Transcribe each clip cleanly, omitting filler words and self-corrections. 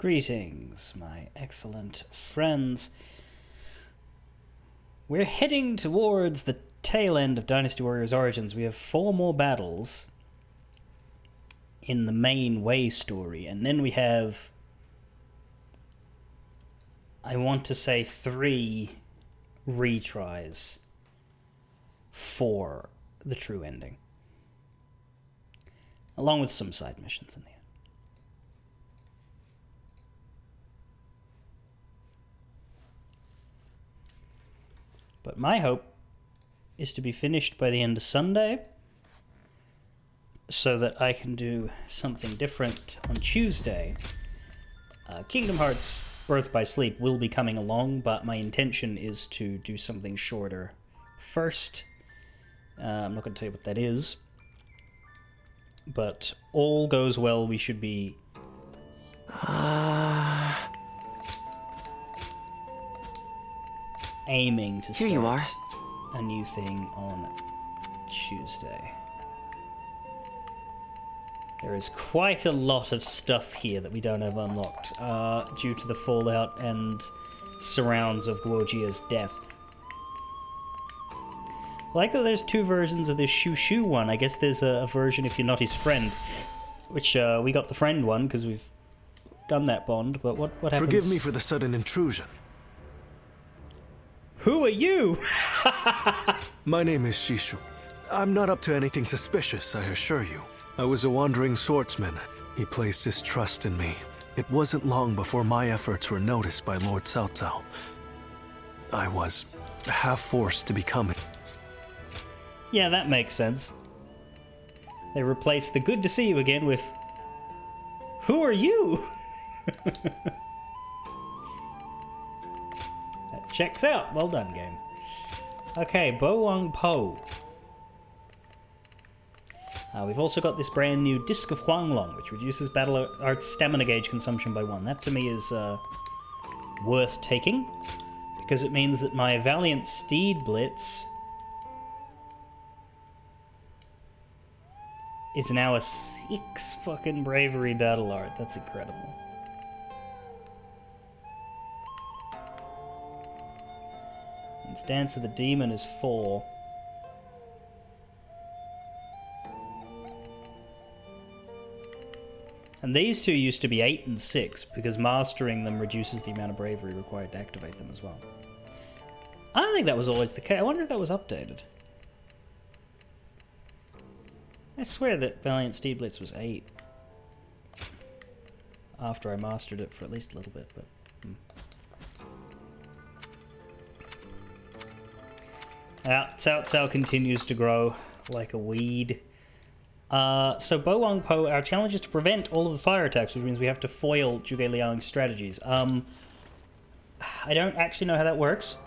Greetings, my excellent friends. We're heading towards the tail end of Dynasty Warriors Origins. We have 4 more battles in the main Way story, and then we have, I want to say, 3 retries for the true ending, along with some side missions in the end. But my hope is to be finished by the end of Sunday so that I can do something different on Tuesday. Kingdom Hearts Birth by Sleep will be coming along, but my intention is to do something shorter first. I'm not going to tell you what that is. But all goes well, we should be... aiming to Here you are. a new thing on Tuesday. There is quite a lot of stuff here that we don't have unlocked due to the fallout and surrounds of Guojia's death. I like that there's 2 versions of this Shushu one. I guess there's a version if you're not his friend, which we got the friend one because we've done that bond, but what happens? Forgive me for the sudden intrusion. Who are you? My name is Shishu. I'm not up to anything suspicious, I assure you. I was a wandering swordsman. He placed his trust in me. It wasn't long before my efforts were noticed by Lord Cao Cao. I was half forced to become it. Yeah, that makes sense. They replaced the good to see you again with, who are you? That checks out. Well done, game. Okay, Bo Wang Po. We've also got this brand new Disc of Huanglong, which reduces battle art stamina gauge consumption by 1. That to me is worth taking, because it means that my Valiant Steed Blitz is now a 6 fucking bravery battle art. That's incredible. And Dance of the Demon is 4. And these 2 used to be 8 and 6, because mastering them reduces the amount of bravery required to activate them as well. I don't think that was always the case. I wonder if that was updated. I swear that Valiant Steed Blitz was 8. After I mastered it for at least a little bit, but... Cao Cao continues to grow like a weed. So Bo Wang Po, our challenge is to prevent all of the fire attacks, which means we have to foil Zhuge Liang's strategies. I don't actually know how that works.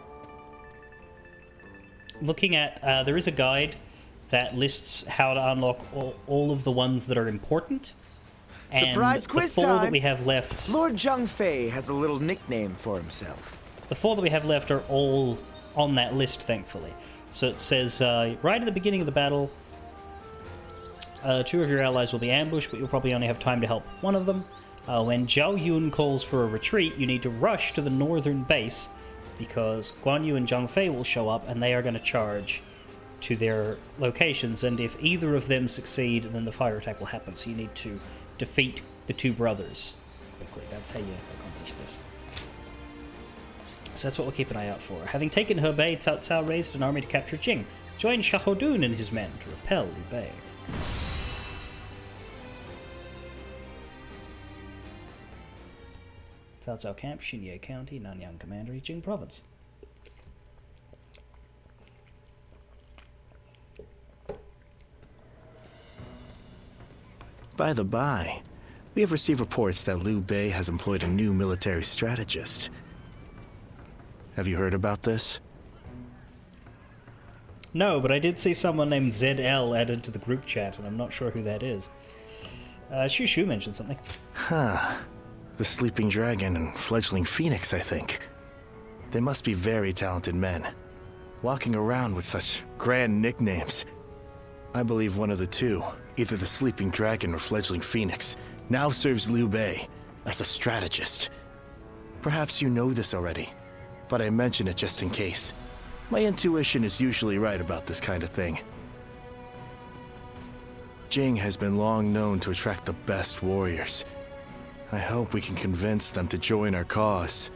Looking at, there is a guide that lists how to unlock all of the ones that are important. And Surprise quiz the 4 time! that we have left... Lord Zhang Fei has a little nickname for himself. The 4 that we have left are all on that list, thankfully. So it says, right at the beginning of the battle, 2 of your allies will be ambushed, but you'll probably only have time to help 1 of them. When Zhao Yun calls for a retreat, you need to rush to the northern base, because Guan Yu and Zhang Fei will show up, and they are going to charge to their locations, and if either of them succeed, then the fire attack will happen, so you need to defeat the 2 brothers quickly. That's how you accomplish this. So that's what we'll keep an eye out for. Having taken Hebei, Cao Cao raised an army to capture Jing. Join Xiahou and his men to repel Liu Bei. Cao Cao Camp, Xinye County, Nanyang Commandery, Jing Province. By the by, we have received reports that Liu Bei has employed a new military strategist. Have you heard about this? No, but I did see someone named ZL added to the group chat, and I'm not sure who that is. Shushu mentioned something. Huh. The Sleeping Dragon and Fledgling Phoenix, I think. They must be very talented men, walking around with such grand nicknames. I believe one of the 2, either the Sleeping Dragon or Fledgling Phoenix, now serves Liu Bei, as a strategist. Perhaps you know this already, but I mention it just in case. My intuition is usually right about this kind of thing. Jing has been long known to attract the best warriors. I hope we can convince them to join our cause.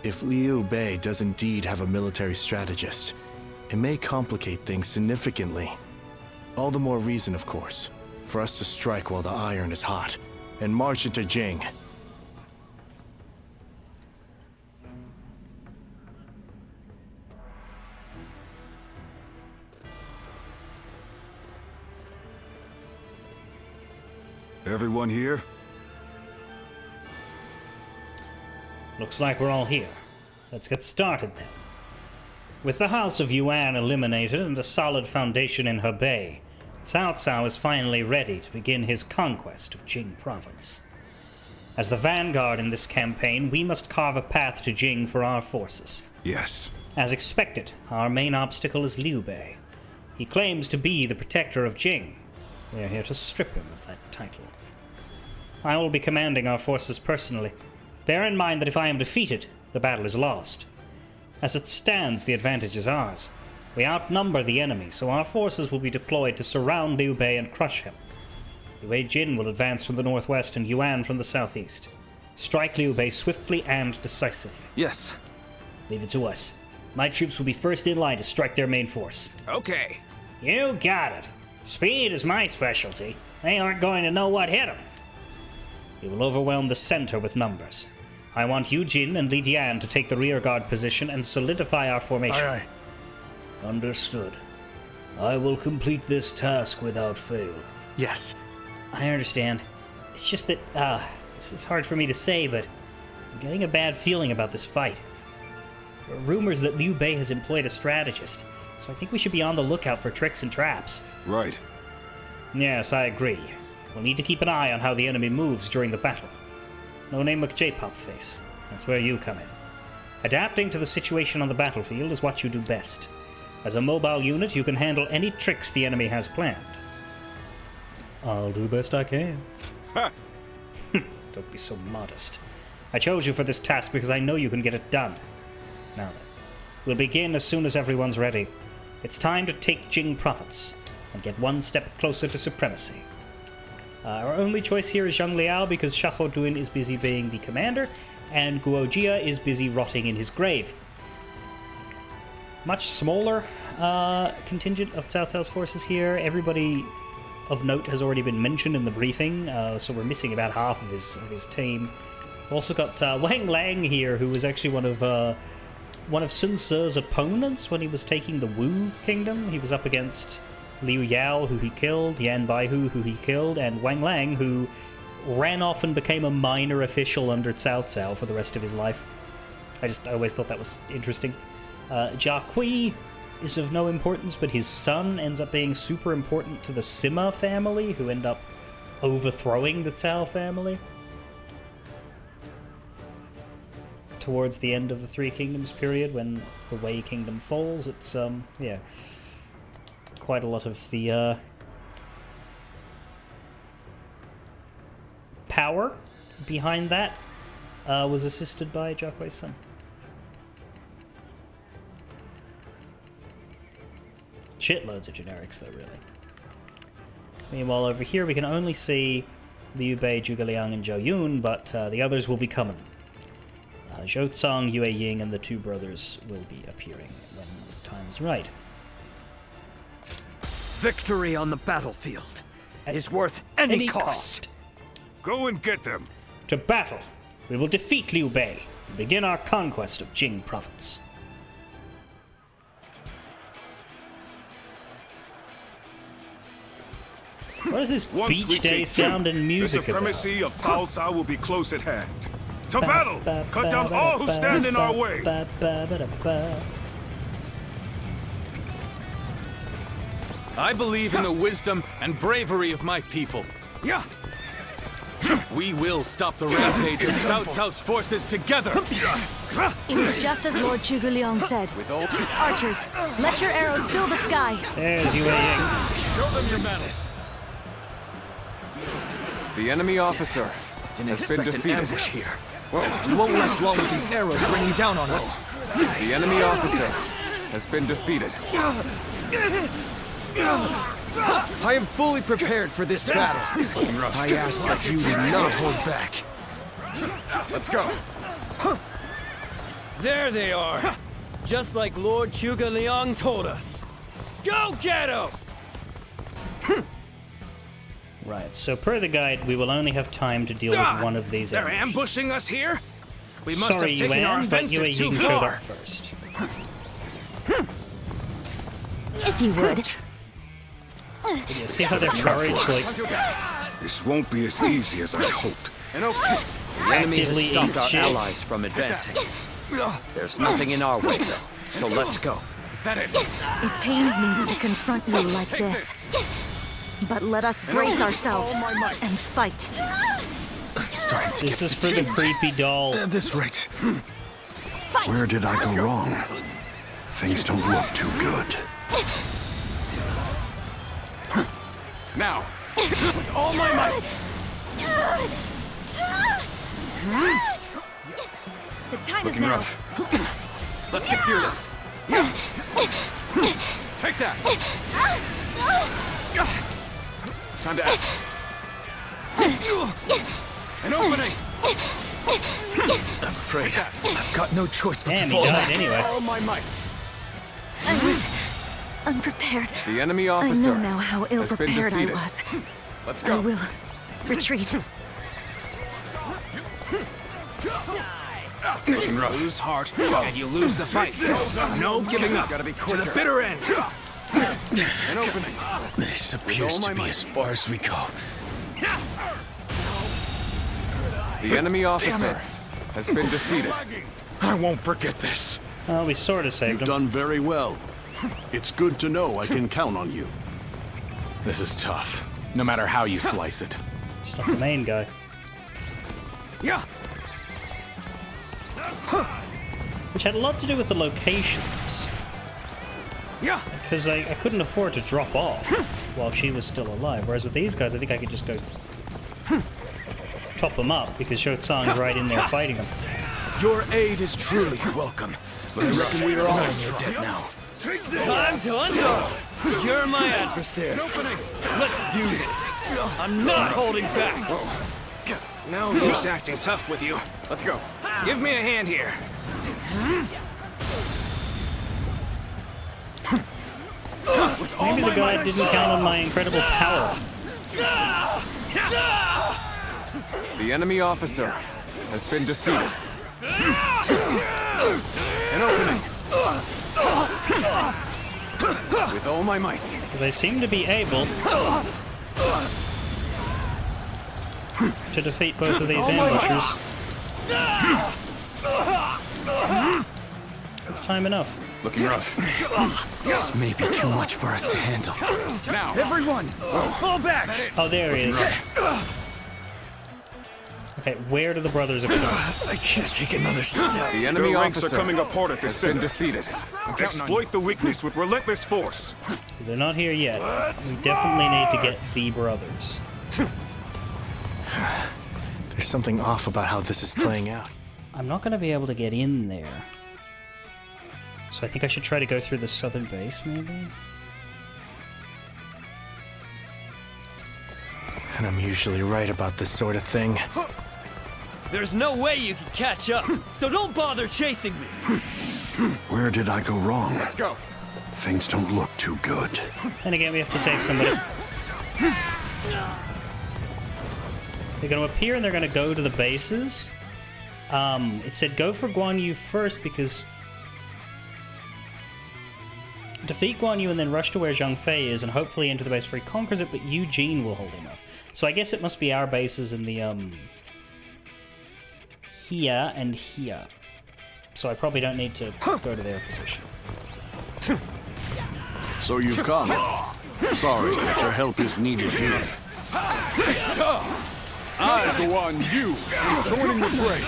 If Liu Bei does indeed have a military strategist, it may complicate things significantly. All the more reason, of course, for us to strike while the iron is hot, and march into Jing. Everyone here? Looks like we're all here. Let's get started then. With the House of Yuan eliminated and a solid foundation in Hebei, Cao Cao is finally ready to begin his conquest of Jing province. As the vanguard in this campaign, we must carve a path to Jing for our forces. Yes. As expected, our main obstacle is Liu Bei. He claims to be the protector of Jing. We are here to strip him of that title. I will be commanding our forces personally. Bear in mind that if I am defeated, the battle is lost. As it stands, the advantage is ours. We outnumber the enemy, so our forces will be deployed to surround Liu Bei and crush him. Liu Jin will advance from the northwest and Yuan from the southeast. Strike Liu Bei swiftly and decisively. Yes. Leave it to us. My troops will be first in line to strike their main force. Okay. You got it. Speed is my specialty. They aren't going to know what hit them. We will overwhelm the center with numbers. I want Yu Jin and Li Dian to take the rearguard position and solidify our formation. Aye, aye. Understood. I will complete this task without fail. Yes. I understand. It's just that, this is hard for me to say, but I'm getting a bad feeling about this fight. There are rumors that Liu Bei has employed a strategist, so I think we should be on the lookout for tricks and traps. Right. Yes, I agree. We'll need to keep an eye on how the enemy moves during the battle. No name McJ-Pop face. That's where you come in. Adapting to the situation on the battlefield is what you do best. As a mobile unit, you can handle any tricks the enemy has planned. I'll do the best I can. Ha! Don't be so modest. I chose you for this task because I know you can get it done. Now then, we'll begin as soon as everyone's ready. It's time to take Jing province and get one step closer to supremacy. Our only choice here is Zhang Liao because Xiahou Dun is busy being the commander, and Guo Jia is busy rotting in his grave. Much smaller contingent of Cao Cao's forces here. Everybody of note has already been mentioned in the briefing, so we're missing about half of his team. We've also got Wang Lang here, who was actually one of Sun Ce's opponents when he was taking the Wu kingdom. He was up against Liu Yao, who he killed, Yan Baihu, who he killed, and Wang Lang, who ran off and became a minor official under Cao Cao for the rest of his life. I always thought that was interesting. Jia Kui is of no importance, but his son ends up being super important to the Sima family, who end up overthrowing the Cao family towards the end of the Three Kingdoms period, when the Wei Kingdom falls. It's, yeah, quite a lot of the power behind that was assisted by Jia Kui's son. Shitloads of generics, though, really. Meanwhile, over here, we can only see Liu Bei, Zhuge Liang, and Zhou Yun, but the others will be coming. Zhou Cang, Yue Ying, and the two brothers will be appearing when the time is right. Victory on the battlefield is worth any cost. Go and get them. To battle! We will defeat Liu Bei and begin our conquest of Jing province. What is this Once we beach day take sound and music the about? supremacy of Cao Cao will be close at hand. To battle! Cut down all who stand in our way! I believe in the wisdom and bravery of my people. Yeah! We will stop the rampage of Cao Cao's forces together. It was just as Lord Zhuge Liang said. Archers, let your arrows fill the sky. There's Yue Ying. Show them your mettle. The enemy officer has been defeated. here. We won't last long with these arrows raining down on us. The enemy officer has been defeated. I am fully prepared for this battle. I ask that you do not hold back. Let's go. There they are. Just like Lord Zhuge Liang told us. Go get him! Right, so per the guide, we will only have time to deal with one of these They're enemies. ambushing us here? We must Sorry, have taken our Yuan, but offensive too Yuan showed far. up first. If you would. Yeah, see how their courage, like, This won't be as easy as I hoped. The enemy has actively stopped eats our shit. allies from advancing. There's nothing in our way, though. So let's go. Is that it? It pains me to confront you like this. But let us brace ourselves and fight. This is for the creepy doll. At this rate. Fight! Where did I go wrong? Things don't look too good. Now, With all my might. The time is now. Let's get serious. Take that. Time to act. An opening. I'm afraid I've got no choice but Damn, to he fall died back. anyway. All my might. I was unprepared. The enemy I officer know now how has been ill-prepared I defeated. was. Let's I go. will retreat. Lose heart, and you lose the fight. No giving up. Gotta be To the quicker. bitter end. An opening. This appears to be as far as we go. The enemy officer has been defeated. I won't forget this. Well, we sort of saved him. Done very well. It's good to know I can count on you. This is tough, no matter how you slice it. Just not the main guy. Yeah. Which had a lot to do with the locations. Yeah. Because I couldn't afford to drop off while she was still alive. Whereas with these guys, I think I could just go top them up because Shotang's right in there fighting them. Your aid is truly welcome, but I reckon we are all in your debt now. Time to undo. You're my adversary. Let's do this. I'm not holding back. No use acting tough with you. Let's go. Give me a hand here. Maybe the guy didn't count on my incredible power. The enemy officer has been defeated. An opening. With all my might. Because I seem to be able to defeat both of these ambushers. It's time enough. Looking rough. This may be too much for us to handle. Now. Everyone, fall back. Oh, there he is. Okay, where do the brothers appear? I can't take another step. The enemy Their ranks officer are coming apart at this has been center. defeated. Exploit the weakness with relentless force. They're not here yet. We definitely need to get the brothers. There's something off about how this is playing out. I'm not going to be able to get in there. So I think I should try to go through the southern base, maybe? And I'm usually right about this sort of thing. There's no way you can catch up, so don't bother chasing me. Where did I go wrong? Let's go. Things don't look too good. And again, we have to save somebody. They're going to appear and they're going to go to the bases. It said go for Guan Yu first because... defeat Guan Yu and then rush to where Zhang Fei is and hopefully enter the base before he conquers it, but Eugene will hold him off. So I guess it must be our bases in the, here and here. So I probably don't need to go to their position. So you've come. Sorry, but your help is needed here. I, Guan Yu, am joining the fray.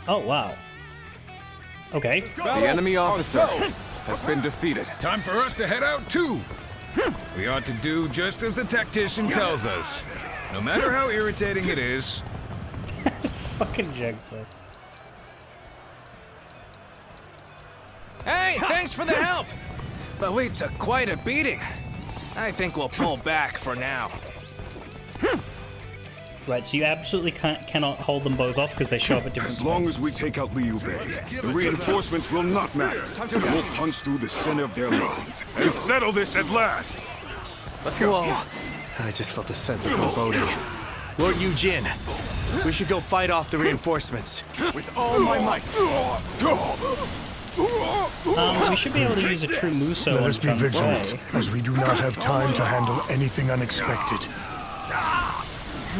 Oh, wow. Okay. The enemy officer has been defeated. Time for us to head out too. We ought to do just as the tactician tells us. No matter how irritating it is. Fucking Jugfly. Hey, thanks for the help! But we took quite a beating. I think we'll pull back for now. Right, so you absolutely cannot hold them both off because they show up at different As long as we places. take out Liu Bei, the reinforcements will not matter. We'll punch through the center of their lines and settle this at last. Let's go. Whoa. I just felt a sense of foreboding. Lord Yujin, we should go fight off the reinforcements. With all my might. We should be able to use a true Muso Let on us be Zhang vigilant, Fei. as we do not have time to handle anything unexpected.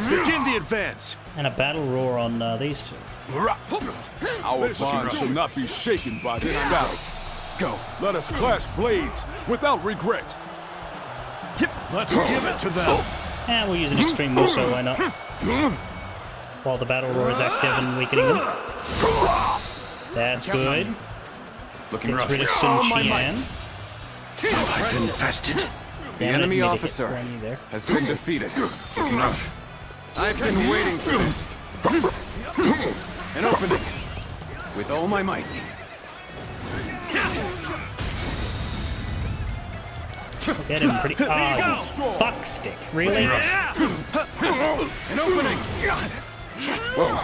Begin the advance. And a battle roar on these two. Our bond shall not be shaken by this battle. Go. Let us clash blades without regret. Let's give it to them. And we'll use an extreme Muso, why not? While the battle roar is active and weakening them. That's good. Looking Gets rough. rid of Sun Qian. I've been bested. The Damn it, enemy made a hit officer on you there. has been defeated. Looking rough. I've been waiting for this. An opening. With all my might. Get him pretty. Ah, you fuck stick. Really? An opening. Whoa.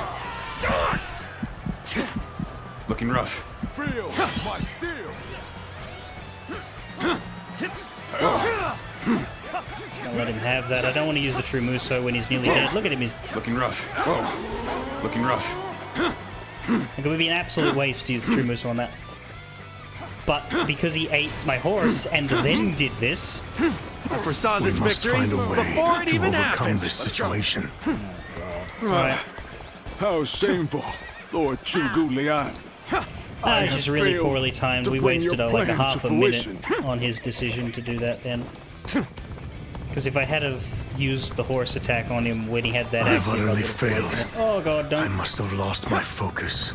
Looking rough. Feel my steel. I'll let him have that. I don't want to use the true Muso when he's nearly dead. Look at him. He's. Looking rough. Whoa. Looking rough. It would be an absolute waste to use the true Muso on that. But because he ate my horse and then did this. I foresaw We this must victory find a way before it to even overcome happened. this situation. Right. How shameful, Lord Chugu Lian. That was just really failed poorly timed. to We bring wasted your like a plan half to a minute fruition. on his decision to do that then. Because if I had have used the horse attack on him when he had that I've active, I utterly would have failed. taken it. Oh god, I don't must have lost my focus.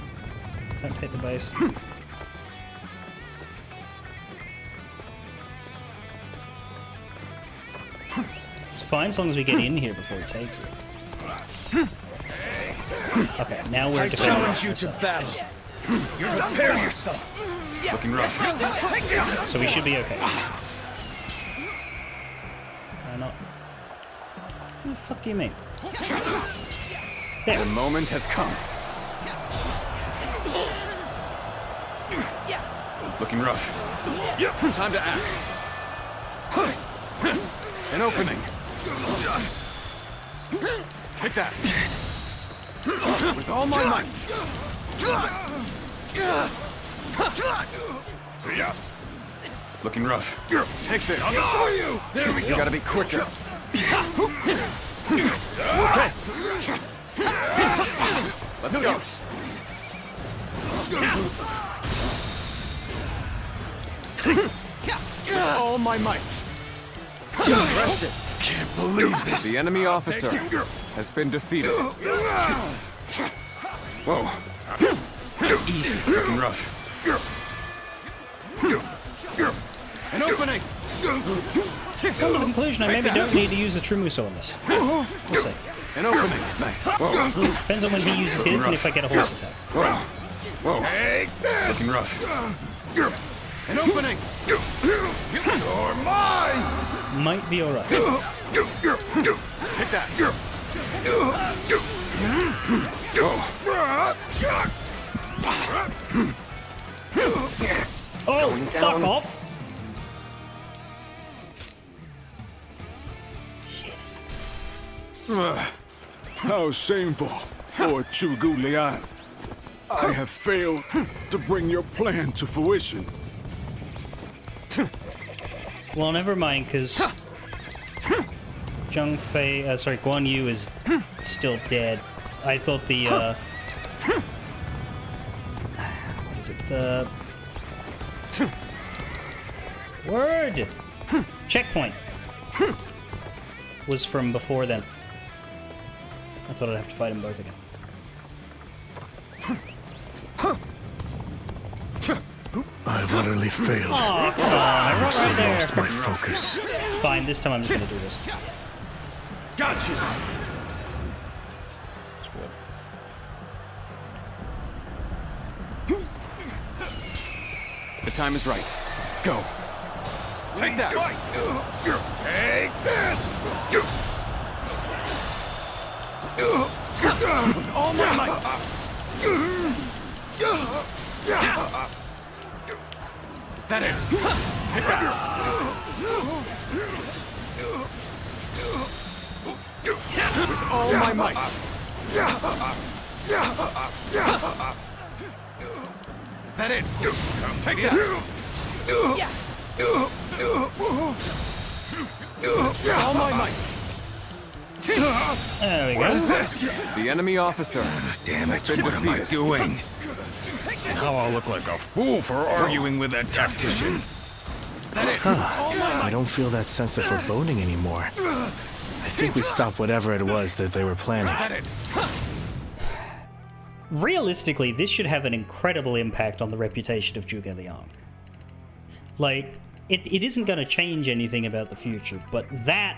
hit the base. It's fine as long as we get in here before he takes it. Okay, now we're defending ourselves. battle. Prepare yourself. Looking rough. So we should be okay. Not. What the fuck do you mean? The moment has come. Looking rough. Time to act. An opening. Take that. With all my might. Looking rough. Take this. There we go. You gotta be quicker. Okay. Let's go. All my might. Impressive. Can't believe this. The enemy officer has been defeated. Whoa. Easy. Looking rough. An opening. Come to the conclusion I maybe don't need to use the true Muso on this. We'll see. An opening. Nice. Whoa. Depends on when he uses his and if I get a horse attack. Whoa. Whoa. Looking rough. An opening. You're mine. Might be alright. Take that. Oh, fuck off! How shameful, Lord Chugu Lian. I have failed to bring your plan to fruition. Well, never mind, because Guan Yu is still dead. I thought the, what is it, word! Checkpoint! Was from before then. I thought I'd have to fight them both again. I I've utterly failed. Oh, come on. I I must right have there. lost my focus. Fine, this time I'm just gonna do this. Gotcha! The time is right. Go. Take that. Take this! With all my might! Is that it? Take that. With all my might. Is that it? Take that. All my might. There we go. What is this? The enemy officer. Damn has it, been what am I defeated. doing? Now I'll look like a fool for arguing with that tactician. I don't feel that sense of foreboding anymore. I think we stopped whatever it was that they were planning. Is that it? Realistically, this should have an incredible impact on the reputation of Zhuge Liang. Like, it isn't going to change anything about the future, but that...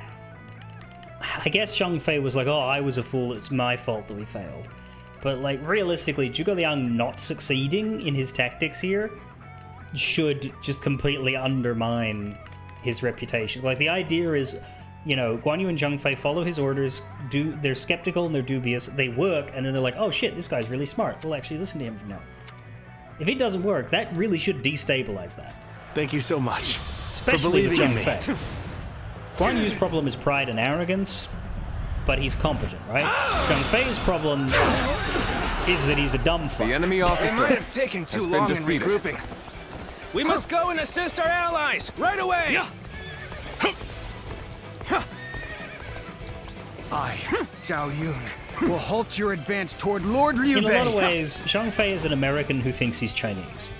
I guess Zhang Fei was like, oh, I was a fool, it's my fault that we failed. But, like, realistically, Zhuge Liang not succeeding in his tactics here should just completely undermine his reputation. Like, the idea is, you know, Guan Yu and Zhang Fei follow his orders, they're skeptical and they're dubious, they work, and then they're like, oh shit, this guy's really smart, we'll actually listen to him from now on. If it doesn't work, that really should destabilize that. Thank you so much. Especially with believing Zhang in me. Fei. Guan Yu's problem is pride and arrogance, but he's competent, right? Zhang Fei's problem is that he's a dumb fuck. The enemy It officer might have taken has too been long in defeated. regrouping. We must go and assist our allies right away. I, Zhao Yun, will halt your advance toward Lord Liu In a Bei. lot of ways, Zhang Fei is an American who thinks he's Chinese.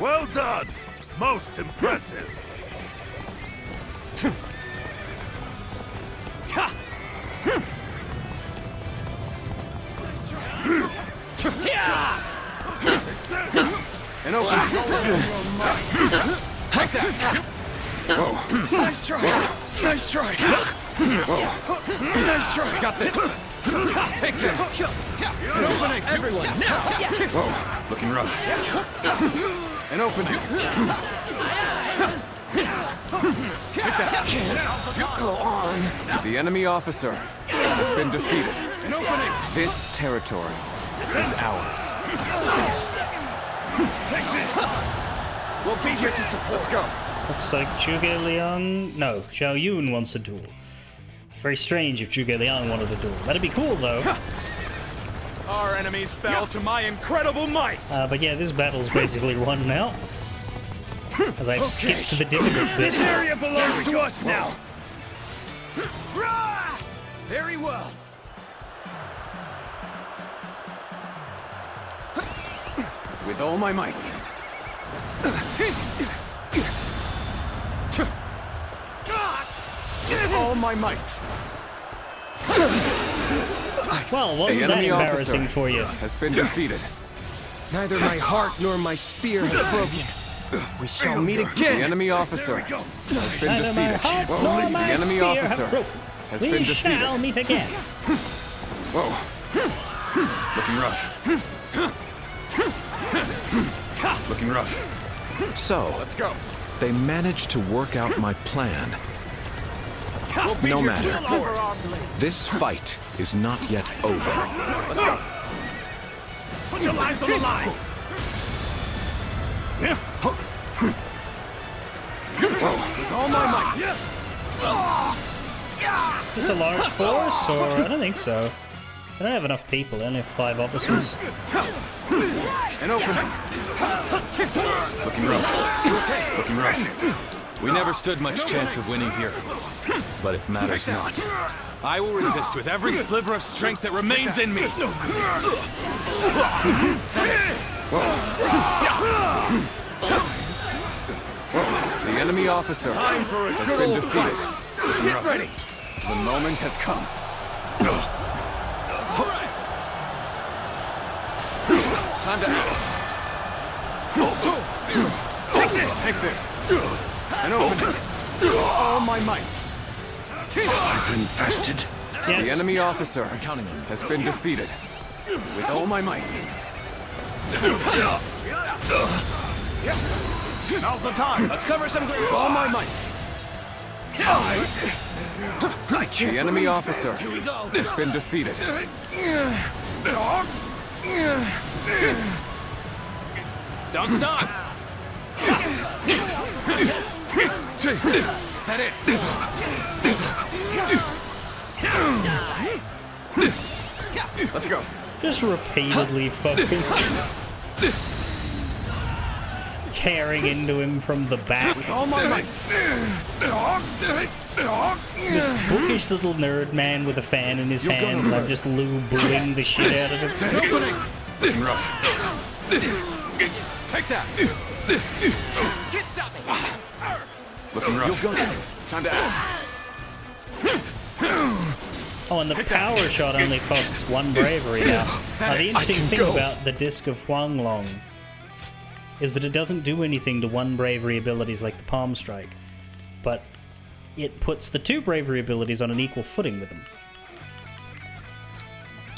Well done! Most impressive. and open. Take that. Nice try. Nice try. Nice try. Got this. Take this. An opening. Everyone now. Whoa. Looking rough. An opening. Take that. Go on. The enemy officer has been defeated. An opening. This territory is ours. Take this. We'll be here to support. Let's go. Looks like Zhuge Liang... No, Zhao Yun wants a duel. Very strange if Zhuge Liang wanted a duel. That'd be cool, though. Our enemies fell to my incredible might. But yeah, this battle's basically won now. As I've skipped the difficult bit. This area belongs to us now. Very well. With all my might. With all my might. Well, The wasn't that enemy embarrassing officer for you? has been defeated. Neither my heart nor my spear have broken. We shall meet The again. enemy officer has been Neither my defeated. heart Whoa. nor The my enemy spear officer have broken. has We been defeated. shall meet again. Whoa. Looking rough. Looking rough. So, Let's go. they managed to work out my plan. No matter. This fight is not yet over. Put your lives on the line. With all my might. Is this a large force, or... I don't think so. I don't have enough people. I only have 5 officers. An opening. Looking rough. Looking rough. We never stood much chance of winning here, but it matters not. I will resist with every sliver of strength that remains in me. The enemy officer has been defeated. Get ready. The moment has come. Time to act. Take this! And open it! With all my might! I've been bested. Yes. The enemy officer has been defeated. With all my might. Now's the time! Let's cover some ground! With all my might! The enemy officer has been defeated. Don't stop! Is that it? Let's go. Just repeatedly fucking tearing into him from the back. All my might. This bookish little nerd man with a fan in his hand, and I'm just booing the shit out of It's him. an opening. Looking rough. Take that. Can't stop me. Looking rough. Time to act. Oh, and the power shot only costs 1 bravery now. The interesting thing about the Disc of Huanglong is that it doesn't do anything to 1 bravery abilities like the Palm Strike, but it puts the 2 bravery abilities on an equal footing with them.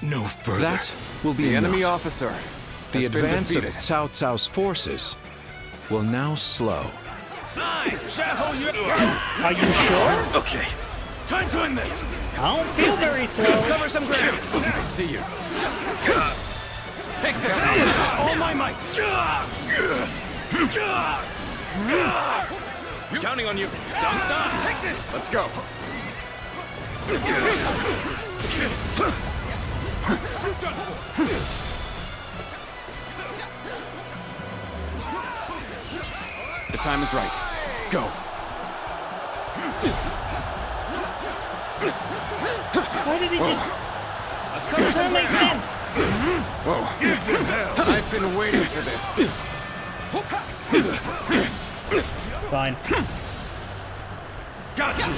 No further. That will be The enough. enemy officer The has been advance of defeated. Cao Cao's forces will now slow. Are you sure? Okay. Time to end this. I don't feel very slow. Let's cover some ground. I see you. Take this. All my might. Counting on you. Don't stop. Take this. Let's go. The time is right. Go. Why did he just... Does that make sense? Whoa. I've been waiting for this. Fine. Got you.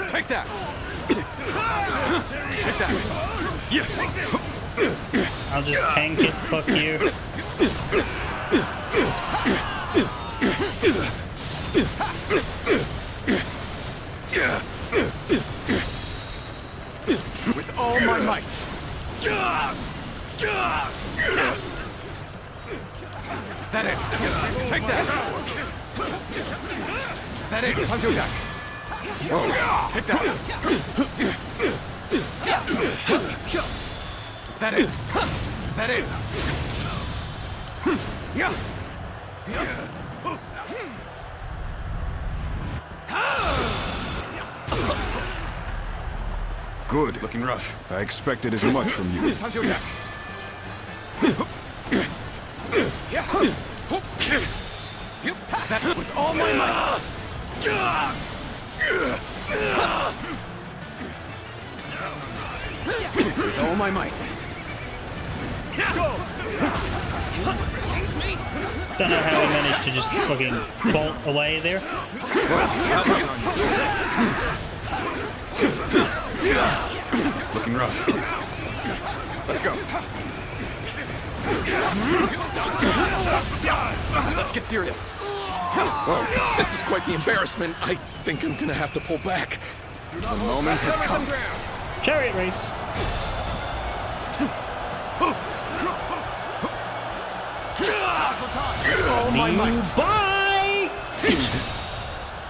Take that. Take that. Yeah. I'll just tank it, fuck you. With all my might. Is that it? Take that. Is that it? Time to attack. Whoa. Take that. Is that it? Is that it? Yeah. Good. Looking rough. I expected as much from you. Time to attack. Is that with all my might? With all my might. Don't know how he managed to just fucking bolt away there. Looking rough. Let's go. Let's get serious. Oh, this is quite the embarrassment. I think I'm gonna have to pull back. The moment has come. Chariot race. All my might. Bye!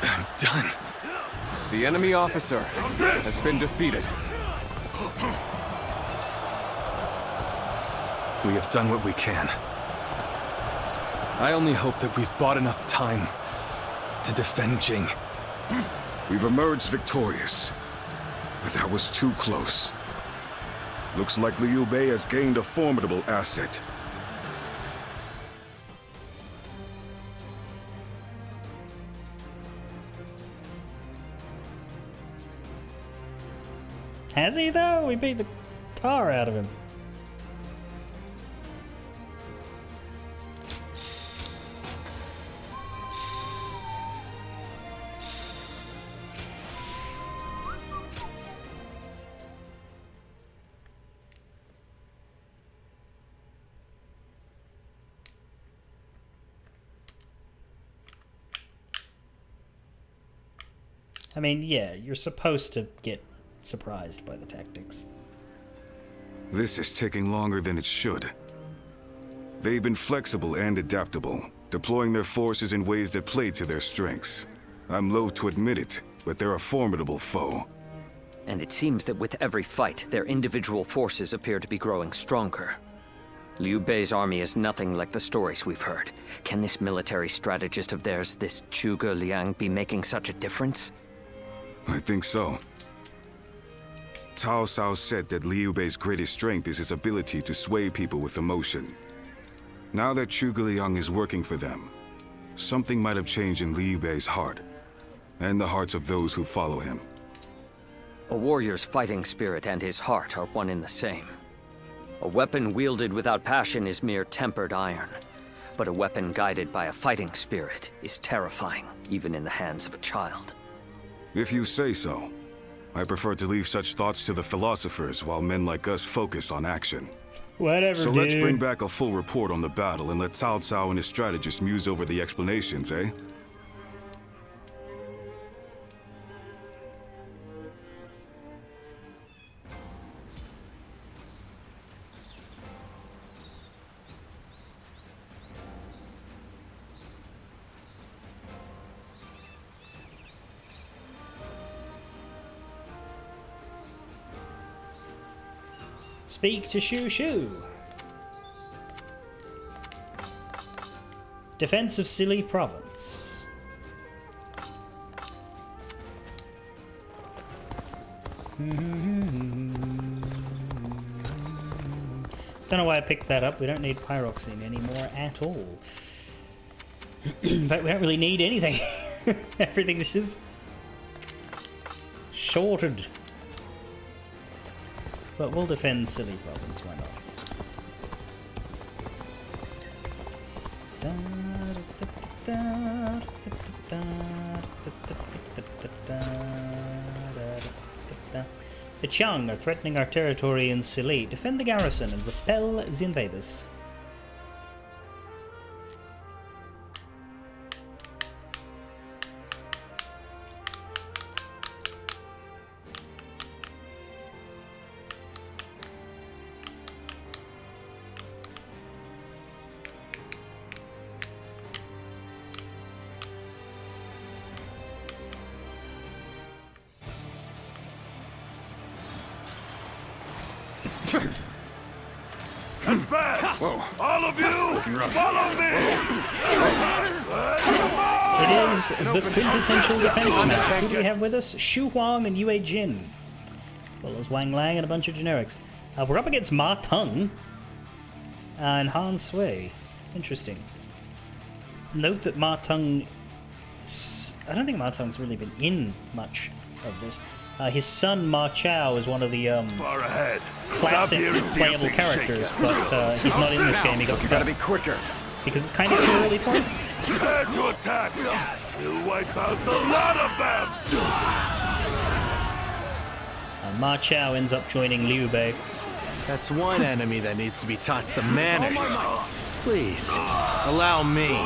I'm done. The enemy officer has been defeated. We have done what we can. I only hope that we've bought enough time to defend Jing. We've emerged victorious, but that was too close. Looks like Liu Bei has gained a formidable asset. Has he though? We beat the tar out of him. I mean, yeah, you're supposed to get surprised by the tactics. This is taking longer than it should. They've been flexible and adaptable, deploying their forces in ways that play to their strengths. I'm loath to admit it, but they're a formidable foe. And it seems that with every fight, their individual forces appear to be growing stronger. Liu Bei's army is nothing like the stories we've heard. Can this military strategist of theirs, this Zhuge Liang, be making such a difference? I think so. Cao Cao said that Liu Bei's greatest strength is his ability to sway people with emotion. Now that Zhuge Liang is working for them, something might have changed in Liu Bei's heart, and the hearts of those who follow him. A warrior's fighting spirit and his heart are one and the same. A weapon wielded without passion is mere tempered iron, but a weapon guided by a fighting spirit is terrifying, even in the hands of a child. If you say so. I prefer to leave such thoughts to the philosophers while men like us focus on action. Whatever, So dude. let's bring back a full report on the battle and let Cao Cao and his strategists muse over the explanations, eh? Speak to Shu Shu. Defense of Sili Province. Don't know why I picked that up. We don't need pyroxene anymore at all. In fact, we don't really need anything. Everything's just shorted. But we'll defend Sili Province, why not? The Qiang are threatening our territory in Sili. Defend the garrison and repel the invaders. Advance! All of you, follow me! It is the quintessential defense match. Who do we have with us? Xu Huang and Yue Jin. As well as Wang Lang and a bunch of generics. We're up against Ma Teng and Han Sui. Interesting. Note that Ma Teng... I don't think Ma Teng's really been in much of this. His son Ma Chao is one of the Far ahead. classic playable characters, but he's not in this game. He got cut. Gotta be quicker. Because it's kind of too early for him. Prepare to attack. We'll wipe out the lot of them. Ma Chao ends up joining Liu Bei. That's one enemy that needs to be taught some manners. Please, allow me.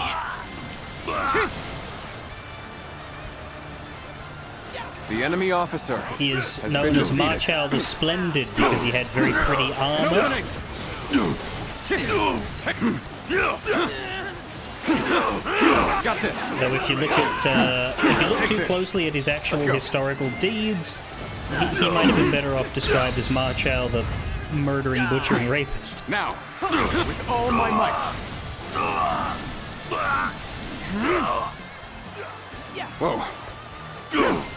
The enemy officer. He is known as Ma Chao the Splendid because he had very pretty armor. Got this. Though if you look too closely at his actual historical deeds, he might have been better off described as Ma Chao the murdering, butchering rapist. Now, with all my might. Whoa.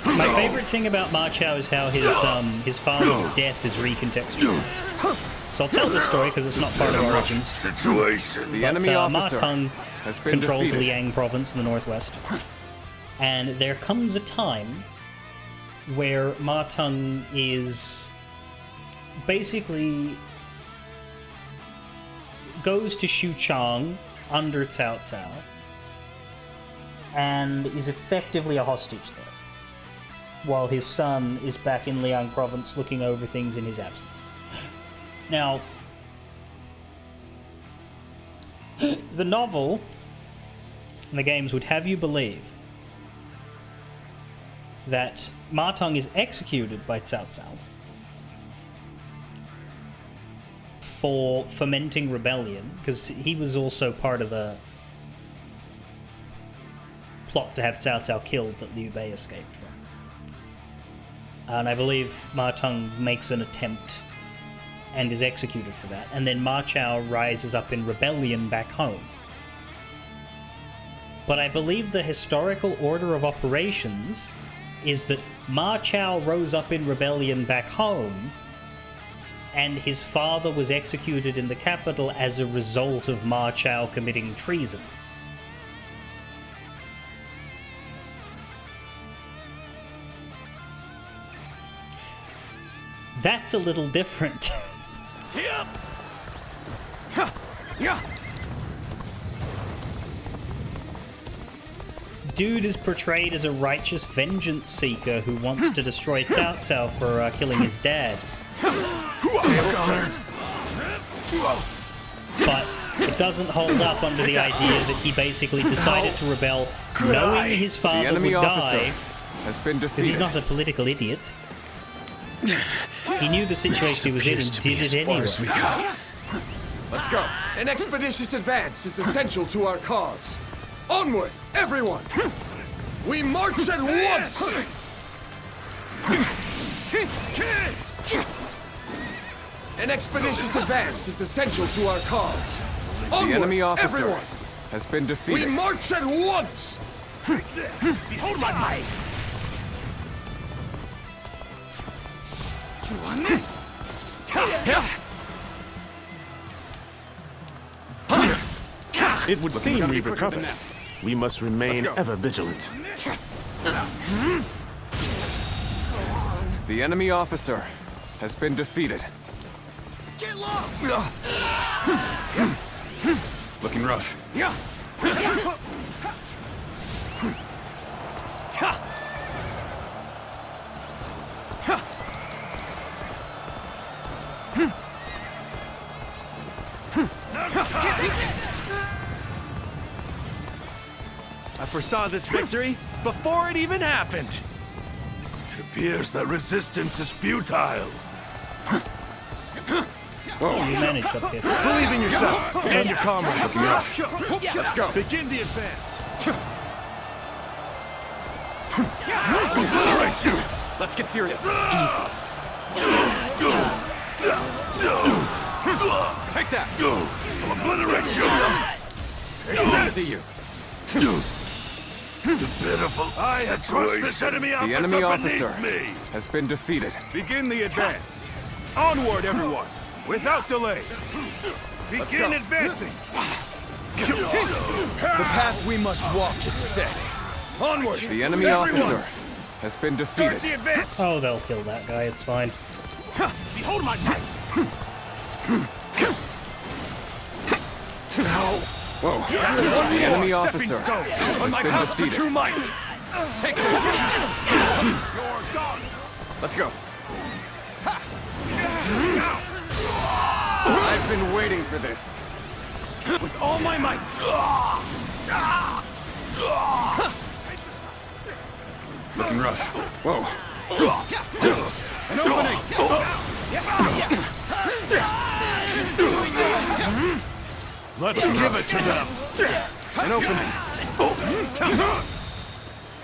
My favorite thing about Ma Chao is how his father's death is recontextualized. So I'll tell this story because it's not part of Origins. Situation. The But, enemy Ma officer Teng has been controls defeated. Liang province in the northwest. And there comes a time where Ma Teng is basically goes to Xuchang under Cao Cao and is effectively a hostage there, while his son is back in Liang province looking over things in his absence. Now, the novel and the games would have you believe that Ma Teng is executed by Cao Cao for fomenting rebellion, because he was also part of the plot to have Cao Cao killed that Liu Bei escaped from. And I believe Ma Teng makes an attempt and is executed for that. And then Ma Chao rises up in rebellion back home. But I believe the historical order of operations is that Ma Chao rose up in rebellion back home, and his father was executed in the capital as a result of Ma Chao committing treason. That's a little different. Dude is portrayed as a righteous vengeance seeker who wants to destroy Cao Cao for killing his dad. But it doesn't hold up under the idea that he basically decided to rebel knowing his father would die, because he's not a political idiot. He knew the situation he was in and did it anyway. Let's go. An expeditious advance is essential to our cause. Onward, everyone! We march at once! An expeditious advance is essential to our cause. Onward, The enemy officer everyone! has been defeated. We march at once! Behold my might! You want this? It would seem we've recovered. We must remain ever vigilant. The enemy officer has been defeated. Get lost! Looking rough. I foresaw this victory before it even happened. It appears that resistance is futile. You managed up here. Believe in yourself and your comrades. Let's go. Begin the advance. Let's get serious. Easy. Take that. I'll obliterate you. I see you. The pitiful. I have crushed this enemy officer. The enemy officer beneath me. has been defeated. Begin the advance. Onward, everyone, without delay. Begin advancing. The path we must walk is set. Onward! The enemy officer has been defeated. Start the advance. Oh, they'll kill that guy, it's fine. Behold my might. Whoa. The enemy officer has been defeated. might. Take this! You're done. Let's go. I've been waiting for this. With all my might. Looking rough. Whoa. An opening! Let's give it to them. An opening!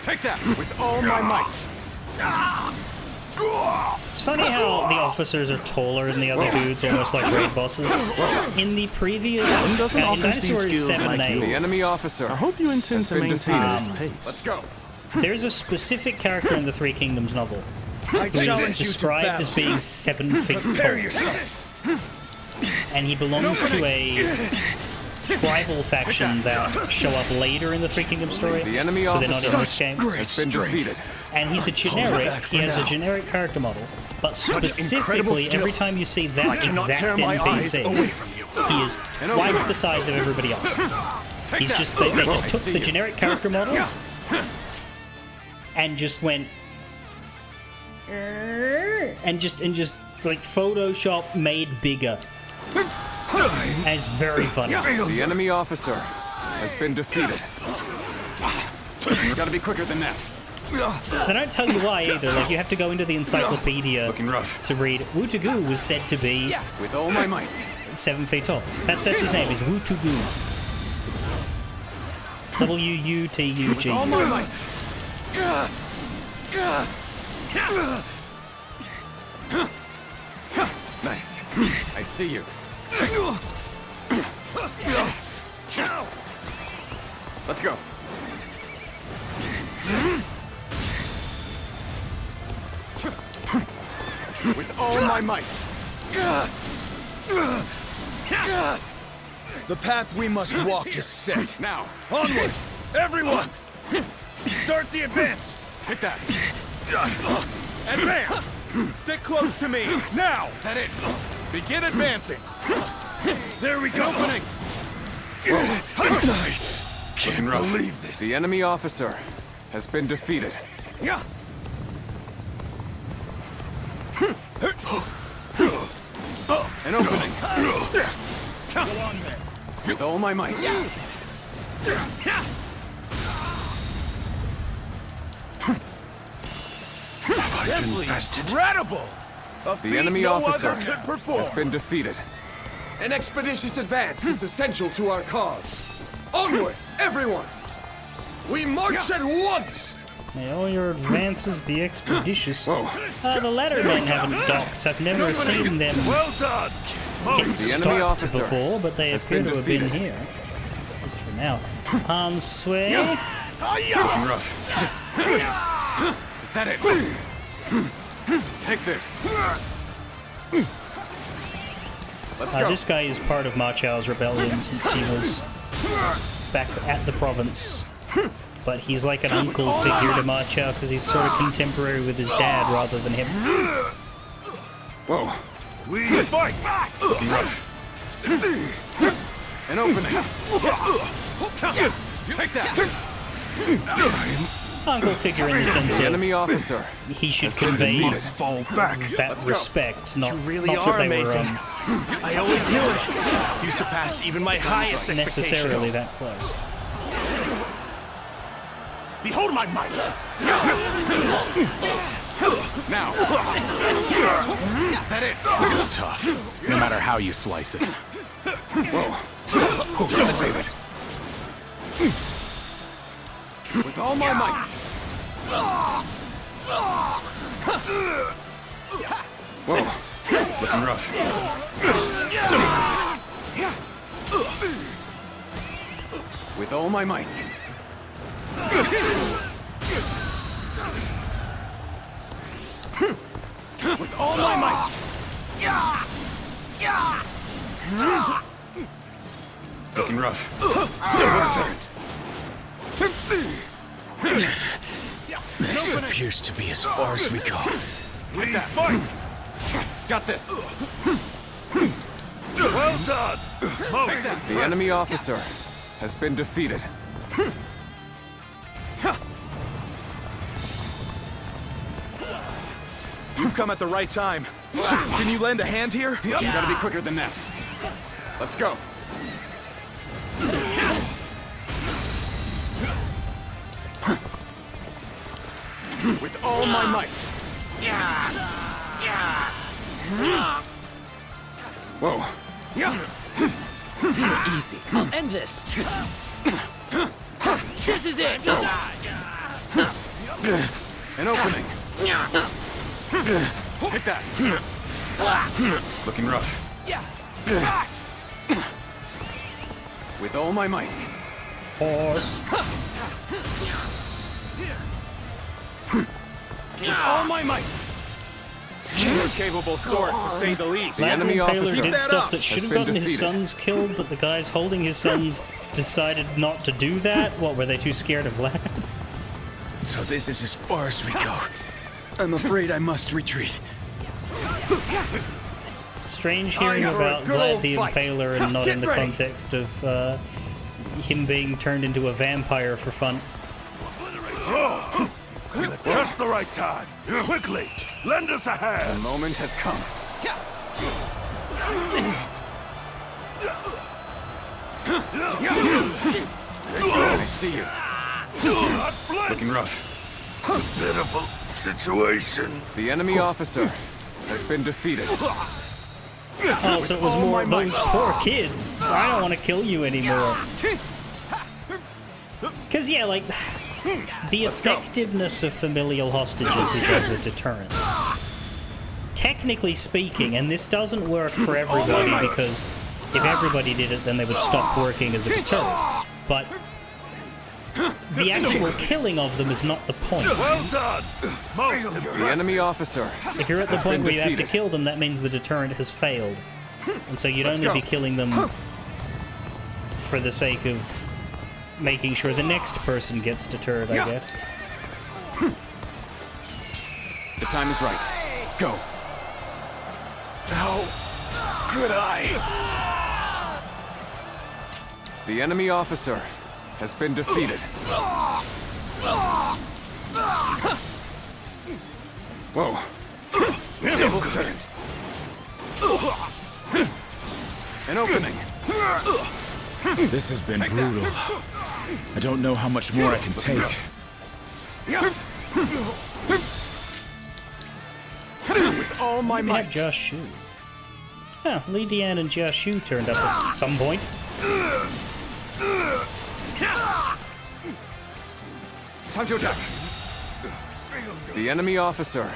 Take that with all my might! It's funny how the officers are taller than the other dudes, almost like raid bosses. In the previous doesn't in often see Dinosaurs skills 7 like and 8, The enemy officer I hope you intend has to been maintain defeated. this pace. Let's go. there's a specific character in the Three Kingdoms novel I who is challenge you to described battle. as being 7 feet Prepare tall. yourselves. And he belongs to a tribal faction that show up later in the Three Kingdoms story, The enemy so they're not in officer this game. has been defeated. And he's a generic, he has a generic character model, but specifically, every time you see that exact NPC, he is twice the size of everybody else. He's just, they just took the generic character model and just went, and just like Photoshop made bigger. And it's very funny. The enemy officer has been defeated. Gotta be quicker than that. They don't tell you why either. Like, you have to go into the encyclopedia Looking rough. to read. Wutagoo was said to be With all my might. 7 feet tall. That's his name, is Wutagoo. W-U-T-U-G. All my might. Nice. I see you. Let's go. With all my might. The path we must walk is set. Now. Onward, everyone! Start the advance! Take that. Advance! Stick close to me, now! Is that it? Begin advancing! There we go! Opening! Can't believe this. The enemy officer has been defeated. Yeah! An opening. With all my might. Simply incredible! The enemy officer has been defeated. An expeditious advance is essential to our cause. Onward, everyone! We march at once! May all your advances be expeditious. Whoa. The Lettermen haven't docked. I've never seen them Well done. get The enemy stopped officer before, but they has appear been to have been defeated. here. At least for now. Sway. Looking rough. Is that it? Take this. Let's go. This guy is part of Ma Chao's rebellion since he was back at the province. But he's like an uncle figure to Ma Chao because he's sort of contemporary with his dad rather than him. Whoa. We fight. Looking rough. An opening. Take that. Uncle figure in the sense The of enemy officer he should has been convey defeated. Must fall back. that respect, not, really not that are they amazing. were I always knew it. You surpassed even my highest necessarily expectations. that close. Behold my might. Now. Is that it? This is tough, no matter how you slice it. Whoa. Let's say this. With all my might. Whoa. Looking rough. With all my might. With all my might. Looking rough. This appears to be as far as we go. Take that. Fight. Got this. Well done. Most The enemy officer has been defeated. You've come at the right time. Can you lend a hand here? You gotta be quicker than that. Let's go. With all my might. Whoa. Easy. I'll end this. This is it. An opening. Take that. Looking rough. With all my might. Horse. With all my might. She was capable sort, to say the least. The enemy Taylor officer did stuff that has should have been gotten his defeated. sons killed, but the guys holding his sons decided not to do that. What, were they too scared of Lad? So this is as far as we go. I'm afraid I must retreat. Strange hearing for a about good Vlad old the fight. Impaler and not Get in the ready. context of him being turned into a vampire for fun. Just the right time. Quickly, lend us a The hand. moment has come. I see you. Looking rough. Pitiful situation. The enemy officer has been defeated. Oh, so it was more those poor kids. I don't want to kill you anymore. Because, yeah, like, the effectiveness of familial hostages is as a deterrent. Technically speaking, and this doesn't work for everybody because if everybody did it, then they would stop working as a deterrent. But the actual killing of them is not the point. Well done. Most The enemy officer. If you're at the point where you have to kill them, that means the deterrent has failed. And so you'd only be killing them for the sake of making sure the next person gets deterred, I guess. The time is right. Go. How could I? The enemy officer has been defeated. Whoa. Tables turned. An opening. This has been brutal. I don't know how much more I can take. With all my We have might. Josh Shu. Huh, Lee Dian and Josh Shu turned up at some point. Time to attack. The enemy officer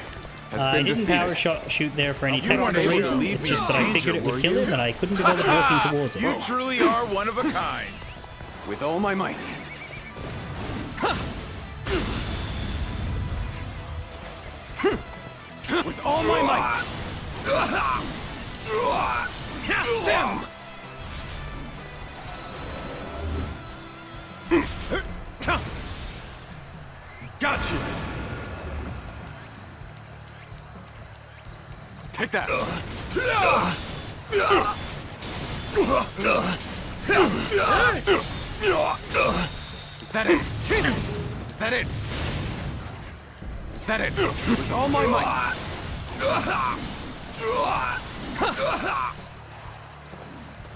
has I been didn't defeated. shoot there for any weren't technical able to reason. leave It's me just that I in figured it danger, would were kill you? him, and I couldn't be bothered walking towards it. You truly are one of a kind. With all my might. With all my might. Damn! Gotcha. Take that. Is that it? Is that it? Is that it? With all my might.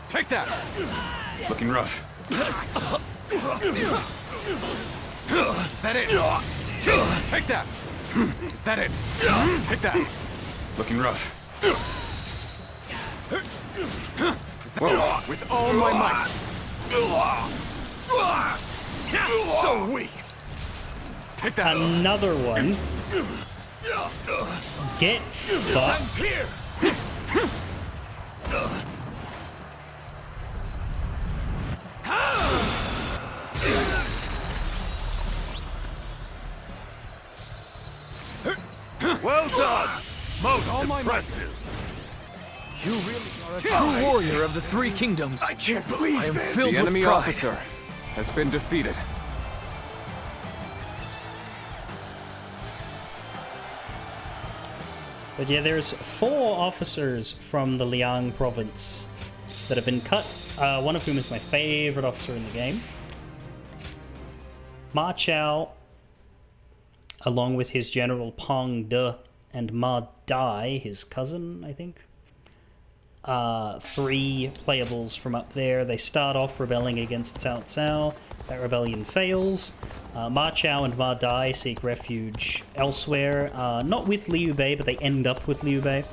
Take that. Looking rough. Is that it? Take that. Is that it? Take that. Looking rough. Whoa. With all my might. So weak. Take that. Another one. Get fucked. Here. Well done. Most impressive. You really are a true warrior of the Three Kingdoms. I can't believe I am this. filled The with enemy pride. officer has been defeated. But yeah, there's 4 officers from the Liang province that have been cut, one of whom is my favorite officer in the game. Ma Chao, along with his general Pang De and Ma Dai, his cousin, I think. 3 playables from up there. They start off rebelling against Cao Cao. That rebellion fails. Ma Chao and Ma Dai seek refuge elsewhere. Not with Liu Bei, but they end up with Liu Bei.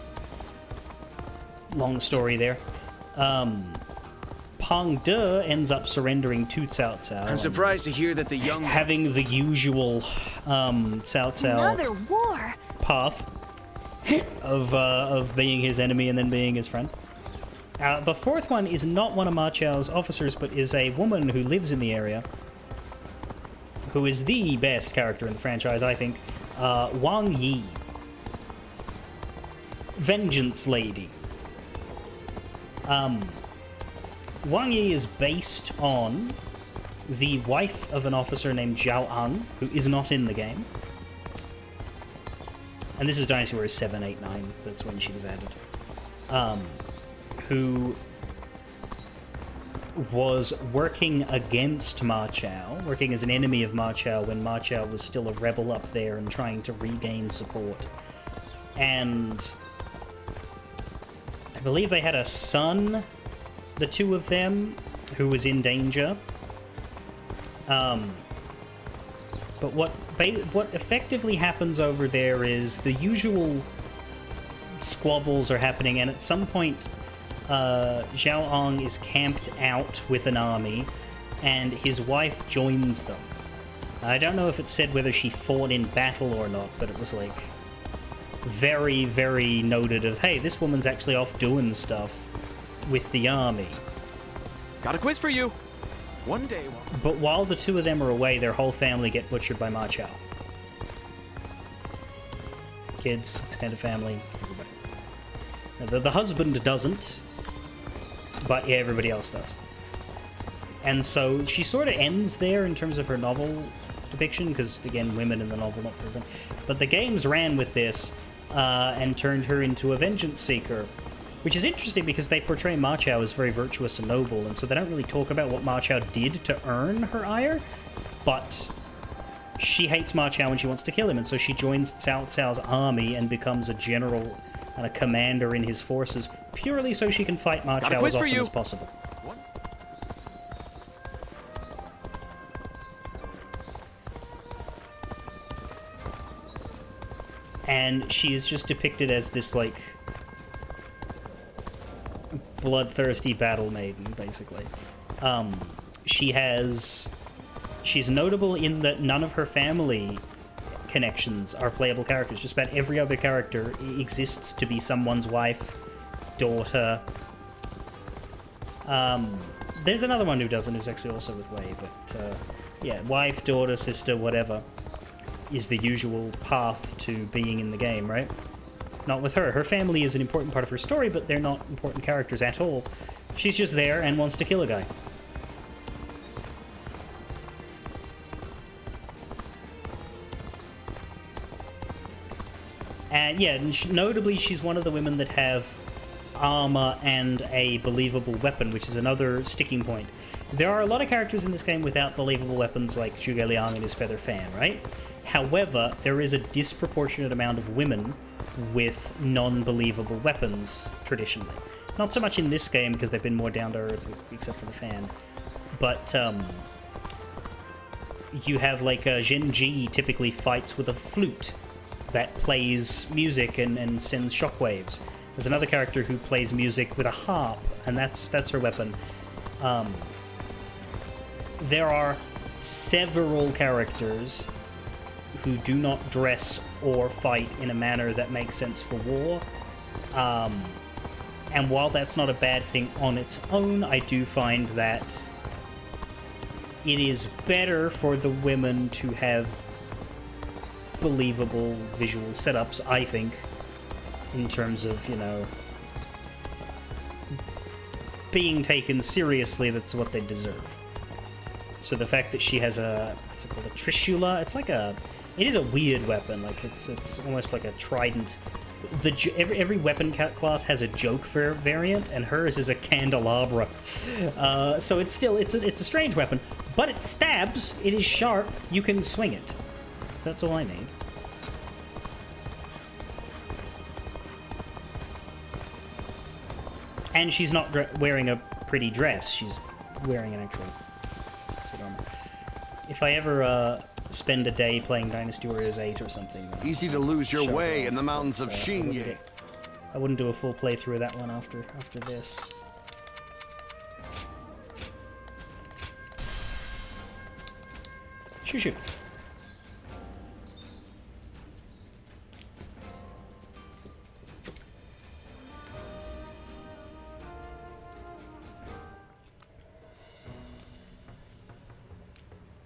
Long story there. Pang De ends up surrendering to Cao Cao. I'm surprised to hear that the young Having the usual Cao Cao Another war. path of being his enemy and then being his friend. The 4th one is not one of Ma Chao's officers, but is a woman who lives in the area, who is the best character in the franchise, I think. Wang Yi. Vengeance Lady. Wang Yi is based on the wife of an officer named Zhao Ang, who is not in the game. And this is Dynasty Warriors 7, 8, 9, that's when she was added. Who was working against Ma Chao, working as an enemy of Ma Chao when Ma Chao was still a rebel up there and trying to regain support. And I believe they had a son, the 2 of them, who was in danger. But But what effectively happens over there is the usual squabbles are happening, and at some point, Zhao Ong is camped out with an army, and his wife joins them. I don't know if it said whether she fought in battle or not, but it was like very, very noted as, hey, this woman's actually off doing stuff with the army. Got a quiz for you. One day. But while the two of them are away, their whole family get butchered by Ma Chao. Kids, extended family, everybody. Now, the husband doesn't, but yeah, everybody else does. And so she sort of ends there in terms of her novel depiction, because, again, women in the novel, not for everyone. But the games ran with this and turned her into a vengeance seeker, which is interesting because they portray Ma Chao as very virtuous and noble, and so they don't really talk about what Ma Chao did to earn her ire, but she hates Ma Chao and she wants to kill him, and so she joins Cao Cao's army and becomes a general and a commander in his forces, purely so she can fight Ma Chao as often as possible. And she is just depicted as this, like, bloodthirsty battle maiden, basically. She's notable in that none of her family connections are playable characters. Just about every other character exists to be someone's wife, daughter. There's another one who doesn't, who's actually also with Wei, but yeah, wife, daughter, sister, whatever is the usual path to being in the game, right? Not with her. Her family is an important part of her story, but they're not important characters at all. She's just there and wants to kill a guy. And yeah, notably, she's one of the women that have armor and a believable weapon, which is another sticking point. There are a lot of characters in this game without believable weapons, like Zhuge Liang and his feather fan, right? However, there is a disproportionate amount of women with non-believable weapons, traditionally. Not so much in this game, because they've been more down-to-earth, except for the fan. But, you have, like, Zhen Ji typically fights with a flute that plays music and sends shockwaves. There's another character who plays music with a harp, and that's her weapon. There are several characters who do not dress or fight in a manner that makes sense for war. And while that's not a bad thing on its own, I do find that it is better for the women to have believable visual setups, I think, in terms of, you know, being taken seriously. That's what they deserve. So the fact that she has a, what's it called, a trishula? It's like a, it is a weird weapon. Like it's almost like a trident. Every weapon class has a joke variant, and hers is a candelabra. So it's still, it's a strange weapon, but it stabs. It is sharp. You can swing it. That's all I need. And she's not wearing a pretty dress. She's wearing an actual suit armor. If I ever spend a day playing Dynasty Warriors 8 or something... Easy to lose your way in the mountains of Xingye. I wouldn't do a full playthrough of that one after this. Shoo.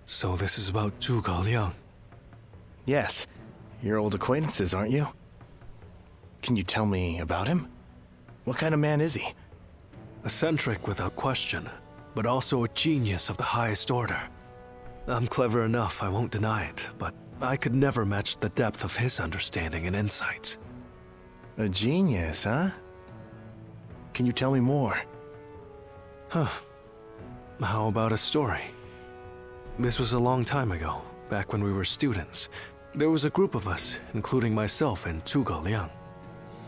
So this is about Zhuge Liang? Yes. You're old acquaintances, aren't you? Can you tell me about him? What kind of man is he? Eccentric without question, but also a genius of the highest order. I'm clever enough, I won't deny it, but I could never match the depth of his understanding and insights. A genius, huh? Can you tell me more? Huh. How about a story? This was a long time ago, back when we were students. There was a group of us, including myself and Zhuge Liang.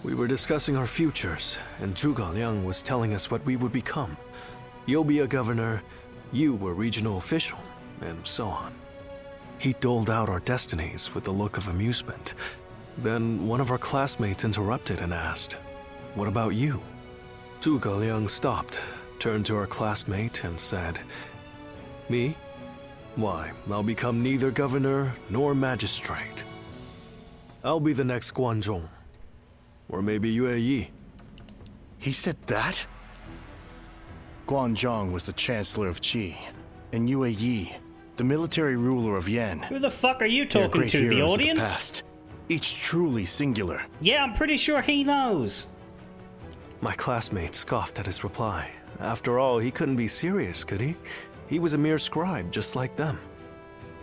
We were discussing our futures, and Zhuge Liang was telling us what we would become. You'll be a governor, you were regional official, and so on. He doled out our destinies with a look of amusement. Then one of our classmates interrupted and asked, "What about you?" Zhuge Liang stopped, turned to our classmate and said, "Me? Why, I'll become neither governor nor magistrate. I'll be the next Guanzhong. Or maybe Yue Yi." He said that? Guanzhong was the chancellor of Qi, and Yue Yi, the military ruler of Yan. Who the fuck are you They're talking great to? The heroes of audience? past, each truly singular. Yeah, I'm pretty sure he knows. My classmate scoffed at his reply. After all, he couldn't be serious, could he? He was a mere scribe, just like them.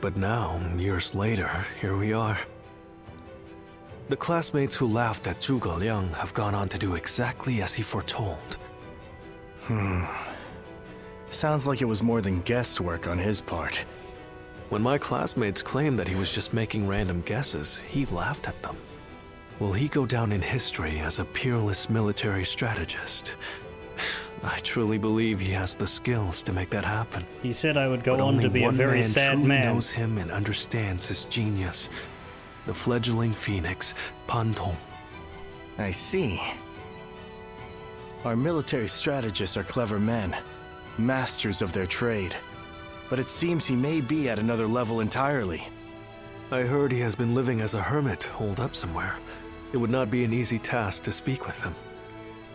But now, years later, here we are. The classmates who laughed at Zhuge Liang have gone on to do exactly as he foretold. Sounds like it was more than guesswork on his part. When my classmates claimed that he was just making random guesses, he laughed at them. Will he go down in history as a peerless military strategist? I truly believe he has the skills to make that happen. He said I would go But on to be a very sad truly man. knows him and understands his genius. The fledgling phoenix, Pan Tong. I see. Our military strategists are clever men, masters of their trade. But it seems he may be at another level entirely. I heard he has been living as a hermit, holed up somewhere. It would not be an easy task to speak with him.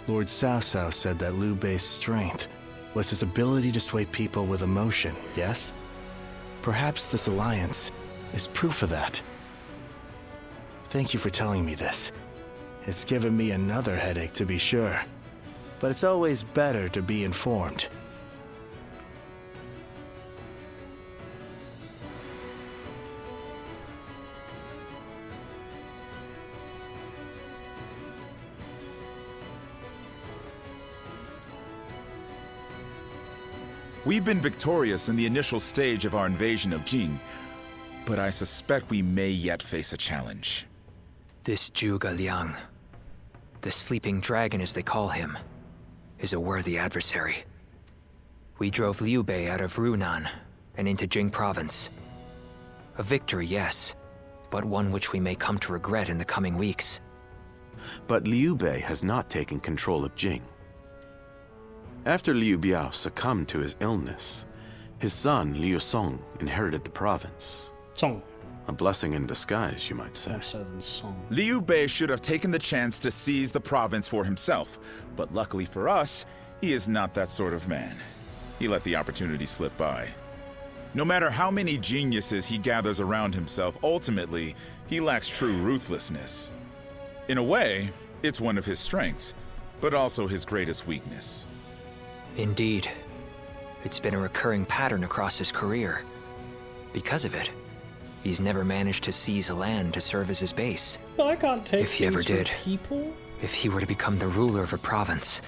Lord Cao Cao said that Liu Bei's strength was his ability to sway people with emotion, yes? Perhaps this alliance is proof of that. Thank you for telling me this. It's given me another headache, to be sure. But it's always better to be informed. We've been victorious in the initial stage of our invasion of Jing, but I suspect we may yet face a challenge. This Zhuge Liang, the sleeping dragon as they call him, is a worthy adversary. We drove Liu Bei out of Runan and into Jing province. A victory, yes, but one which we may come to regret in the coming weeks. But Liu Bei has not taken control of Jing. After Liu Biao succumbed to his illness, his son Liu Song inherited the province. Song. A blessing in disguise, you might say. Liu Bei should have taken the chance to seize the province for himself, but luckily for us, he is not that sort of man. He let the opportunity slip by. No matter how many geniuses he gathers around himself, ultimately, he lacks true ruthlessness. In a way, it's one of his strengths, but also his greatest weakness. Indeed. It's been a recurring pattern across his career. Because of it, he's never managed to seize a land to serve as his base. But I can't take If he ever things from did, people. if he were to become the ruler of a province,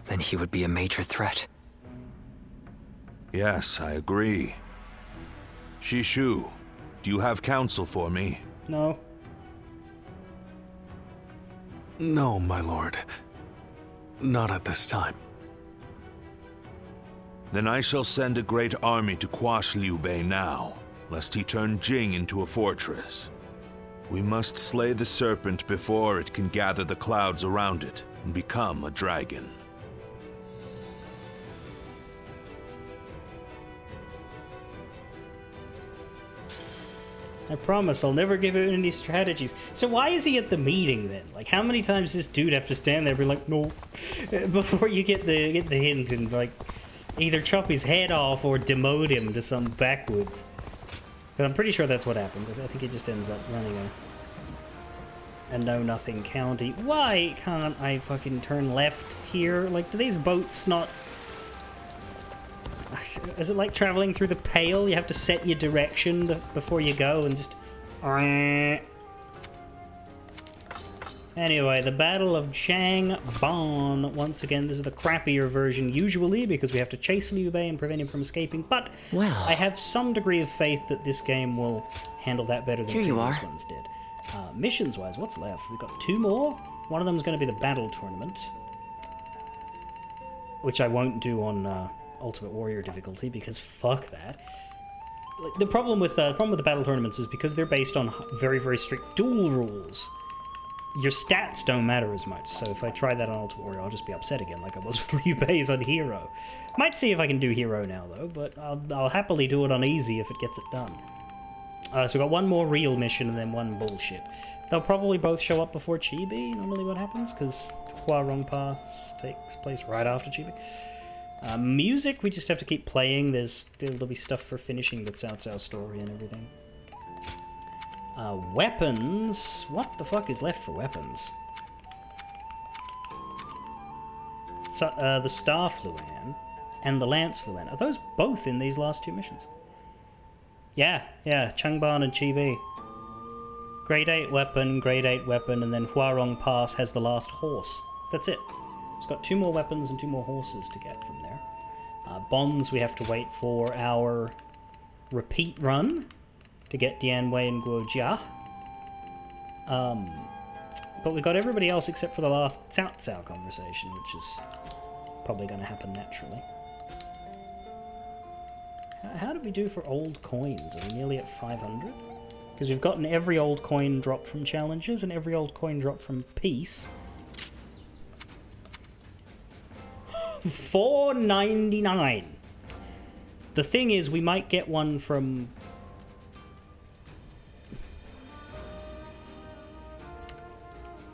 then he would be a major threat. Yes, I agree. Shishu, do you have counsel for me? No. No, my lord. Not at this time. Then I shall send a great army to quash Liu Bei now, lest he turn Jing into a fortress. We must slay the serpent before it can gather the clouds around it and become a dragon. I promise I'll never give him any strategies. So why is he at the meeting then? Like, how many times does this dude have to stand there and be like, no, before you get the hint and like either chop his head off or demote him to some backwoods? Because I'm pretty sure that's what happens. I think he just ends up running a know-nothing county. Why can't I fucking turn left here? Like, do these boats not... Is it like traveling through the Pale? You have to set your direction before you go and just... Anyway, the Battle of Changban. Once again, this is the crappier version usually because we have to chase Liu Bei and prevent him from escaping, but well, I have some degree of faith that this game will handle that better than previous ones did. Missions-wise, what's left? We've got 2 more. One of them is going to be the Battle Tournament, which I won't do on Ultimate Warrior difficulty because fuck that. the problem with the battle tournaments is because they're based on very, very strict duel rules. Your stats don't matter as much. So if I try that on Ultimate Warrior, I'll just be upset again, like I was with Liu Bei's on Hero. Might see if I can do Hero now though, but I'll happily do it on easy if it gets it done. So we've got one more real mission and then one bullshit. They'll probably both show up before Chibi, normally what happens, because Huarong Pass takes place right after Chibi. Music, we just have to keep playing. There'll be stuff for finishing the Cao Cao story and everything. Weapons, what the fuck is left for weapons? So, the Staff Luan and the Lance Luan. Are those both in these last two missions? Yeah, Changban and Chibi. Grade 8 weapon, and then Huarong Pass has the last horse. That's it. It's got 2 more weapons and 2 more horses to get from there. Bonds, we have to wait for our repeat run to get Dianwei and Guojia. But we got everybody else except for the last Cao Cao conversation, which is probably going to happen naturally. How did we do for old coins? Are we nearly at 500? Because we've gotten every old coin drop from challenges and every old coin drop from peace. 499. The thing is, we might get one from...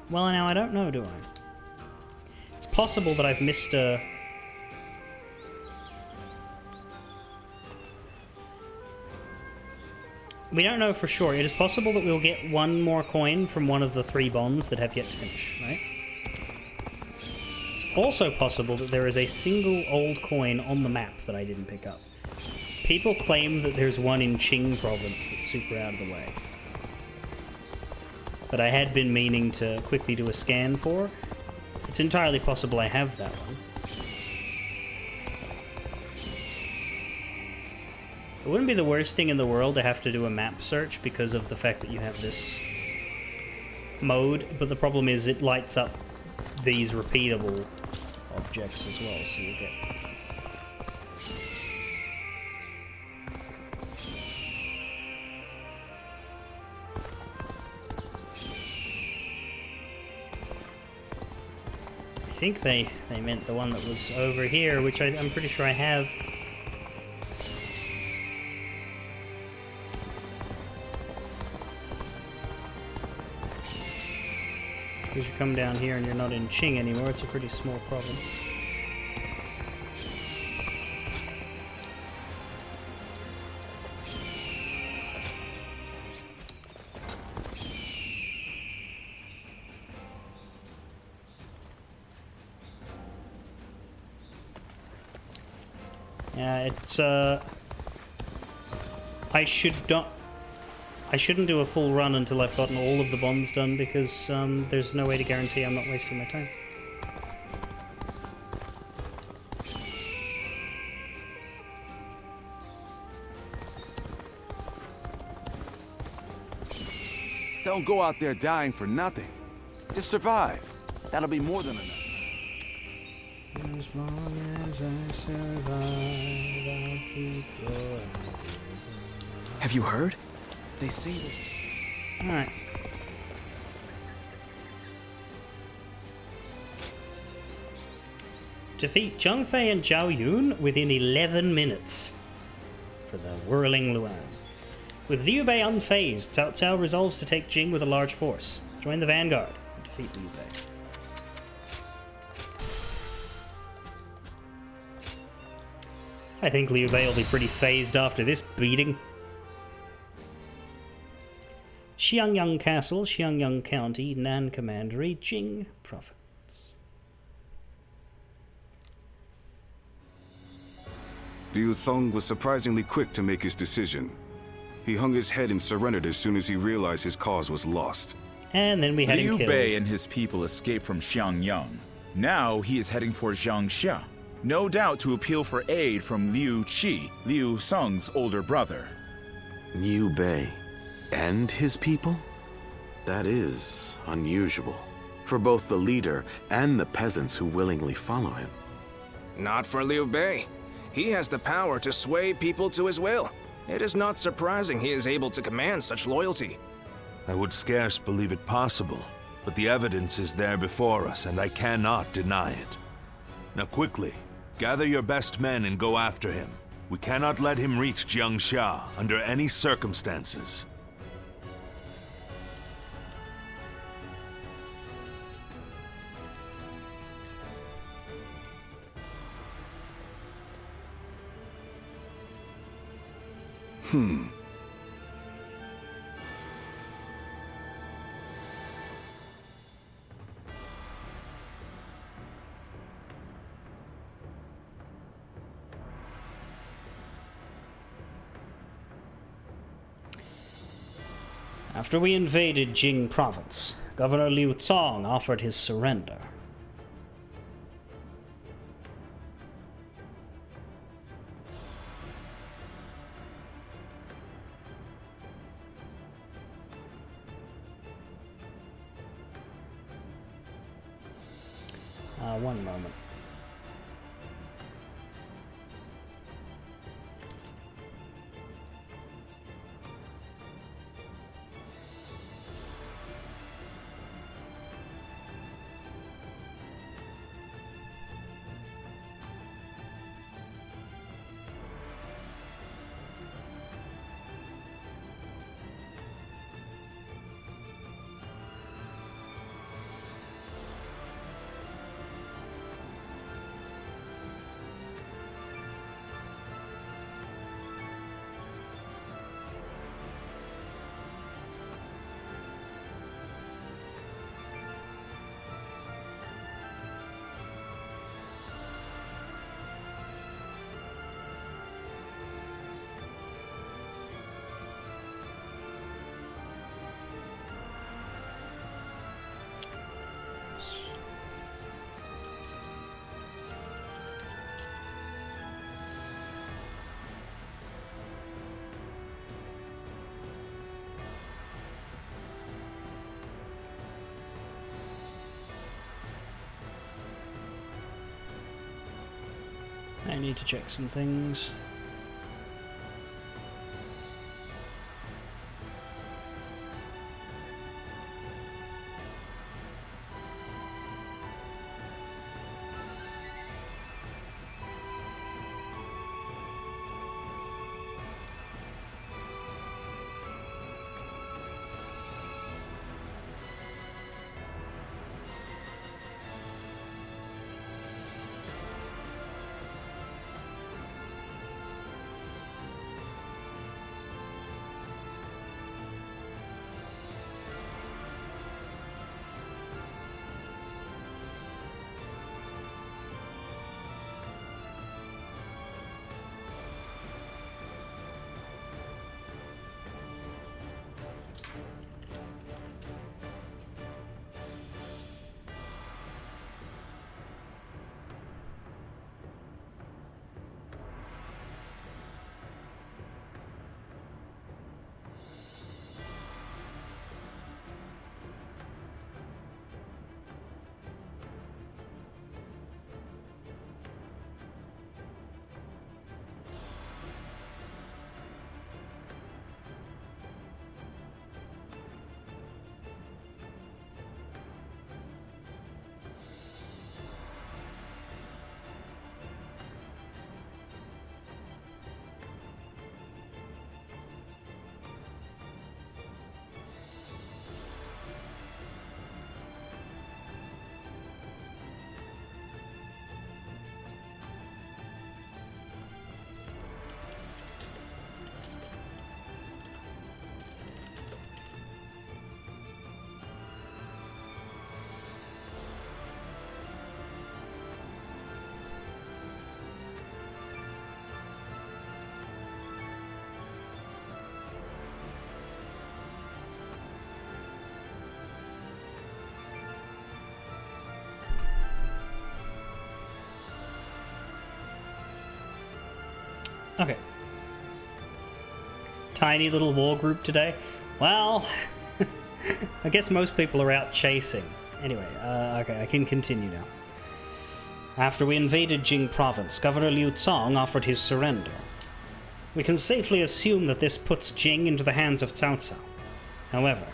Well, now I don't know, do I? It's possible that I've missed a... We don't know for sure. It is possible that we'll get one more coin from one of the 3 bonds that have yet to finish, right? It's also possible that there is a single old coin on the map that I didn't pick up. People claim that there's one in Qing province that's super out of the way. But I had been meaning to quickly do a scan for. It's entirely possible I have that one. It wouldn't be the worst thing in the world to have to do a map search because of the fact that you have this mode, but the problem is it lights up these repeatable objects as well, so you get... I think they meant the one that was over here, which I'm pretty sure I have. Because you come down here and you're not in Qing anymore, it's a pretty small province. Yeah, it's I shouldn't do a full run until I've gotten all of the bonds done because there's no way to guarantee I'm not wasting my time. Don't go out there dying for nothing. Just survive. That'll be more than enough. As long as I survive, I'll keep going. Have you heard? They say that... Alright. Defeat Zhang Fei and Zhao Yun within 11 minutes for the Whirling Luan. With Liu Bei unfazed, Cao Cao resolves to take Jing with a large force. Join the vanguard and defeat Liu Bei. I think Liu Bei will be pretty phased after this beating. Xiangyang Castle, Xiangyang County, Nan Commandery, Jing Province. Liu Song was surprisingly quick to make his decision. He hung his head and surrendered as soon as he realized his cause was lost. And then we had him Liu killed. Bei and his people escaped from Xiangyang. Now he is heading for Jiangxia, no doubt to appeal for aid from Liu Qi, Liu Song's older brother. Liu Bei and his people? That is unusual for both the leader and the peasants who willingly follow him. Not for Liu Bei. He has the power to sway people to his will. It is not surprising he is able to command such loyalty. I would scarce believe it possible, but the evidence is there before us, and I cannot deny it. Now quickly, gather your best men and go after him. We cannot let him reach Jiangsha under any circumstances. After we invaded Jing province, Governor Liu Cong offered his surrender. One moment. I need to check some things. Okay. Tiny little war group today. Well, I guess most people are out chasing. Anyway, okay, I can continue now. After we invaded Jing province, Governor Liu Cong offered his surrender. We can safely assume that this puts Jing into the hands of Cao Cao. However,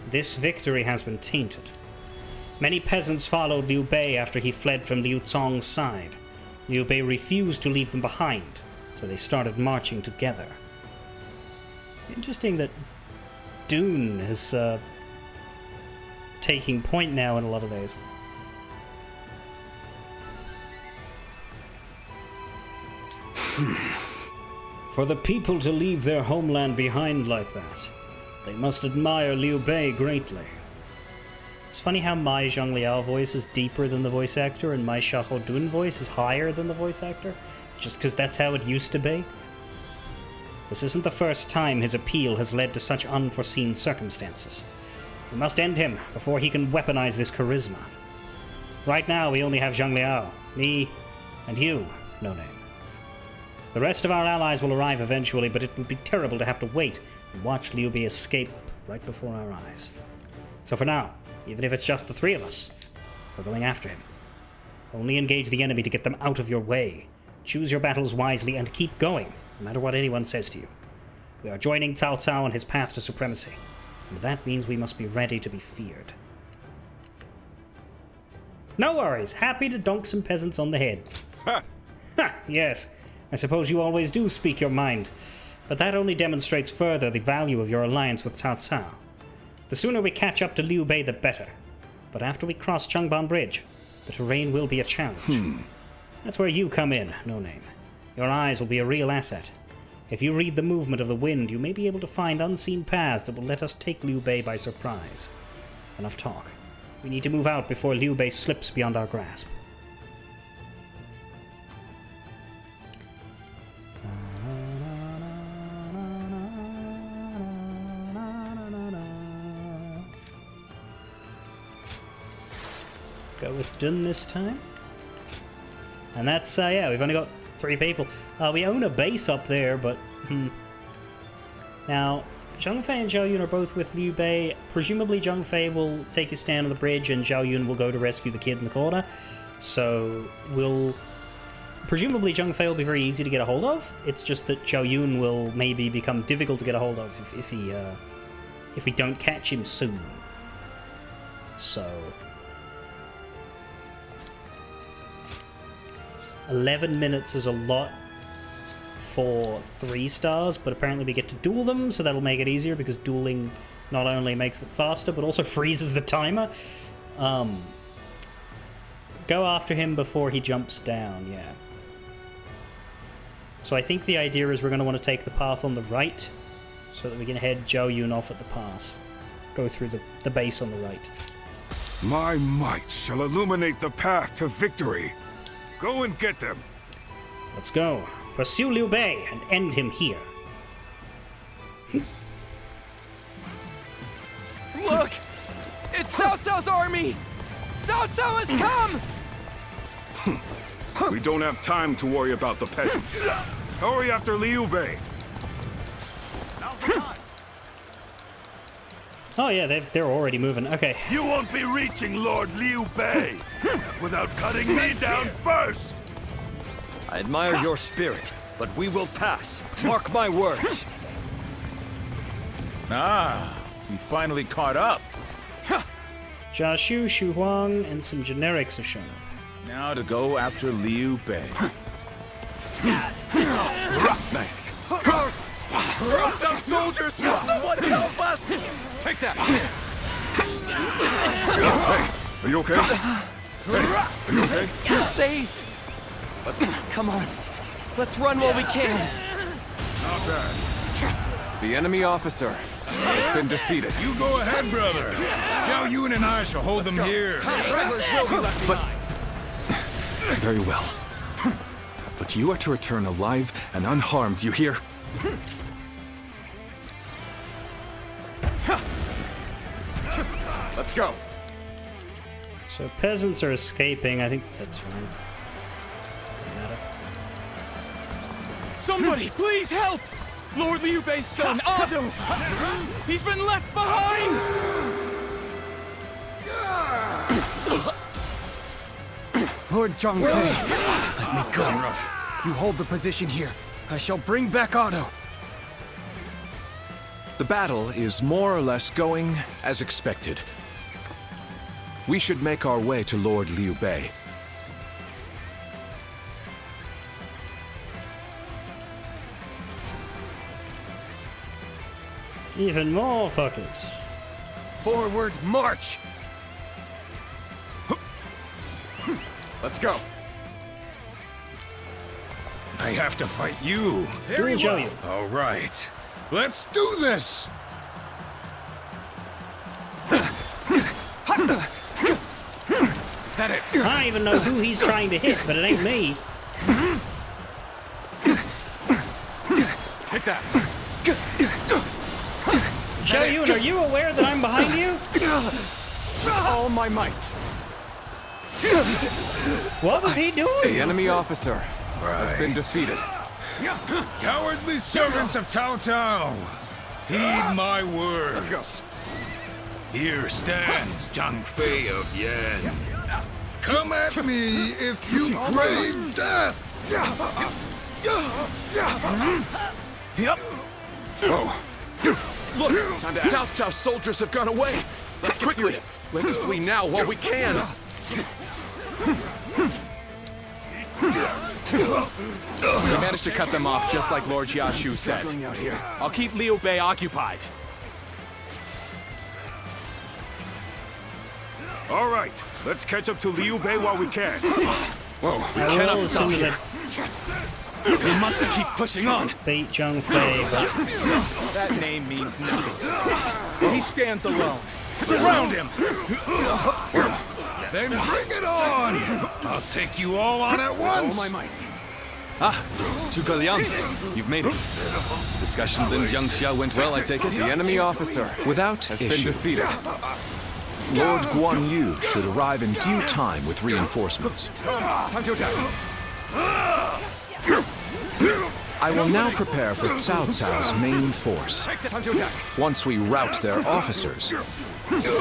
this victory has been tainted. Many peasants followed Liu Bei after he fled from Liu Cong's side. Liu Bei refused to leave them behind, so they started marching together. Interesting that Dune is taking point now in a lot of ways. For the people to leave their homeland behind like that, they must admire Liu Bei greatly. It's funny how my Zhang Liao voice is deeper than the voice actor and my Xiahou Dun voice is higher than the voice actor, just because that's how it used to be. This isn't the first time his appeal has led to such unforeseen circumstances. We must end him before he can weaponize this charisma. Right now we only have Zhang Liao, me, and you, No Name. The rest of our allies will arrive eventually, but it would be terrible to have to wait and watch Liu Bei escape right before our eyes. So for now, even if it's just the three of us, we're going after him. Only engage the enemy to get them out of your way. Choose your battles wisely and keep going, no matter what anyone says to you. We are joining Cao Cao on his path to supremacy, and that means we must be ready to be feared. No worries, happy to donk some peasants on the head. Ha! Yes, I suppose you always do speak your mind, but that only demonstrates further the value of your alliance with Cao Cao. The sooner we catch up to Liu Bei, the better. But after we cross Changban Bridge, the terrain will be a challenge. That's where you come in, No Name. Your eyes will be a real asset. If you read the movement of the wind, you may be able to find unseen paths that will let us take Liu Bei by surprise. Enough talk. We need to move out before Liu Bei slips beyond our grasp. Go with Dun this time. And that's, yeah, we've only got 3 people. We own a base up there, but, Now, Zhang Fei and Zhao Yun are both with Liu Bei. Presumably Zhang Fei will take a stand on the bridge and Zhao Yun will go to rescue the kid in the corner. So, presumably Zhang Fei will be very easy to get a hold of. It's just that Zhao Yun will maybe become difficult to get a hold of if we don't catch him soon. So... 11 minutes is a lot for 3 stars, but apparently we get to duel them, so that'll make it easier because dueling not only makes it faster, but also freezes the timer. Go after him before he jumps down, yeah. So I think the idea is we're going to want to take the path on the right so that we can head Zhao Yun off at the pass. Go through the base on the right. My might shall illuminate the path to victory. Go and get them. Let's go. Pursue Liu Bei and end him here. Look! It's Cao Cao's army! Cao Cao has come! We don't have time to worry about the peasants. Hurry after Liu Bei. Oh yeah, they're already moving. Okay. You won't be reaching Lord Liu Bei without cutting me down first! I admire your spirit, but we will pass. Mark my words. Ah, we finally caught up. Jia Shu, Xu Huang, and some generics have shown up. Now to go after Liu Bei. Nice. Some soldiers! Someone help us! Take that! Hey, are you okay? Hey, are you okay? You're saved! Come on. Let's run while we can. Not bad. The enemy officer has been defeated. You go ahead, brother. Zhao Yun and I shall hold them here. But... Very well. But you are to return alive and unharmed, you hear? Let's go. So peasants are escaping. I think that's fine. Doesn't matter. Somebody, please help! Lord Liu Bei's son, Ado! He's been left behind! Lord Zhang Fei, let me go. You hold the position here. I shall bring back Otto. The battle is more or less going as expected. We should make our way to Lord Liu Bei. Even more fuckers. Forward march! Let's go. I have to fight you. Very well. You. All right. Let's do this! Is that it? I don't even know who he's trying to hit, but it ain't me. Take that. Zhao Yun, are you aware that I'm behind you? All my might. What was he doing? The enemy officer has been defeated. Cowardly servants of Cao Cao, heed my words. Let's go. Here stands Zhang Fei of Yan. Come at me if you crave death. Yep. Oh. Look, Cao Cao's soldiers have gone away. Let's quickly. Let's flee now while we can. We managed to cut them off just like Lord Xiaoshu said. I'll keep Liu Bei occupied. All right, let's catch up to Liu Bei while we can. Whoa, we cannot stop here. We must keep pushing on. Beat Zhang Fei, but That name means nothing. He stands alone. Surround him! Then bring it on! I'll take you all on at once! All my might. Ah, Zhuge Liang, you've made it. Discussions in Jiangxia went well, I take it? The enemy officer Without has issue. been defeated. Lord Guan Yu should arrive in due time with reinforcements. Time to attack. I will now prepare for Cao Cao's main force. Time to attack. Once we rout their officers,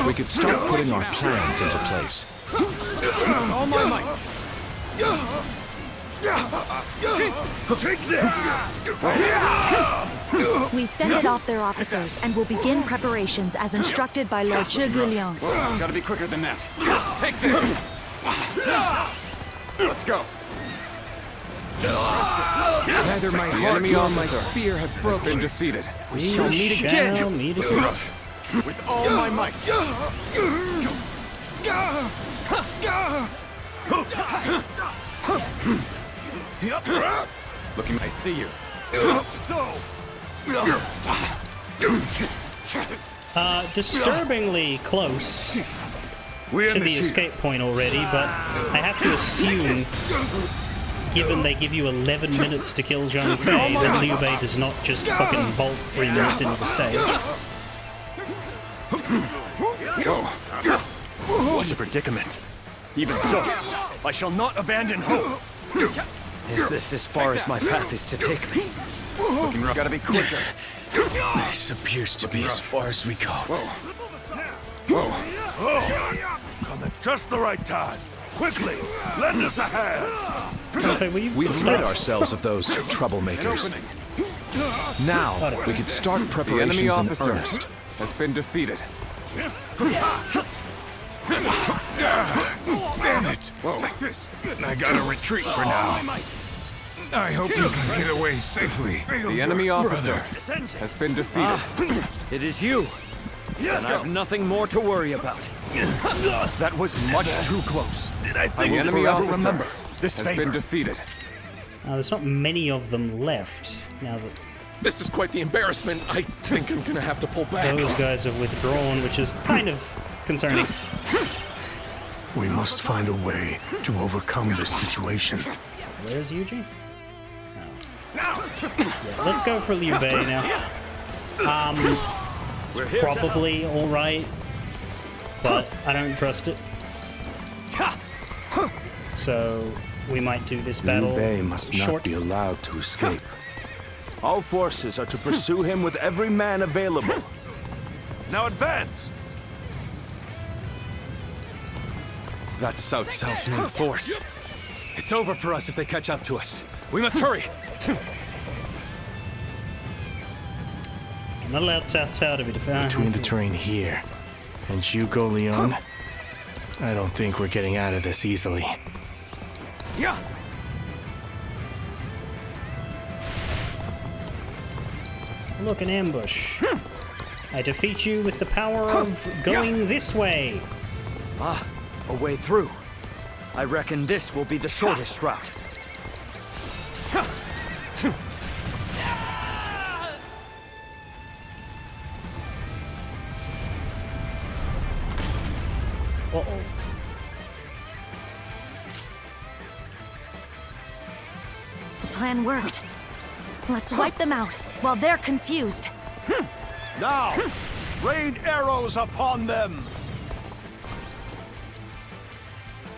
we could start putting our plans into place. All my might. Take this! We fended off their officers and will begin preparations as instructed by Lord Zhuge Liang. Gotta be quicker than that. Take this! Let's go. Neither my heart nor my spear have been defeated. We shall meet again. With all my might. Looking, I see you. disturbingly close to the escape point already, but I have to assume, given they give you 11 minutes to kill Zhang Fei, that Liu Bei does not just fucking bolt 3 minutes into the stage. What a predicament. Even so, I shall not abandon hope. Is this as far as my path is to take me? Looking rough. Gotta be quicker. This appears to be as far as we go. Come at just the right time. Quickly, lend us a hand. Okay, We've rid ourselves of those troublemakers. Now, we can start preparations The enemy officer in earnest. has been defeated. Damn it! Take this. I gotta retreat for now. I hope you can get away safely. The enemy officer has been defeated. It is you. And I've nothing more to worry about. That was much too close. The enemy officer this has been defeated. There's not many of them left now that This is quite the embarrassment. I think I'm gonna have to pull back. those guys have withdrawn, which is kind of concerning. We must find a way to overcome this situation. Where's Eugene? Yeah, let's go for Liu Bei now. It's probably alright, but I don't trust it. So we might do this battle Liu Bei must not short. be allowed to escape. All forces are to pursue him with every man available. Now advance! That's Cao Cao's main force. It's over for us if they catch up to us. We must hurry. not allowed outside of it. Between the terrain here and Zhuge Liang, I don't think we're getting out of this easily. Yeah. Look, an ambush. I defeat you with the power of going this way. Ah, a way through. I reckon this will be the shortest route. Uh-oh. The plan worked. Let's wipe them out while they're confused. Now, rain arrows upon them!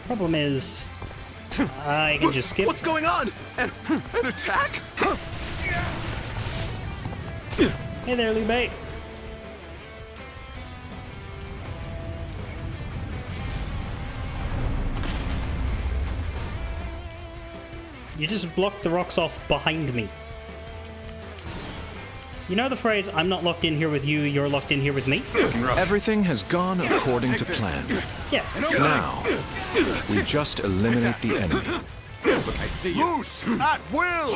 Problem is, I can just skip. What's going on? An attack? Hey there, Liu Bei. You just blocked the rocks off behind me. You know the phrase, I'm not locked in here with you, you're locked in here with me? Everything has gone according to plan. Yeah. Now, we just eliminate the enemy. Look, I see you. Loose at will!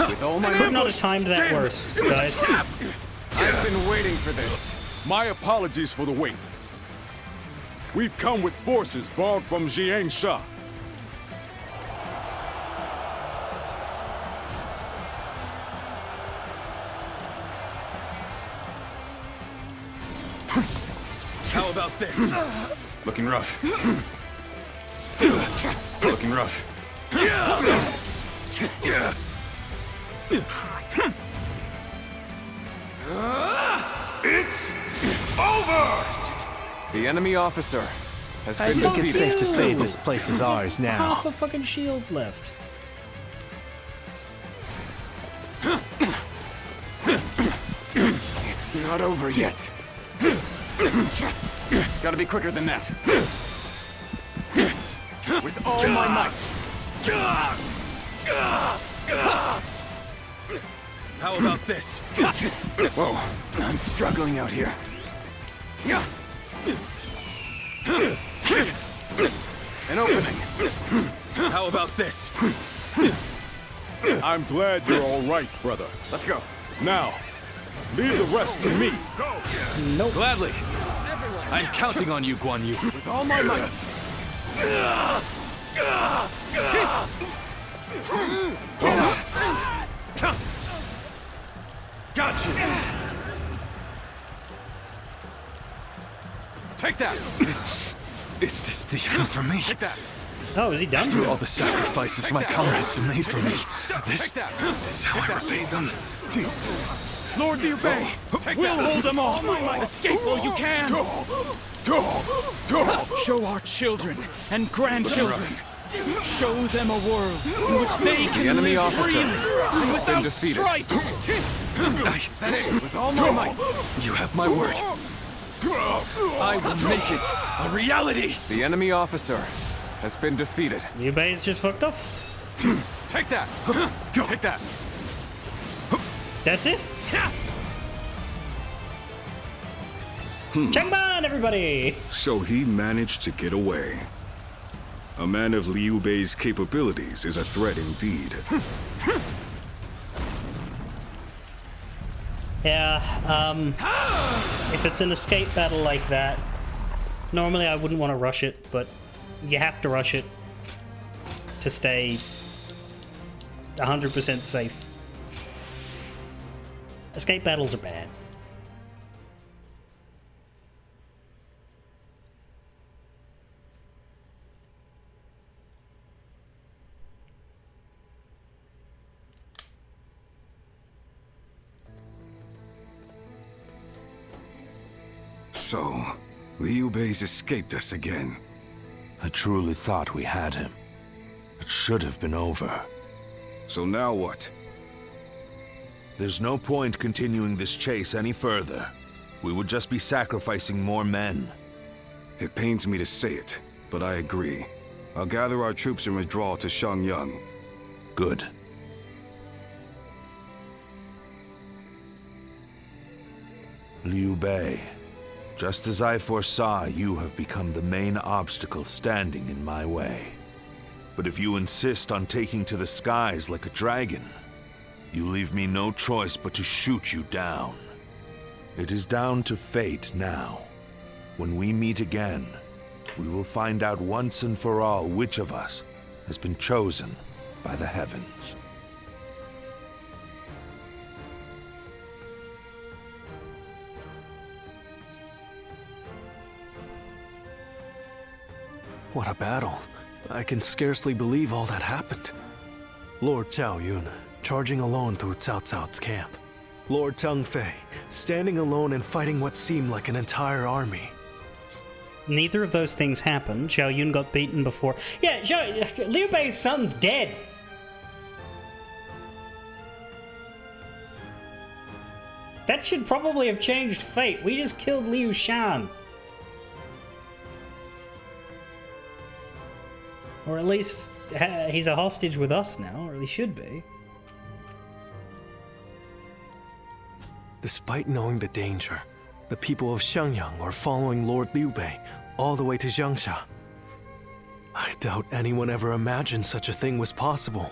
With all my Could not have timed that worse, guys. I've been waiting for this. My apologies for the wait. We've come with forces borrowed from Jiangsha. How about this? Looking rough. Looking rough. It's over! The enemy officer has I been think it's defeated. safe to say this place is ours now. Half a fucking shield left. It's not over yet. Gotta be quicker than that. With all my might. How about this? Whoa, I'm struggling out here. An opening. How about this? I'm glad you're all right, brother. Let's go. Now, leave the rest to me. Nope. Gladly. I'm counting on you, Guan Yu. With all my might. Got you. Take that. Is this the end for me? Take that. Oh, is he done? After all the sacrifices my comrades have made for me, this is how I repay them. Lord Liu Bei, we'll hold them off. Escape while you can. Show our children and grandchildren. Show them a world in which they can The enemy live officer freely and has been without defeated. strife. That it. With all my might. You have my word. I will make it a reality. The enemy officer has been defeated. Liu Bei's just fucked off. Take that. Take that. That's it? Changban, everybody! So he managed to get away. A man of Liu Bei's capabilities is a threat indeed. Yeah, if it's an escape battle like that, normally I wouldn't want to rush it, but you have to rush it to stay 100% safe. Escape battles are bad. So, Liu Bei's escaped us again. I truly thought we had him. It should have been over. So now what? There's no point continuing this chase any further. We would just be sacrificing more men. It pains me to say it, but I agree. I'll gather our troops and withdraw to Shangyang. Good. Liu Bei, just as I foresaw, you have become the main obstacle standing in my way. But if you insist on taking to the skies like a dragon, you leave me no choice but to shoot you down. It is down to fate now. When we meet again, we will find out once and for all which of us has been chosen by the heavens. What a battle. I can scarcely believe all that happened. Lord Zhao Yun, charging alone through Cao Cao's camp. Lord Zhang Fei, standing alone and fighting what seemed like an entire army. Neither of those things happened. Zhao Yun got beaten before. Yeah, Liu Bei's son's dead. That should probably have changed fate. We just killed Liu Shan. Or at least he's a hostage with us now, or he should be. Despite knowing the danger, the people of Xiangyang are following Lord Liu Bei all the way to Jiangxia. I doubt anyone ever imagined such a thing was possible.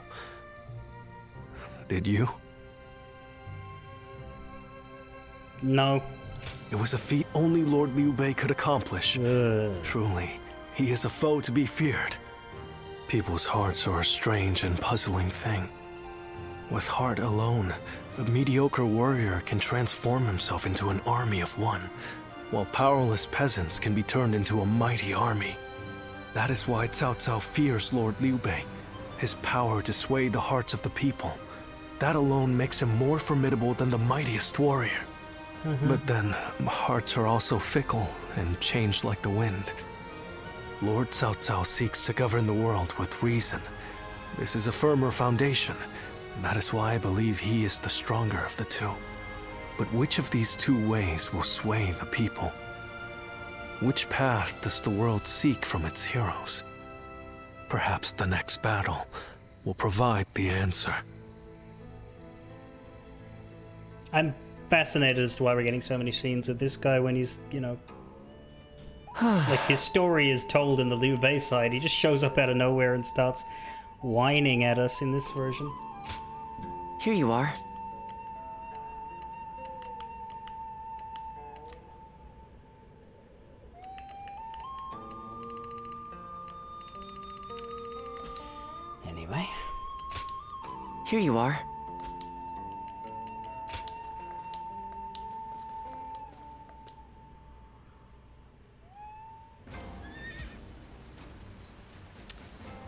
Did you? No. It was a feat only Lord Liu Bei could accomplish. Truly, he is a foe to be feared. People's hearts are a strange and puzzling thing. With heart alone, a mediocre warrior can transform himself into an army of one, while powerless peasants can be turned into a mighty army. That is why Cao Cao fears Lord Liu Bei, his power to sway the hearts of the people. That alone makes him more formidable than the mightiest warrior. But then, hearts are also fickle and change like the wind. Lord Cao Cao seeks to govern the world with reason. This is a firmer foundation. That is why I believe he is the stronger of the two. But which of these two ways will sway the people? Which path does the world seek from its heroes? Perhaps the next battle will provide the answer. I'm fascinated as to why we're getting so many scenes of this guy when he's, you know... like, his story is told in the Liu Bei side. He just shows up out of nowhere and starts whining at us in this version. Here you are. Anyway. Here you are.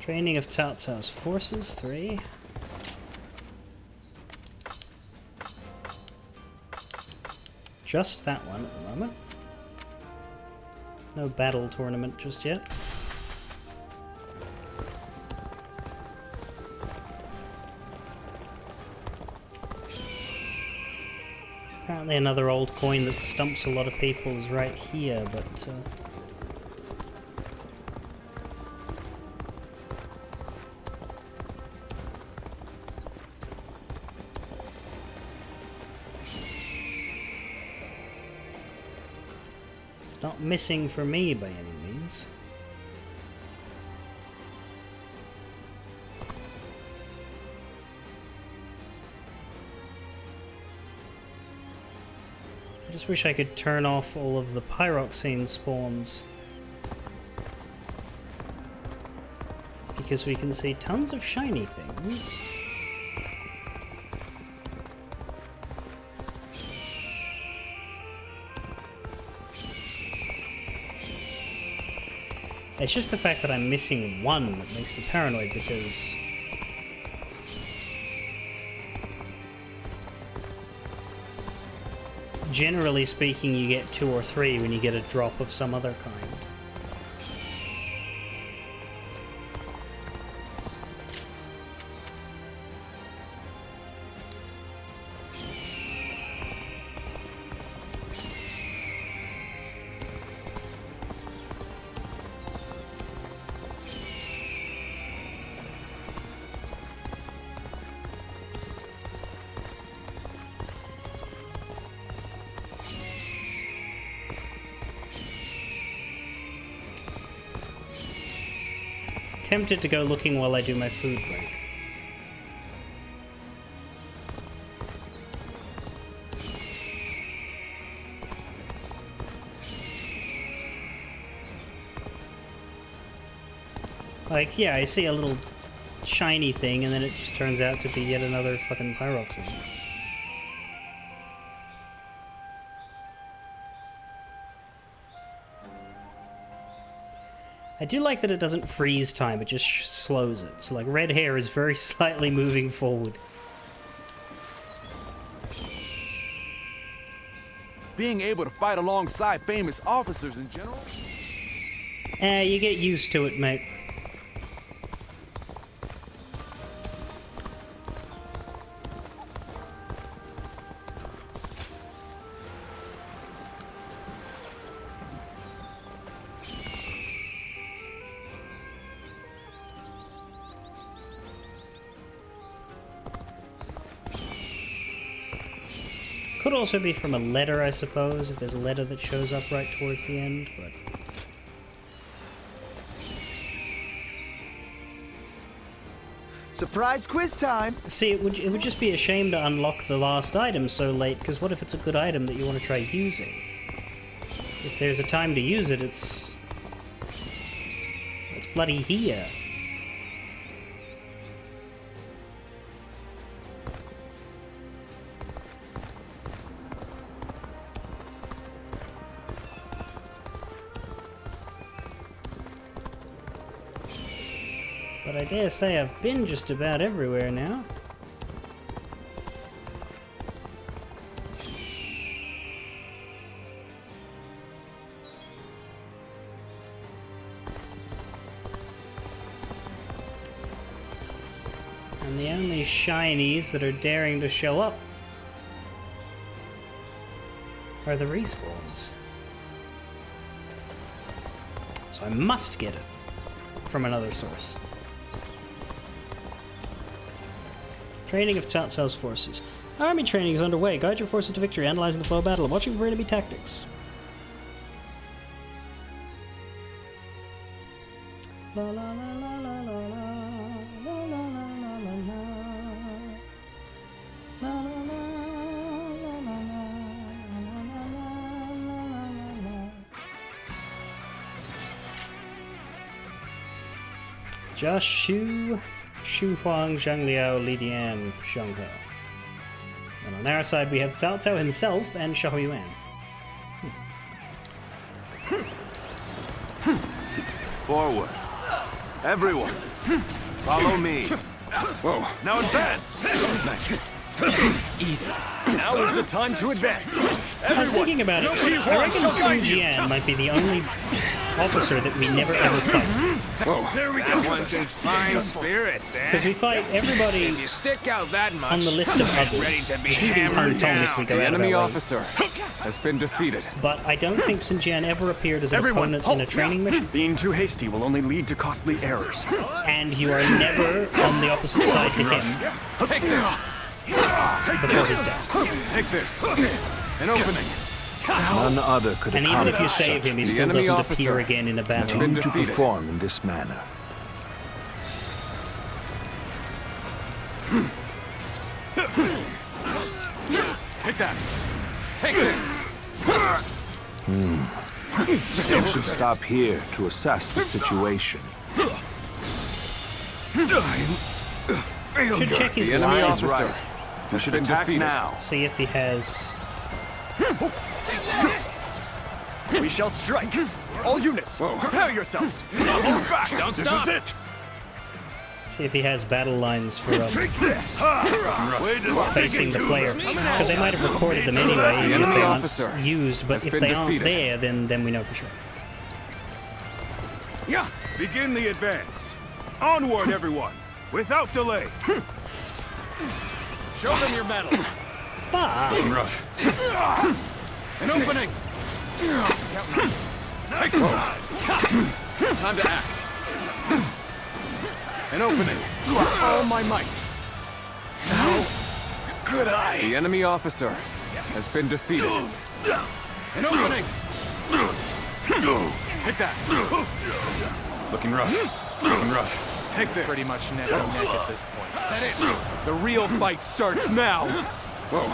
Training of Cao Cao's forces, 3. Just that one at the moment. No battle tournament just yet. Apparently another old coin that stumps a lot of people is right here, but... it's not missing for me by any means. I just wish I could turn off all of the pyroxene spawns, because we can see tons of shiny things. It's just the fact that I'm missing one that makes me paranoid, because generally speaking you get 2 or 3 when you get a drop of some other kind. Tempted to go looking while I do my food break. Like, yeah, I see a little shiny thing, and then it just turns out to be yet another fucking pyroxene. I do like that it doesn't freeze time, it just slows it. So, like, red hair is very slightly moving forward. Being able to fight alongside famous officers in general? You get used to it, mate. Could also be from a letter, I suppose, if there's a letter that shows up right towards the end, but... Surprise quiz time! See, it would just be a shame to unlock the last item so late, because what if it's a good item that you want to try using? If there's a time to use it, it's bloody here. But I dare say I've been just about everywhere now. And the only shinies that are daring to show up are the respawns. So I must get it from another source. Training of Cao Cao's forces. Army training is underway. Guide your forces to victory, analyzing the flow of battle, and watching for enemy tactics. La la la la la la la la la la la la la. Josh Shu, Xu Huang, Zhang Liao, Li Dian, Zheng He. And on our side we have Cao Cao himself and Xiahou Yuan. Forward. Everyone, follow me. Whoa. Now advance! Easy. Now is the time to advance. I was thinking about it. I reckon Sun Jian might be the only officer that we never ever fight. Whoa. There we go. One's in fine spirits, eh? Because we fight everybody If you stick out that much, on the list of others. ready to be including hammered Han Tong if we go down. out of Enemy our way. officer has been defeated. But I don't think Sun Jian ever appeared as an Everyone, opponent in a halt. training mission. Being too hasty will only lead to costly errors. And you are never on the opposite side to him Take this! before his death. Take this! An opening! None other could And even if you accomplish save him, he such. still enemy doesn't officer appear again in a It's battle. him to perform in this manner. Take that! Take this! You should stop here to assess the situation. Should check his The enemy lines, officer has been Attack defeated. now. see if he has... We shall strike. All units, prepare yourselves. Not hold back. Don't stop. This is it! See if he has battle lines for Take this! facing the player. Because they might have recorded them anyway, even if enemy they aren't officer used, but has if been they aren't defeated. there, then we know for sure. Yeah! Begin the advance. Onward, everyone! Without delay! Show them your medal. But Rough. An opening. Take time to act. An opening. All my might. Could I? The enemy officer has been defeated. An opening. Take that. Looking rough. Looking rough. Take this. Pretty much neck and neck at this point. Is that it? The real fight starts now. Whoa.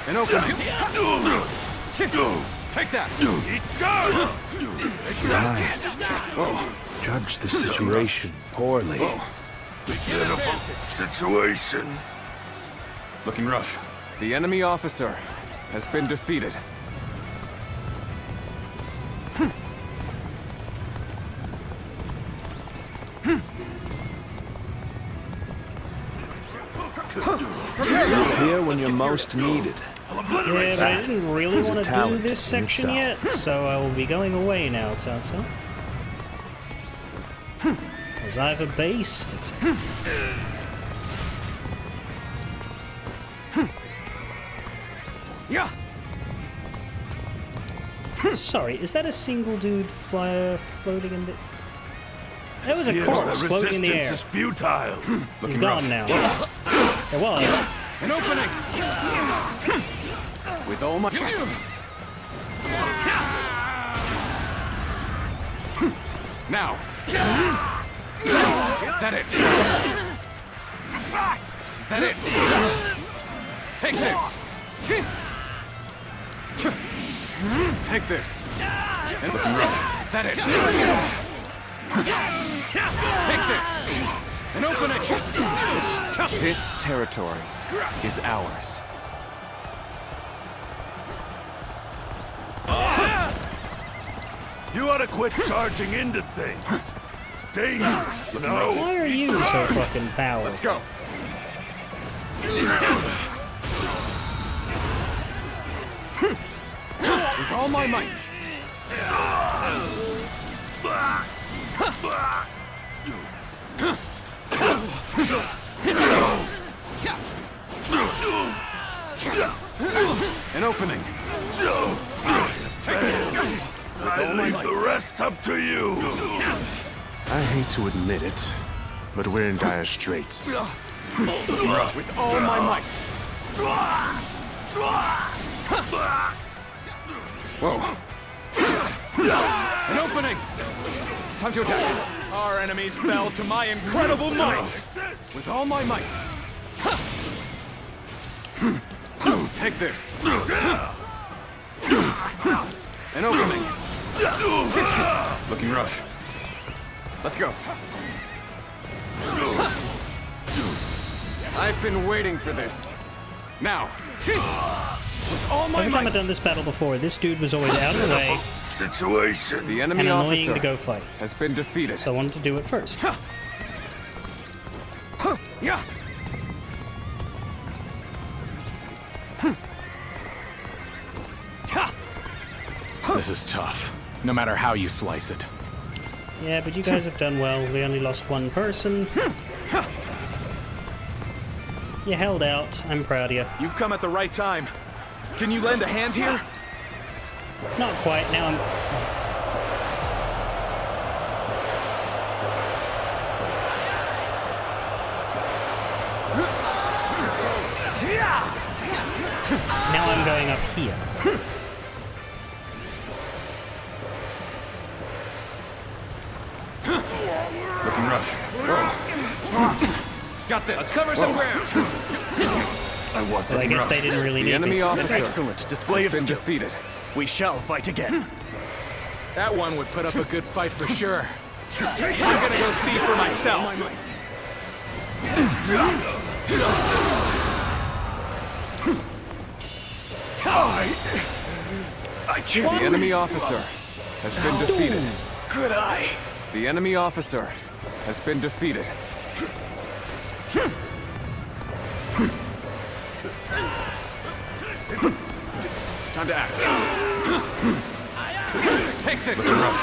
An opening. Take that. I judge the situation poorly. Beautiful situation. Looking rough. The enemy officer has been defeated. You appear when you're most needed. Yeah, but I didn't really want to do this section yet, so I will be going away now, Sansa. As I've abased it. Yeah. Sorry, is that a single dude floating in the... That was a corpse floating in the air. Resistance is futile. He's gone now. There was. An opening. With all my... Now. Is that it? Is that it? Take this. Take this. And looking rough. Is that it? Take this. An opening. This territory is ours. You ought to quit charging into things. It's dangerous, you know? Why are you so fucking powerful? Let's go. With all my might. An opening. I leave the rest up to you. I hate to admit it, but we're in dire straits. With all my might. Whoa. An opening. Time to attack. Our enemies fell to my incredible might. With all my might. Take this. An opening. Looking rough. Let's go. I've been waiting for this. Now. With all my Every time might. I've done this battle before, this dude was always out of the way Situation. The and enemy annoying officer to go fight. has been defeated. So I wanted to do it first. Yeah. This is tough, no matter how you slice it. Yeah, but you guys have done well. We only lost one person. You held out. I'm proud of you. You've come at the right time. Can you lend a hand here? Not quite. Now I'm... Now I'm going up here. Looking rough. Got this. Let's cover some ground. I wasn't Well, I guess rough. they didn't really The need enemy me. officer Excellent display has of been skill. defeated. We shall fight again. That one would put up a good fight for sure. I'm gonna go see for myself. I can't. The enemy officer has been defeated. Could I? The enemy officer has been defeated. Time to act. Take this. Looking rough.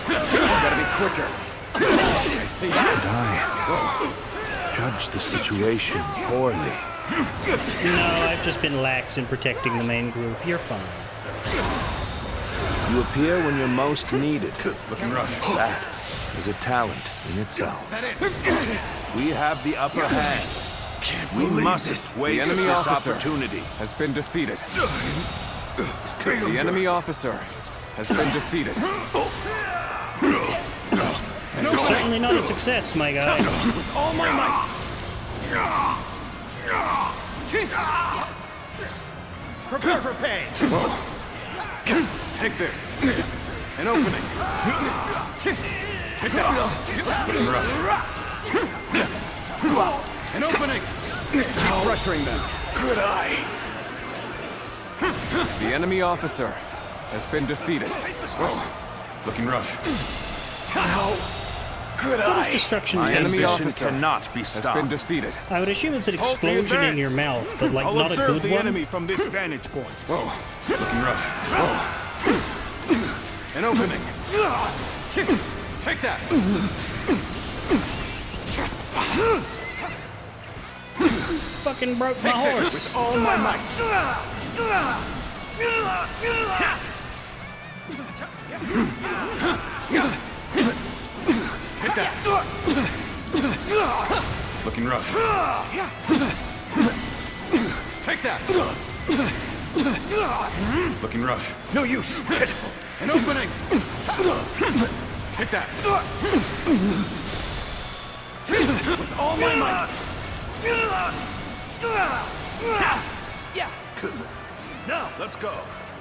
Gotta be quicker. I see. I judge the situation poorly. No, I've just been lax in protecting the main group. You're fine. You appear when you're most needed. Looking rough. That is a talent in itself. That it? We have the upper hand. We mustn't The waste enemy this officer opportunity. has been defeated. The enemy officer has been defeated. Certainly not a success, my guy. With all my might. Prepare for pain! Take this. An opening. Take that. An opening. Keep pressuring them. Could I? The enemy officer has been defeated. Whoa. Looking rough. How could What does I? destruction My taste enemy like? officer cannot be has stopped. been defeated. I would assume it's an Halt the explosion in your advance. mouth, but like I'll not a observe good the one. enemy from this vantage point. Whoa. Looking rough. Whoa. An opening. Take that. Fucking broke Take my this horse. with all my might. Take that. It's looking rough. Take that. Looking rough. No use. Pitiful. An opening. Take that. With all my might. Now, let's go.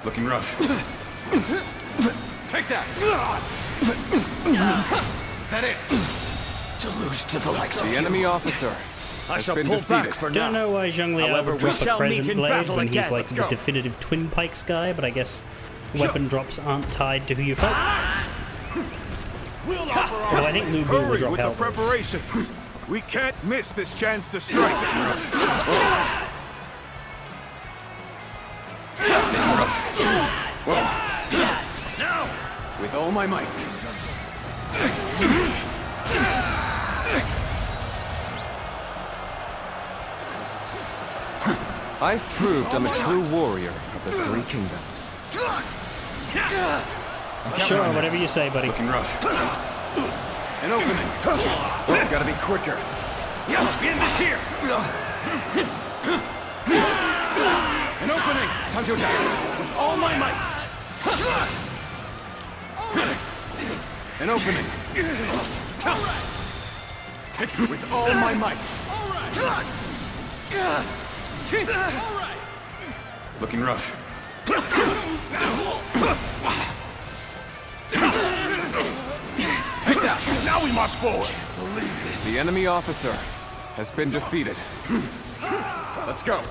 Looking rough. Take that. Is that it? To lose to the likes of The you. enemy officer I has shall been pull defeated. back for Don't now. know why Zhang Liao However, would we drop a shall meet crescent in blade battle when he's again. like Let's the go. definitive twin pikes guy, but I guess weapon drops aren't tied to who you fight. We'll offer our Well, I think Lu Bu will Hurry drop with the halberds. preparations. We can't miss this chance to strike. With all my might. I've proved I'm a true warrior of the Three Kingdoms. Sure, whatever you say, buddy. Looking rough. An opening. Oh, gotta be quicker. End this here. An opening. Time to attack. With all my might. An opening. Take it with all my might. Looking rough. Take that. Now we march forward. The enemy officer has been defeated. Let's go.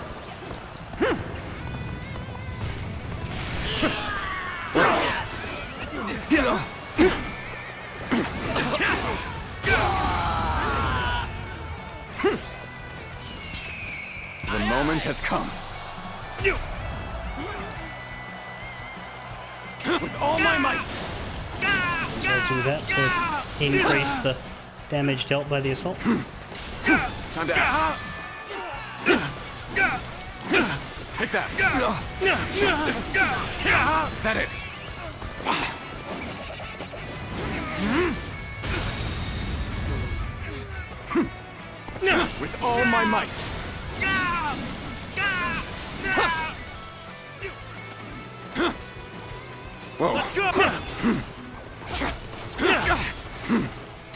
The moment has come. With all my might. I'll do that to increase the damage dealt by the assault. Time to act. Take that. Is that it? With all my might. Whoa. Let's go.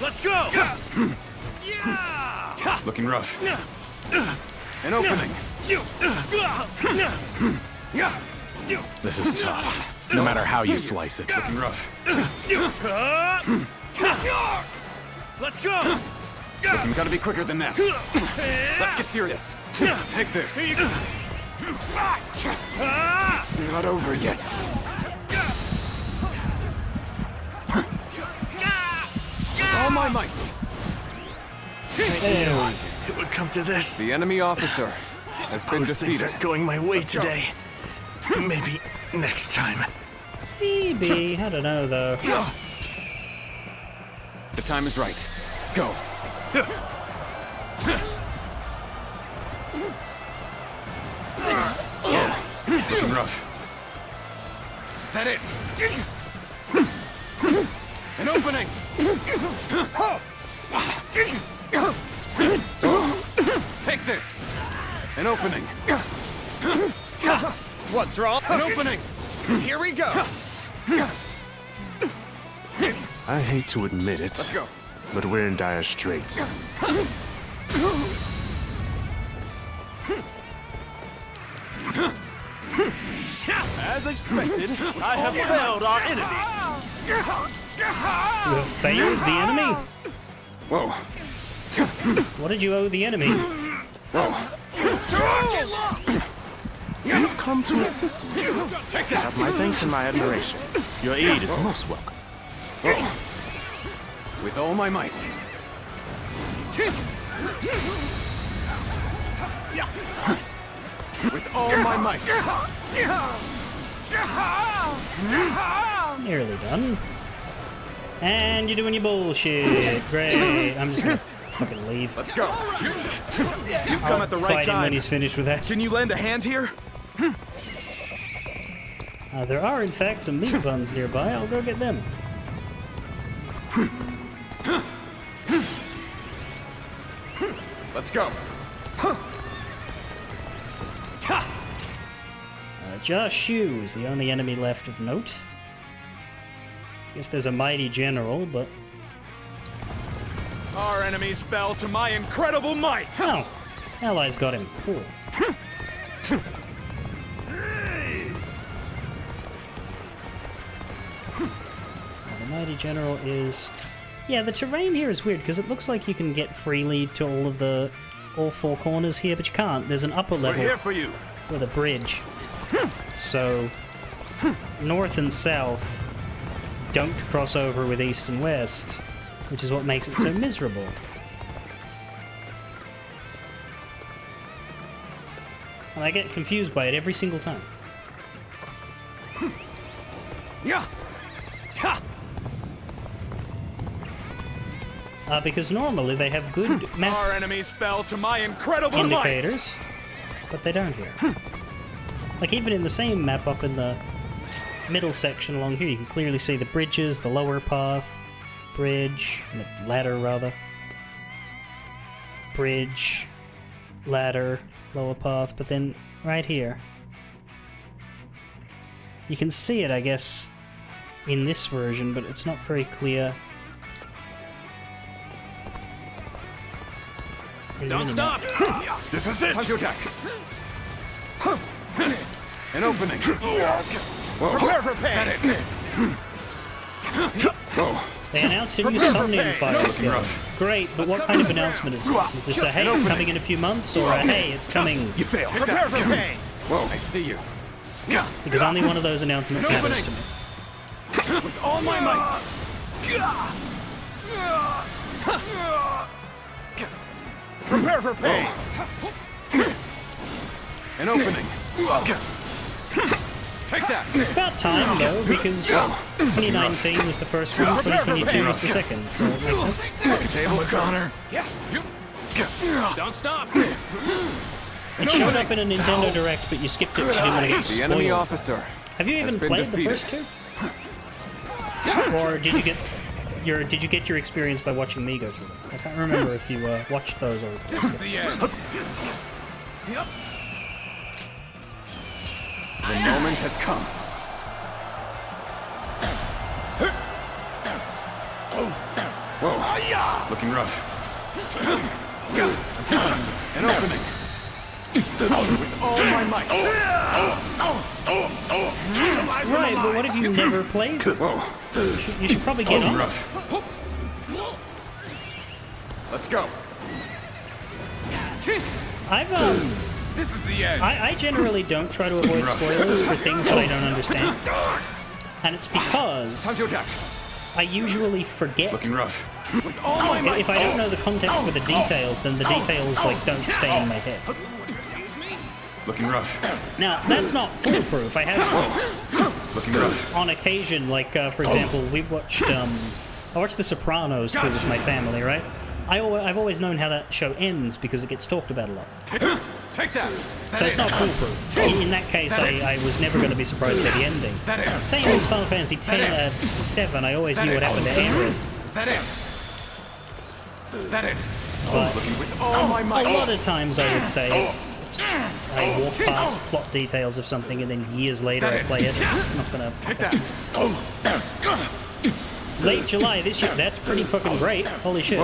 Let's go. Looking rough. An opening. This is tough. No matter how you slice it. Looking rough. Let's go. Looking gotta be quicker than that. Let's get serious. Take this. It's not over yet. With all my might. It would come to this. The enemy officer has been Suppose things defeated. aren't going my way Let's go. today. Maybe next time. Maybe. I don't know, though. The time is right. Go. Looking rough. Is that it? An opening! Take this! An opening! What's wrong? An opening! Here we go. I hate to admit it, Let's go. but we're in dire straits. As expected, I have failed our enemy. You have failed the enemy? Whoa. What did you owe the enemy? You've come to assist me. Have my thanks and my admiration. Your aid is most welcome. With all my might. With all my might. Nearly done. And you're doing your bullshit. Great. I'm just gonna fucking leave. Let's go. You've come at the right Fight him time. when he's finished with that. Can you lend a hand here? There are, in fact, some meat buns nearby. I'll go get them. Let's go. Josh Yu is the only enemy left of note. Guess there's a mighty general, but... Our enemies fell to my incredible might! Oh, allies got him. Cool. The mighty general is... Yeah, the terrain here is weird, because it looks like you can get freely to all four corners here, but you can't. There's an upper level We're here for you. with a bridge. So, north and south don't cross over with east and west, which is what makes it so miserable. And I get confused by it every single time. Yeah. Because normally they have good map Our enemies fell to my incredible indicators, but they don't here. Like, even in the same map up in the middle section along here, you can clearly see the bridges, the lower path, bridge, ladder rather. Bridge, ladder, lower path, but then right here, you can see it, I guess, in this version, but it's not very clear. Don't stop! This is it! Time to attack! An opening! Prepare for pain! They announced a new summoning fire skill. Great, but what kind of announcement is this? Is this a hey, it's coming in a few months, or a hey, it's coming... You failed. Prepare for pain! Whoa, I see you. Because only one of those announcements matters to me. With all my might! Prepare for pain! An opening! Take that! It's about time, though, because 2019 was the first one, 2022 was the second, so it makes sense. Tables, Connor! Yeah! Don't stop! It showed up in a Nintendo Direct, but you skipped it because you didn't want to get spoiled. The enemy officer. Have you even played the first two? Or did you get your experience by watching me go through them? I can't remember if you watched those or... This is the end! The moment has come. Whoa. Looking rough. An opening. With all my might. Right, but what if you never played? Whoa. You should probably get on. Rough. Let's go. This is the end. I generally don't try to avoid spoilers for things that I don't understand. And it's because Time to attack. I usually forget. Looking rough. With all my might. If I don't know the context for the details, then the details like don't stay in my head. Looking rough. Now, that's not foolproof. I have Looking rough. on occasion, like for example, I watched The Sopranos too with my family, right? I've always known how that show ends because it gets talked about a lot. Take that. So it's not foolproof. In that case, I was never going to be surprised by the ending. Same as Final Fantasy 7, I always knew what happened to Aerith. Is that it? Is that it? But With all my might. a lot of times I would say, I walk past plot details of something and then years later I play it. It's not going to... Take that. late July this year. That's pretty fucking great. Holy shit.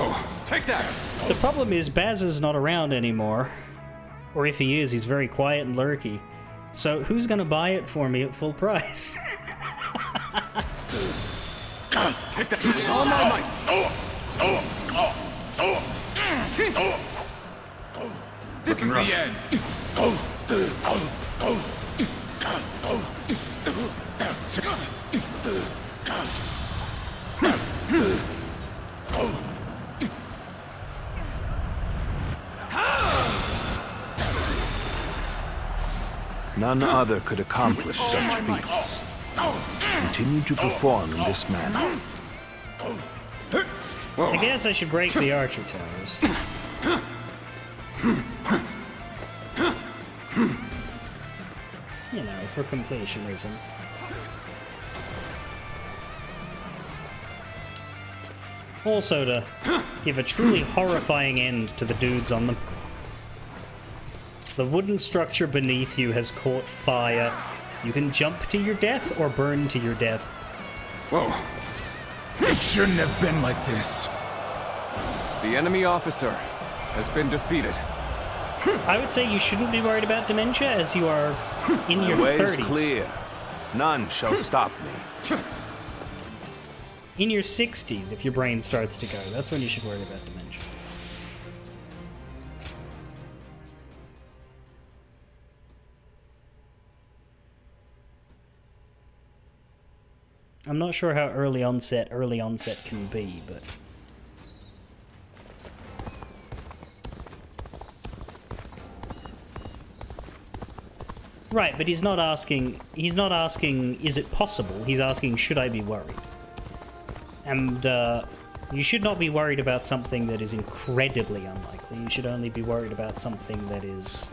Take that! The problem is Baz is not around anymore. Or if he is, he's very quiet and lurky. So who's gonna buy it for me at full price? Take that with all my might! This is the end! None other could accomplish such feats. Continue to perform in this manner. I guess I should break the archer towers. You know, for completion reason. Also to give a truly horrifying end to the dudes on them. The wooden structure beneath you has caught fire. You can jump to your death or burn to your death. Whoa. It shouldn't have been like this. The enemy officer has been defeated. I would say you shouldn't be worried about dementia as you are in your The way 30s. is clear. None shall stop me. In your 60s, if your brain starts to go, that's when you should worry about dementia. I'm not sure how early onset can be, but... Right, but he's not asking, is it possible? He's asking, should I be worried? And, you should not be worried about something that is incredibly unlikely. You should only be worried about something that is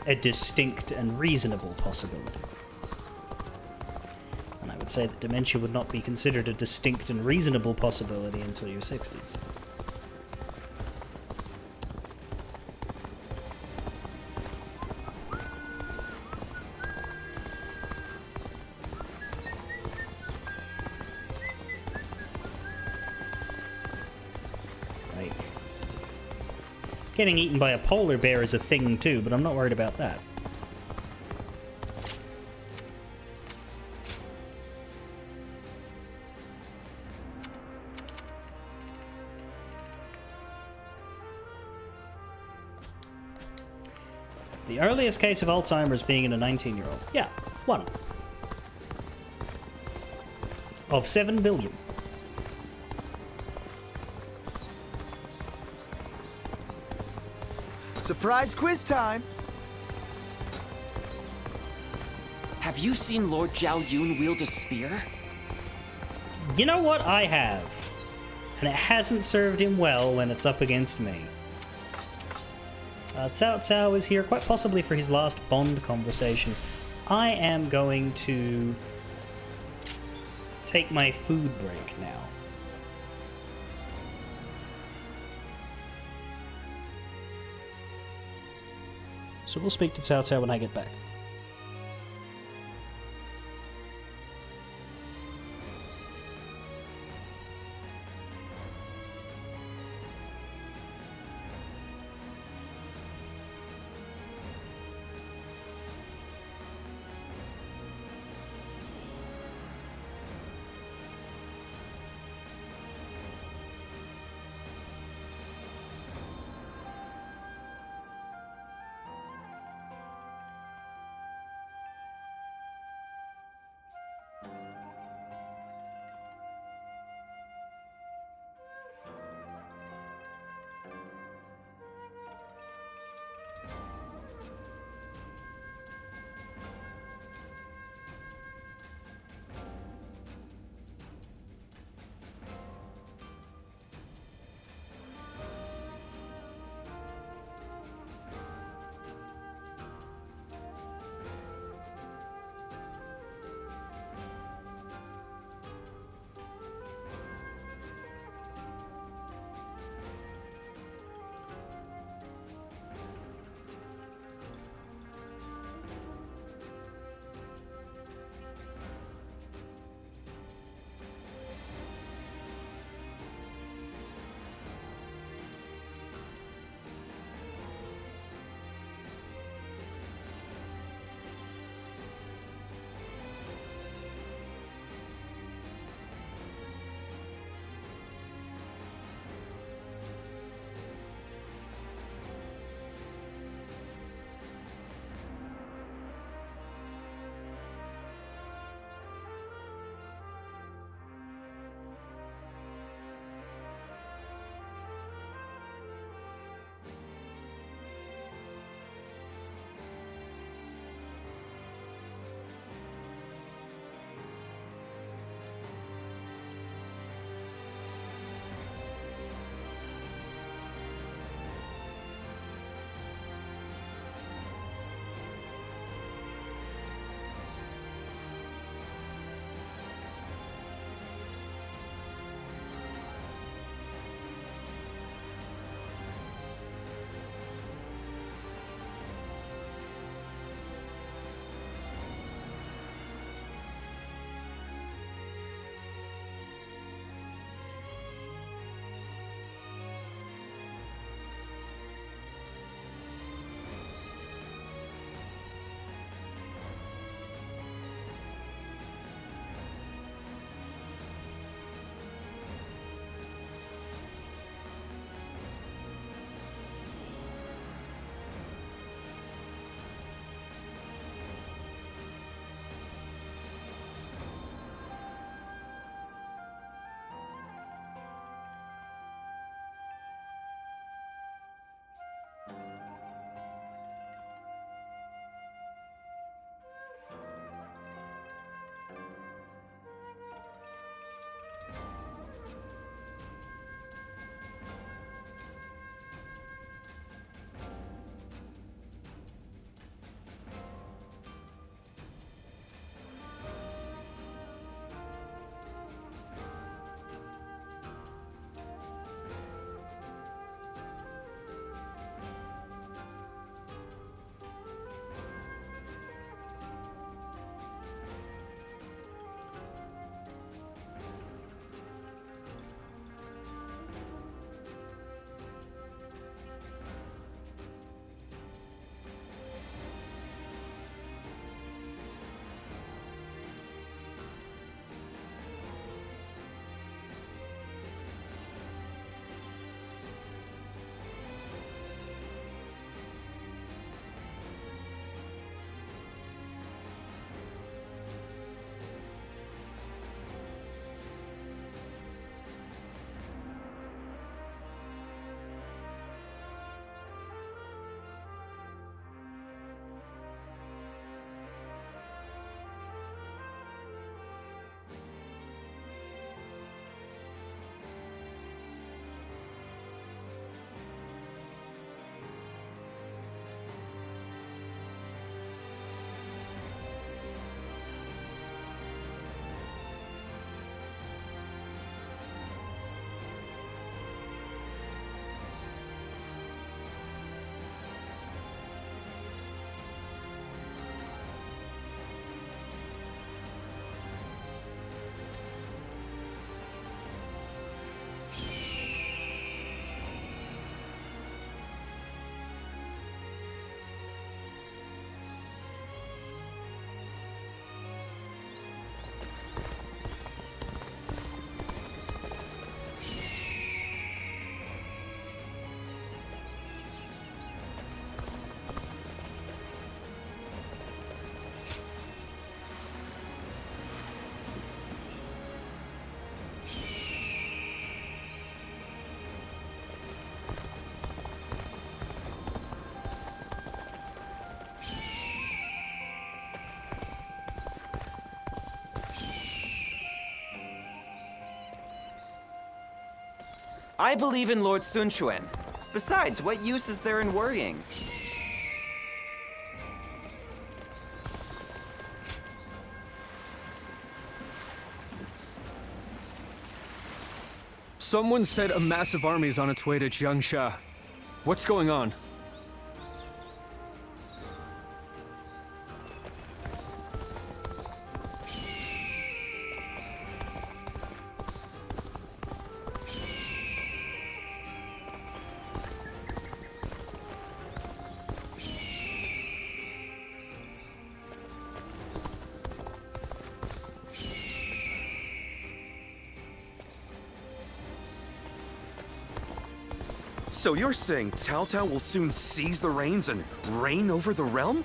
a distinct and reasonable possibility. And I would say that dementia would not be considered a distinct and reasonable possibility until your 60s. Getting eaten by a polar bear is a thing too, but I'm not worried about that. The earliest case of Alzheimer's being in a 19-year-old. Yeah, 1. Of 7 billion. Surprise quiz time! Have you seen Lord Zhao Yun wield a spear? You know what? I have. And it hasn't served him well when it's up against me. Cao Cao is here, quite possibly for his last Bond conversation. I am going to take my food break now. So we'll speak to Cao Cao when I get back. I believe in Lord Sun Quan. Besides, what use is there in worrying? Someone said a massive army is on its way to Jiangsha. What's going on? So you're saying Cao Cao will soon seize the reins and reign over the realm?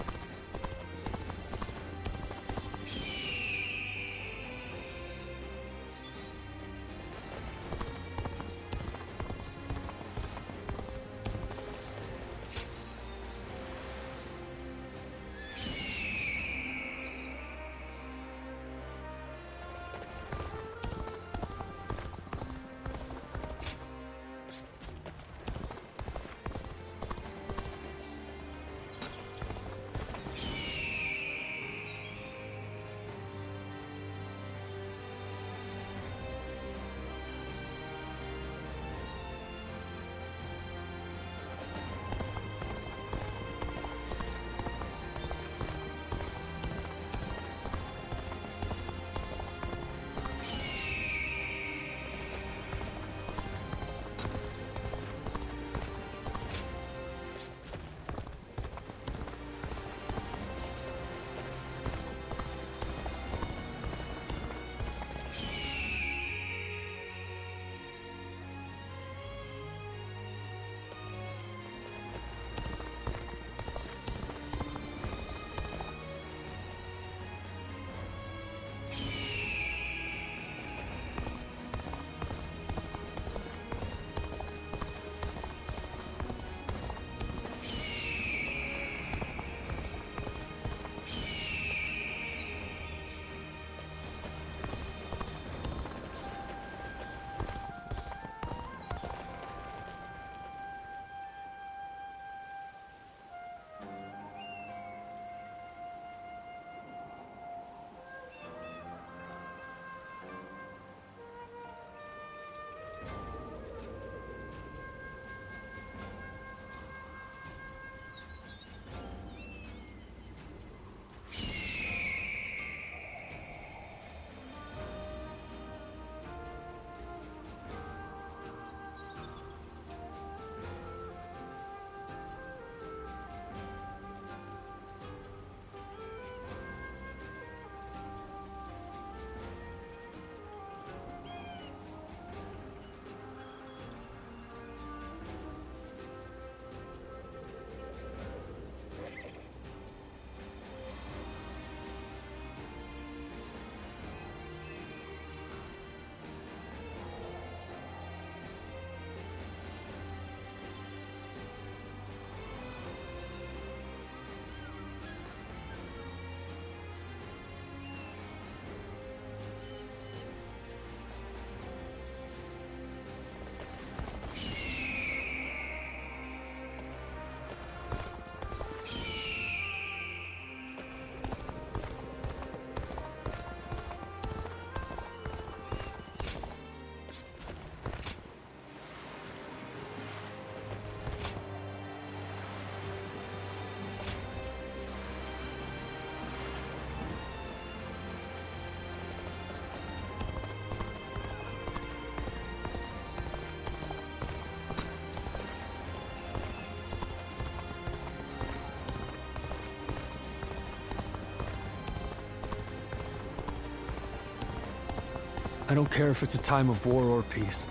I don't care if it's a time of war or peace.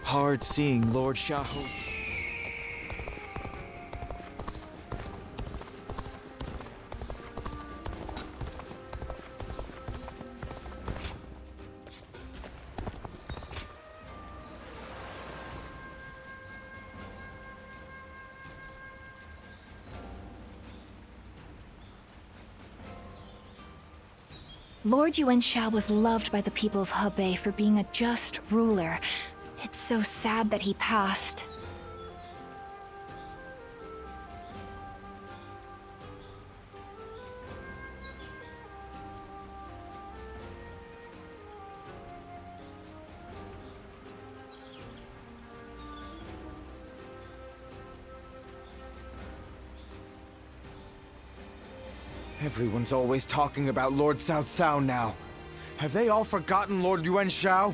Hard seeing Lord Shaho. Lord Yuan Shao was loved by the people of Hebei for being a just ruler. It's so sad that he passed. Everyone's always talking about Lord Cao Cao now. Have they all forgotten Lord Yuan Shao?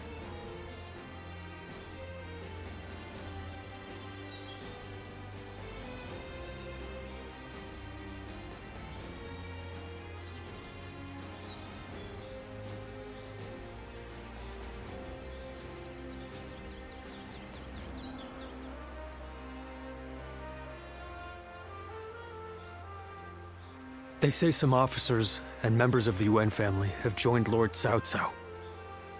They say some officers and members of the Yuan family have joined Lord Cao Cao.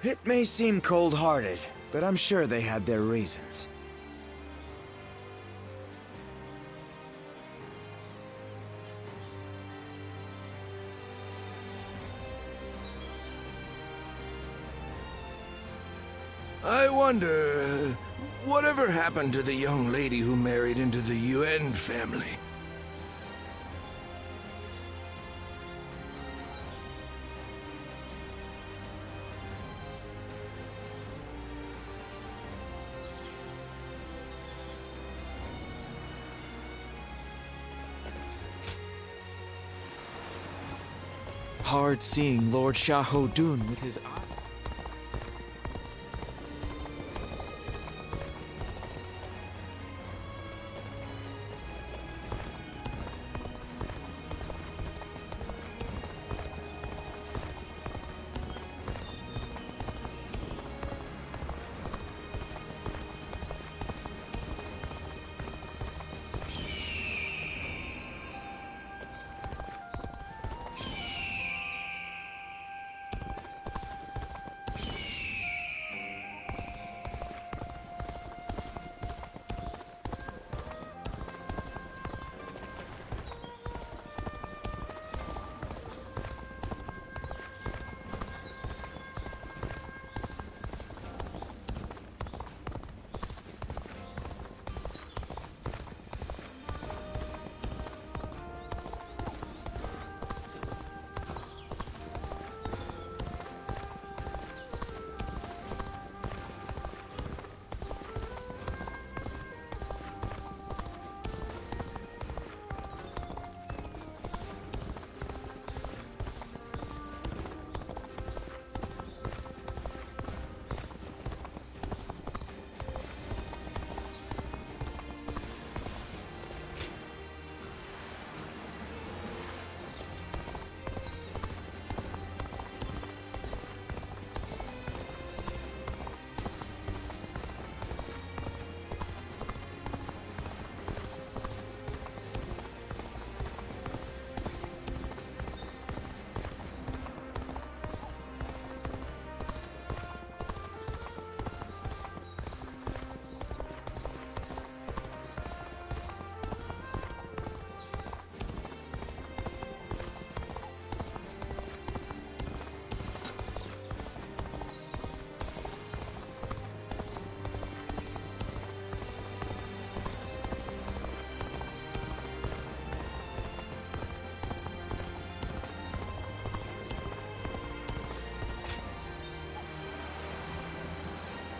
It may seem cold-hearted, but I'm sure they had their reasons. I wonder, whatever happened to the young lady who married into the Yuan family? Hard seeing Lord Shaho Dun with his eyes.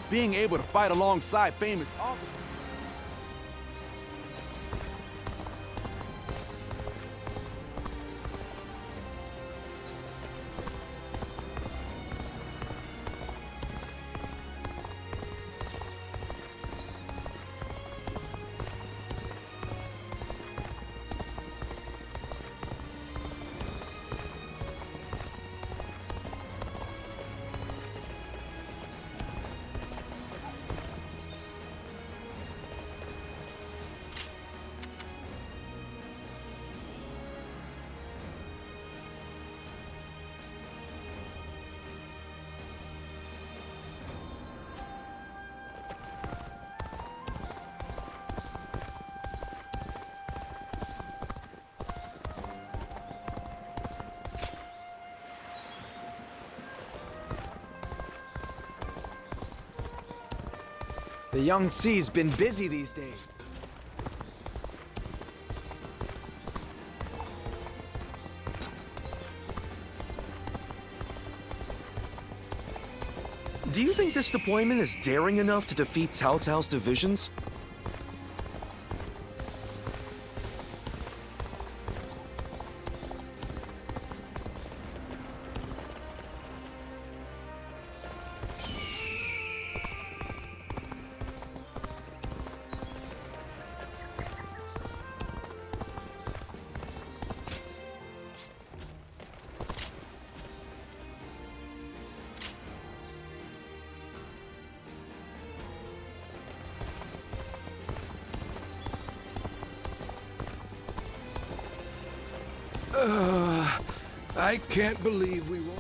Being able to fight alongside famous officers. The young C's been busy these days. Do you think this deployment is daring enough to defeat Cao Cao's divisions? I can't believe we won't.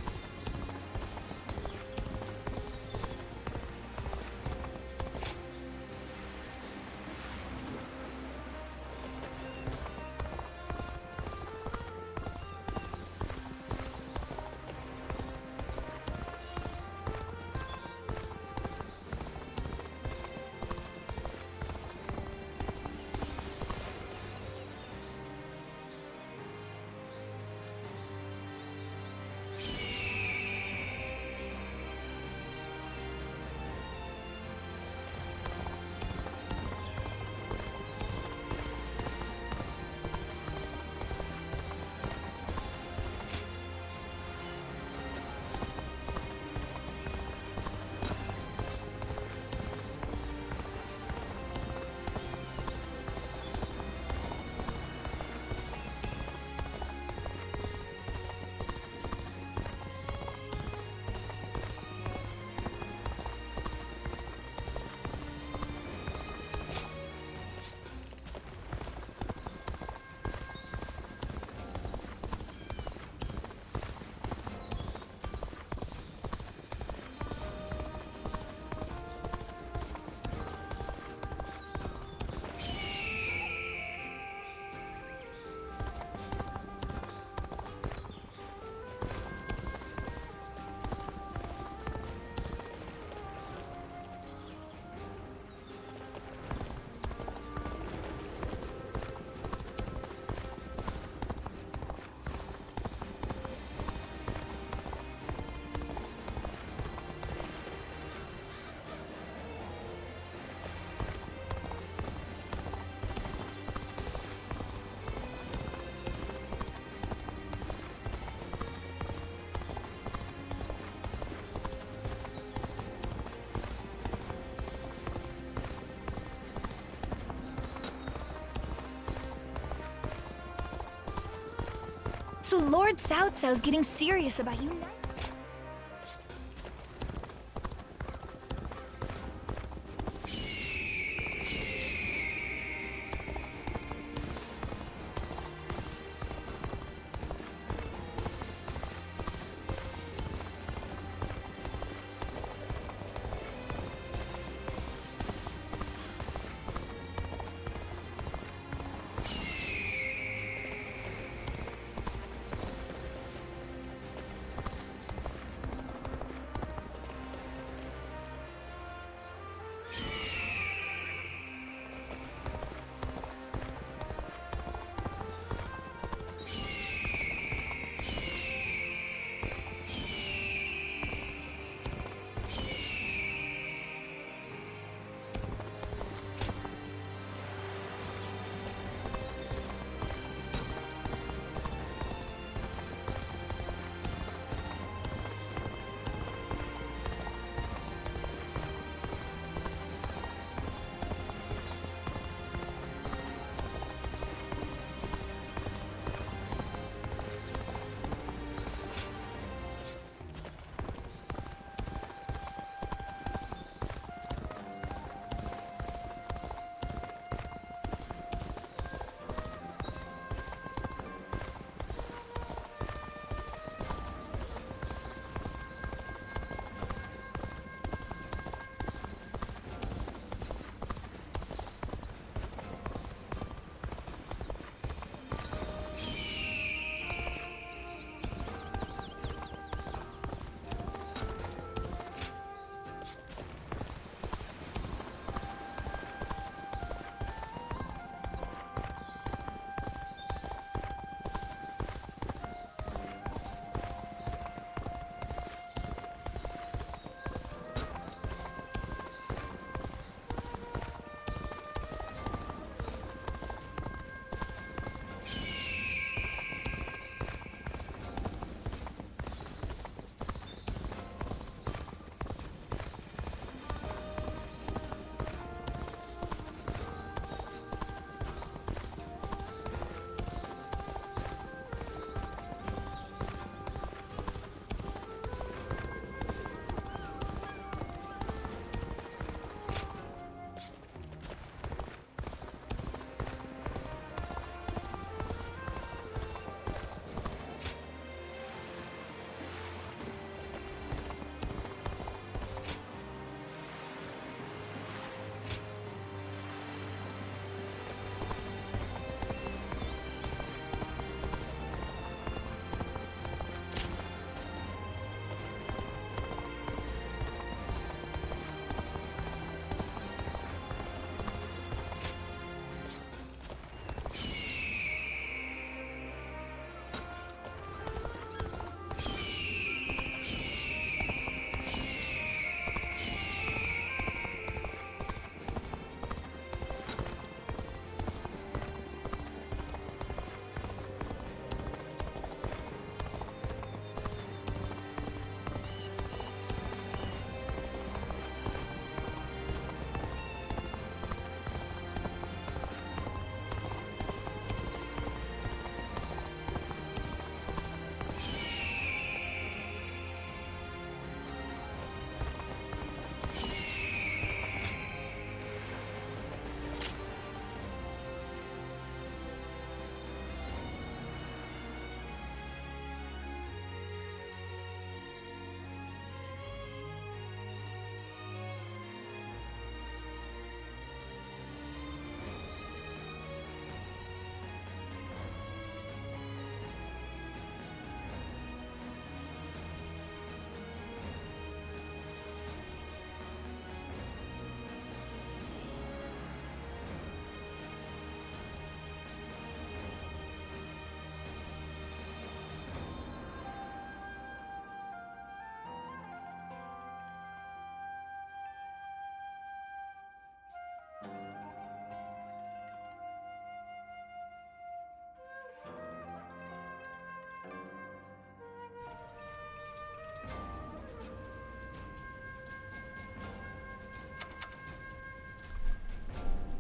So Lord Cao Cao's getting serious about uniting.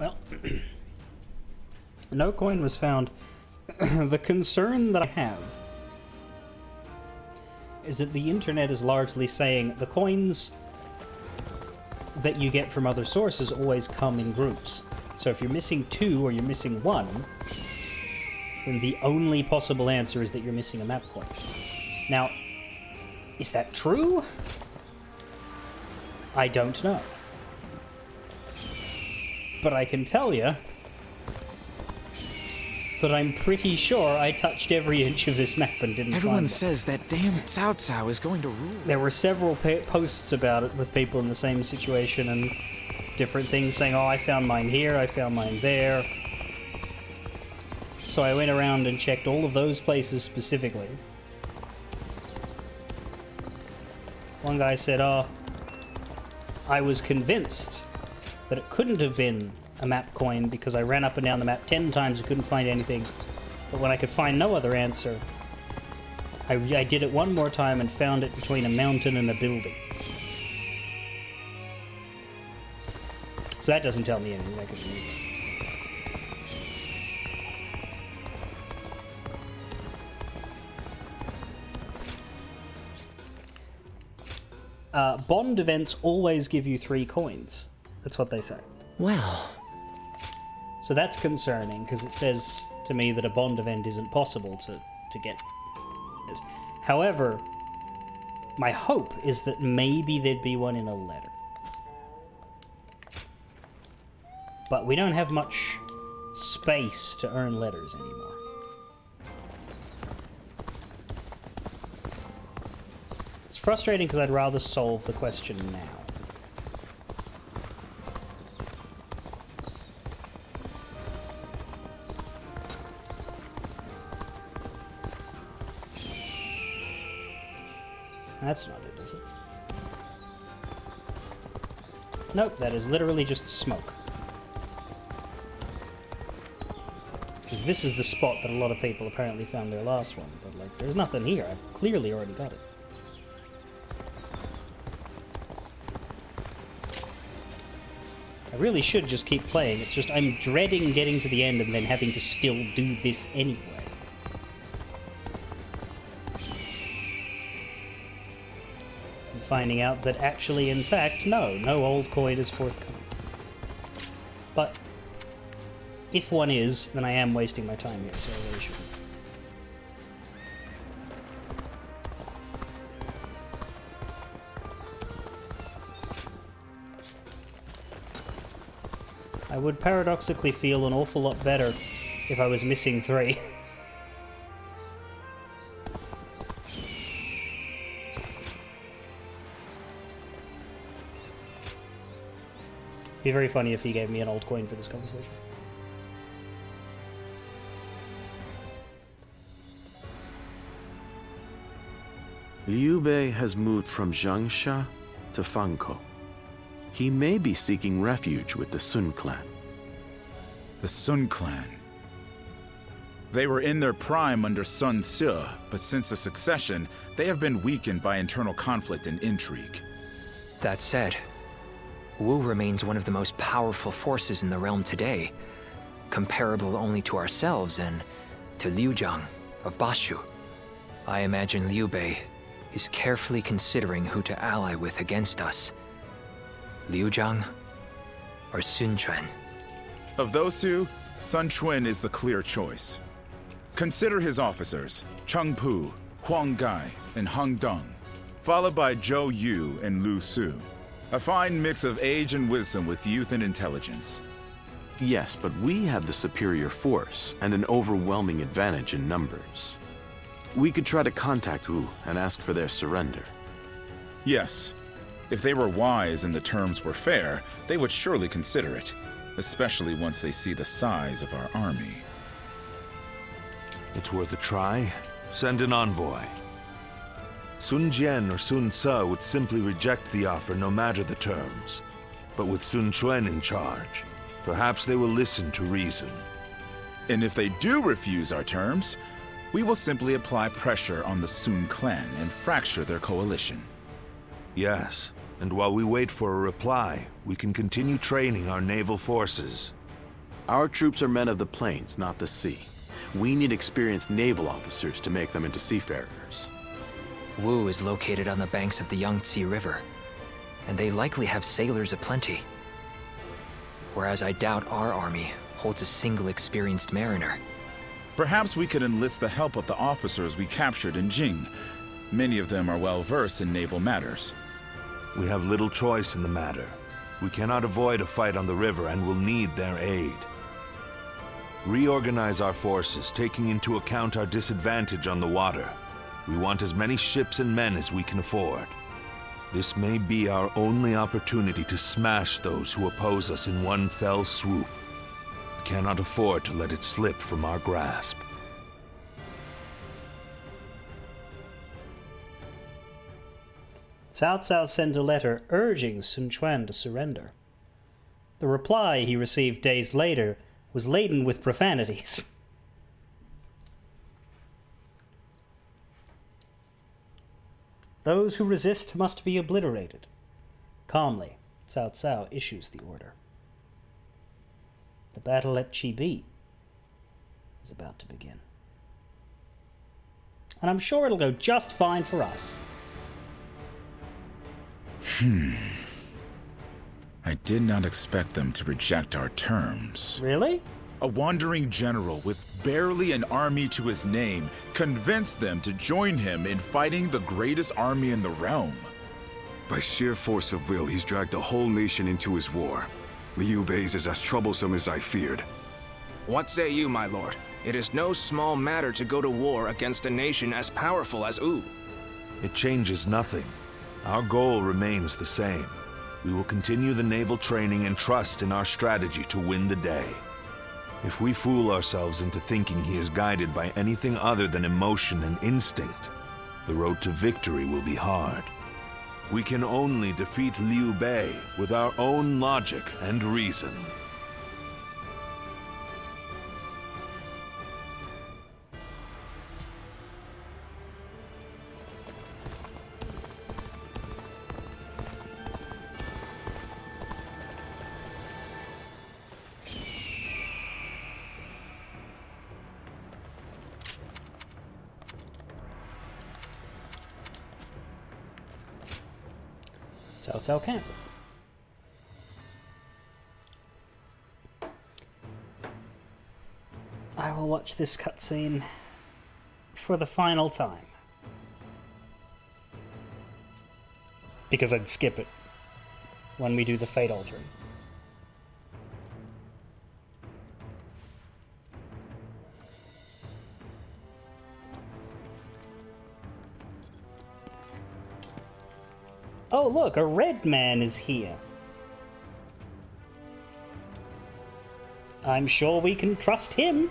Well, no coin was found. The concern that I have is that the internet is largely saying the coins that you get from other sources always come in groups. So if you're missing 2 or you're missing 1, then the only possible answer is that you're missing a map coin. Now, is that true? I don't know. But I can tell you that I'm pretty sure I touched every inch of this map and didn't Everyone find says that damn Cao Cao is going to rule. There were several posts about it with people in the same situation and different things saying, oh, I found mine here, I found mine there. So I went around and checked all of those places specifically. One guy said, oh, I was convinced that it couldn't have been a map coin because I ran up and down the map 10 times and couldn't find anything. But when I could find no other answer, I did it one more time and found it between a mountain and a building. So that doesn't tell me anything. That could be anything. Bond events always give you 3 coins. That's what they say. Well. So that's concerning, because it says to me that a Bond event isn't possible to get this. However, my hope is that maybe there'd be one in a letter. But we don't have much space to earn letters anymore. It's frustrating because I'd rather solve the question now. That's not it, is it? Nope, that is literally just smoke. Because this is the spot that a lot of people apparently found their last one, but like, there's nothing here. I've clearly already got it. I really should just keep playing. It's just I'm dreading getting to the end and then having to still do this anyway. And finding out that actually, in fact, no old coin is forthcoming. But if one is, then I am wasting my time here, so I really shouldn't. I would paradoxically feel an awful lot better if I was missing 3. It'd be very funny if he gave me an old coin for this conversation. Liu Bei has moved from Zhangsha to Fangkou. He may be seeking refuge with the Sun clan. The Sun clan. They were in their prime under Sun Ce, but since the succession, they have been weakened by internal conflict and intrigue. That said, Wu remains one of the most powerful forces in the realm today, comparable only to ourselves and to Liu Jiang of Bashu. I imagine Liu Bei is carefully considering who to ally with against us. Liu Jiang or Sun Quan? Of those two, Sun Quan is the clear choice. Consider his officers, Cheng Pu, Huang Gai, and Heng Dong, followed by Zhou Yu and Lu Su. A fine mix of age and wisdom with youth and intelligence. Yes, but we have the superior force and an overwhelming advantage in numbers. We could try to contact Wu and ask for their surrender. Yes. If they were wise and the terms were fair, they would surely consider it, especially once they see the size of our army. It's worth a try. Send an envoy. Sun Jian or Sun Ce would simply reject the offer no matter the terms. But with Sun Quan in charge, perhaps they will listen to reason. And if they do refuse our terms, we will simply apply pressure on the Sun clan and fracture their coalition. Yes, and while we wait for a reply, we can continue training our naval forces. Our troops are men of the plains, not the sea. We need experienced naval officers to make them into seafarers. Wu is located on the banks of the Yangtze River, and they likely have sailors aplenty. Whereas I doubt our army holds a single experienced mariner. Perhaps we could enlist the help of the officers we captured in Jing. Many of them are well versed in naval matters. We have little choice in the matter. We cannot avoid a fight on the river and will need their aid. Reorganize our forces, taking into account our disadvantage on the water. We want as many ships and men as we can afford. This may be our only opportunity to smash those who oppose us in one fell swoop. We cannot afford to let it slip from our grasp. Cao Cao sent a letter urging Sun Quan to surrender. The reply he received days later was laden with profanities. Those who resist must be obliterated. Calmly, Cao Cao issues the order. The battle at Chibi is about to begin. And I'm sure it'll go just fine for us. I did not expect them to reject our terms. Really? A wandering general with barely an army to his name convinced them to join him in fighting the greatest army in the realm. By sheer force of will, he's dragged the whole nation into his war. Liu Bei's is as troublesome as I feared. What say you, my lord? It is no small matter to go to war against a nation as powerful as Wu. It changes nothing. Our goal remains the same. We will continue the naval training and trust in our strategy to win the day. If we fool ourselves into thinking he is guided by anything other than emotion and instinct, the road to victory will be hard. We can only defeat Liu Bei with our own logic and reason. Cao Cao camp. I will watch this cutscene for the final time. Because I'd skip it when we do the fate altering. Oh, look, a red man is here. I'm sure we can trust him.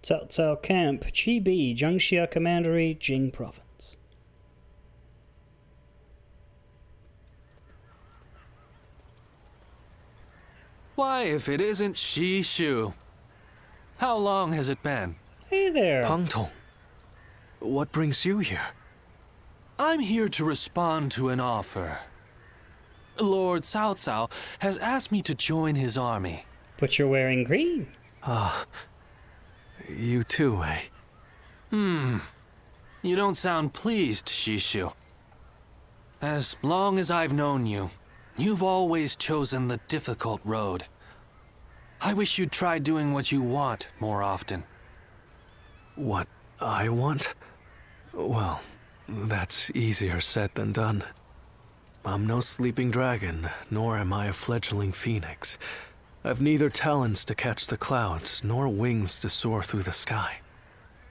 Cao Cao Camp, Chibi, Jiangxia Commandery, Jing Province. Why, if it isn't Shishu? How long has it been? Hey there. Pang Tong, what brings you here? I'm here to respond to an offer. Lord Cao Cao has asked me to join his army. But you're wearing green. Ah, you too, eh? You don't sound pleased, Shishu. As long as I've known you, you've always chosen the difficult road. I wish you'd try doing what you want more often. What I want? Well, that's easier said than done. I'm no sleeping dragon, nor am I a fledgling phoenix. I've neither talons to catch the clouds, nor wings to soar through the sky.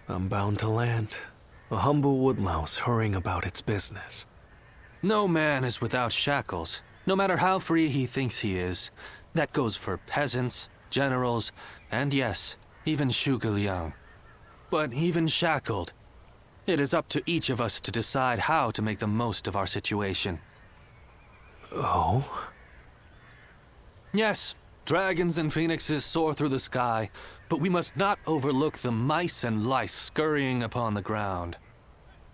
I'm bound to land, a humble woodlouse hurrying about its business. No man is without shackles, no matter how free he thinks he is. That goes for peasants, generals, and yes, even Zhuge Liang. But even shackled, it is up to each of us to decide how to make the most of our situation. Oh? Yes, dragons and phoenixes soar through the sky, but we must not overlook the mice and lice scurrying upon the ground.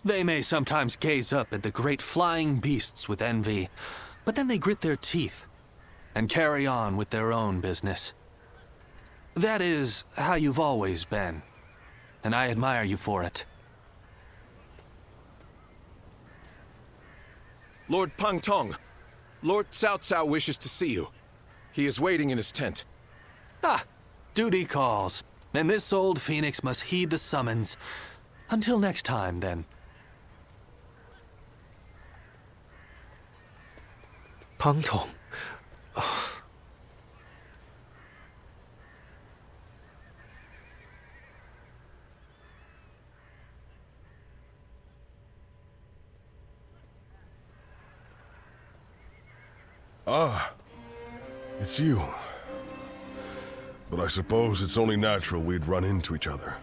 They may sometimes gaze up at the great flying beasts with envy, but then they grit their teeth and carry on with their own business. That is how you've always been, and I admire you for it. Lord Pang Tong, Lord Cao Cao wishes to see you. He is waiting in his tent. Ah, duty calls, and this old phoenix must heed the summons. Until next time, then. Pang Tong. Ah, it's you. But I suppose it's only natural we'd run into each other.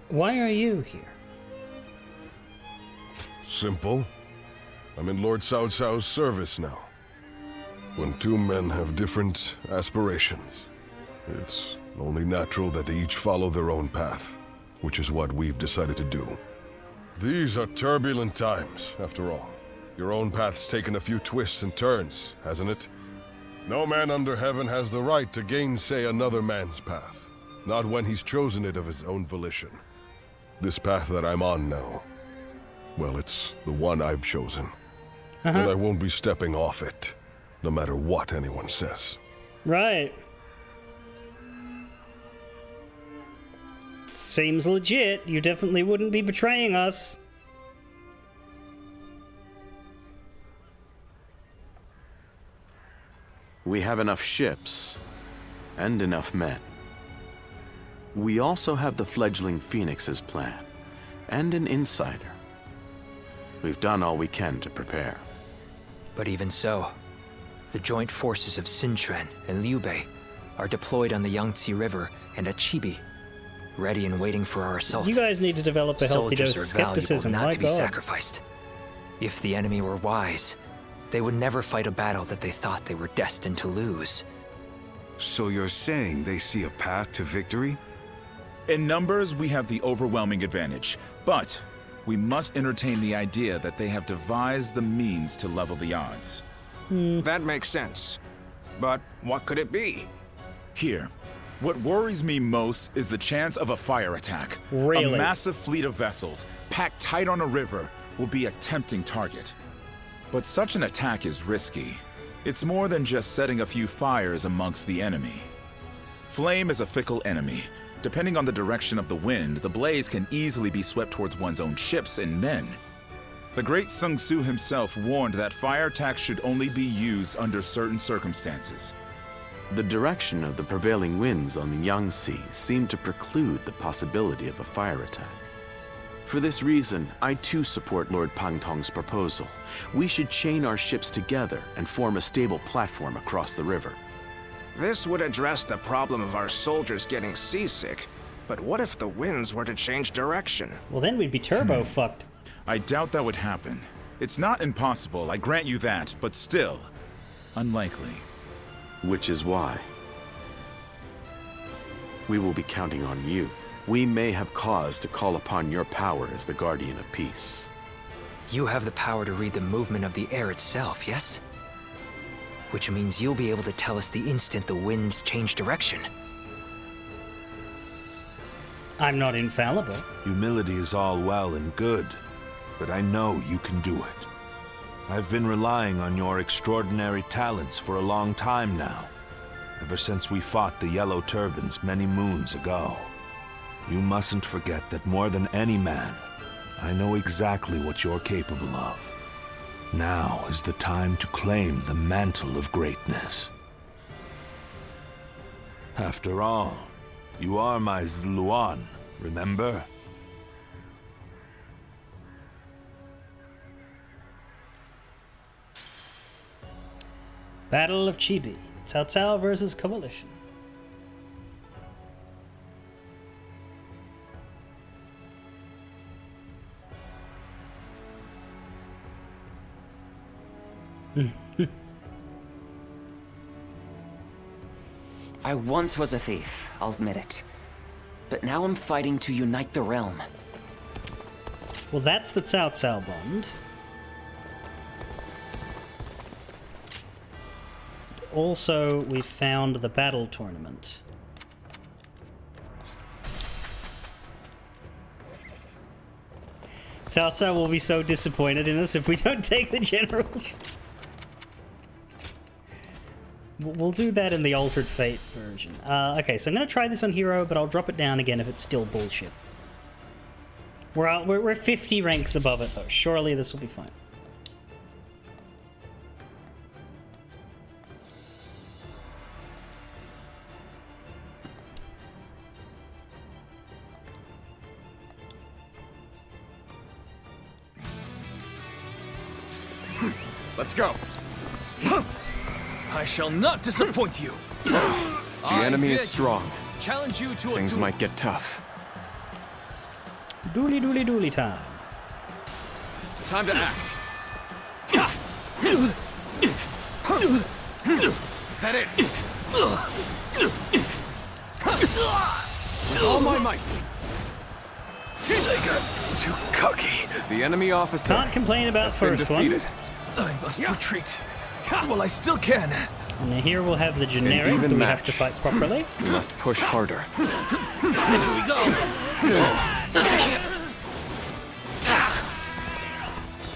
Why are you here? Simple. I'm in Lord Cao Cao's service now. When two men have different aspirations, it's only natural that they each follow their own path, which is what we've decided to do. These are turbulent times, after all. Your own path's taken a few twists and turns, hasn't it? No man under heaven has the right to gainsay another man's path, not when he's chosen it of his own volition. This path that I'm on now, well, it's the one I've chosen. And I won't be stepping off it, no matter what anyone says. Right. Seems legit. You definitely wouldn't be betraying us. We have enough ships and enough men. We also have the fledgling Phoenix's plan and an insider. We've done all we can to prepare. But even so, the joint forces of Sun Quan and Liu Bei are deployed on the Yangtze River and at Chibi, ready and waiting for our assault. You guys need to develop a healthy Soldiers dose of are valuable skepticism. not My to be God. sacrificed. If the enemy were wise, they would never fight a battle that they thought they were destined to lose. So you're saying they see a path to victory? In numbers, we have the overwhelming advantage, but we must entertain the idea that they have devised the means to level the odds. That makes sense. But what could it be? Here, what worries me most is the chance of a fire attack. Really? A massive fleet of vessels, packed tight on a river, will be a tempting target. But such an attack is risky. It's more than just setting a few fires amongst the enemy. Flame is a fickle enemy. Depending on the direction of the wind, the blaze can easily be swept towards one's own ships and men. The great Sun Tzu himself warned that fire attacks should only be used under certain circumstances. The direction of the prevailing winds on the Yangtze seemed to preclude the possibility of a fire attack. For this reason, I too support Lord Pang Tong's proposal. We should chain our ships together and form a stable platform across the river. This would address the problem of our soldiers getting seasick. But what if the winds were to change direction? Well, then we'd be turbo fucked. I doubt that would happen. It's not impossible, I grant you that, but still, unlikely. Which is why we will be counting on you. We may have cause to call upon your power as the guardian of peace. You have the power to read the movement of the air itself, yes? Which means you'll be able to tell us the instant the winds change direction. I'm not infallible. Humility is all well and good, but I know you can do it. I've been relying on your extraordinary talents for a long time now, ever since we fought the Yellow Turbans many moons ago. You mustn't forget that more than any man, I know exactly what you're capable of. Now is the time to claim the mantle of greatness. After all, you are my Zluan, remember? Battle of Chibi. Cao Cao versus Coalition. I once was a thief, I'll admit it. But now I'm fighting to unite the realm. Well, that's the Cao Cao bond. Also, we found the battle tournament. Cao Cao will be so disappointed in us if we don't take the general. We'll do that in the Altered Fate version. Okay, so I'm going to try this on Hero, but I'll drop it down again if it's still bullshit. We're 50 ranks above it, though. Surely this will be fine. Let's go. I shall not disappoint you. The enemy is strong. Challenge you to Things might get tough. Dooley dooley dooley time. Time to act. Is that it? With all my might. Too cocky. The enemy officer Can't complain about the first one. I must retreat. Well, I still can. And then here we'll have the generic. even Do we match. have to fight properly? We must push harder. Here we go.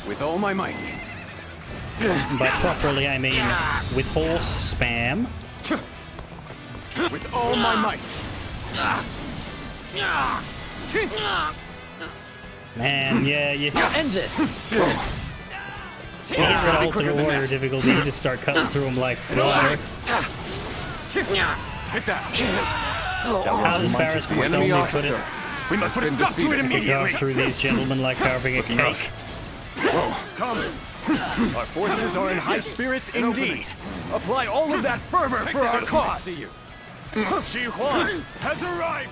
With all my might. By properly, I mean with horse spam. With all my might. Man, yeah, you End this. get rid of Ultimate Warrior difficulty, you just start cutting through them like water. Take that. How does Barris The and enemy Sony put it? officer. We must put a stop to it We go immediately. through these gentlemen like carving a cake. Come. Our forces are in high spirits indeed. Apply all of that fervor for our cause. Xi Huang has arrived.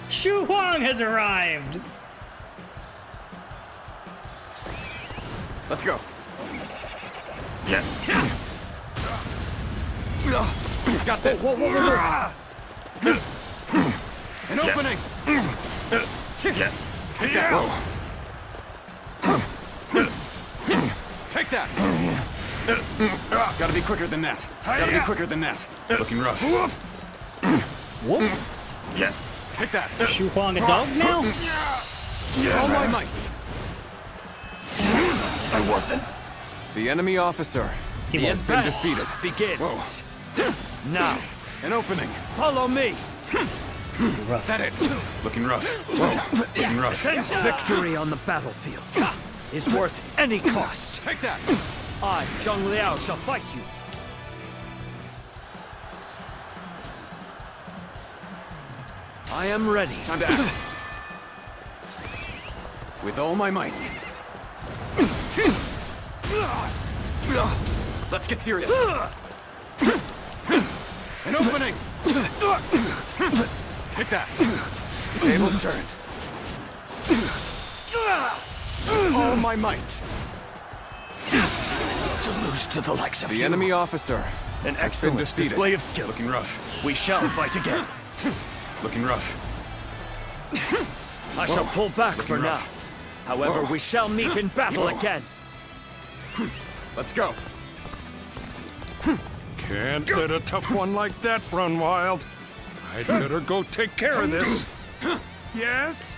Xu Huang has arrived! Let's go. Got this. An opening. Take that. Take that. Gotta be quicker than that. Gotta be quicker than that. Looking rough. Woof. Take that. Xu Huang a dog now? All my might. I wasn't. The enemy officer He has was. been defeated. Begins. Now, An opening. follow me. Is that it? Looking rough. Looking rough. Victory on the battlefield is worth any cost. Take that. I, Zhang Liao, shall fight you. I am ready. Time to act. With all my might. Let's get serious. An opening. Take that. Tables turned. All my might. To lose to the likes of The you. enemy officer An has been excellent defeated. display of skill. Looking rough. We shall fight again. Looking rough. I shall pull back for now. rough. However, we shall meet in battle again. Let's go. Can't let a tough one like that run wild. I'd better go take care of this. Yes?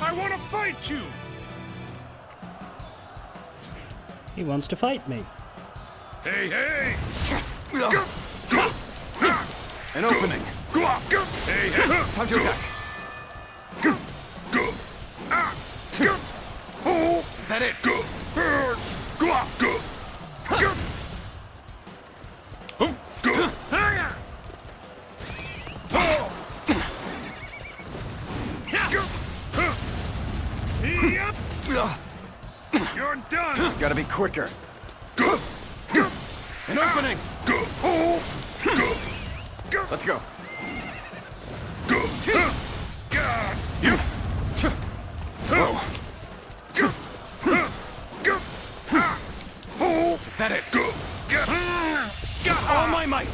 I want to fight you! He wants to fight me. Hey, hey! An opening. Hey, hey! Time to attack. that it? You're done! Gotta be quicker. An opening! Let's go. Whoa. Is that it? All my might!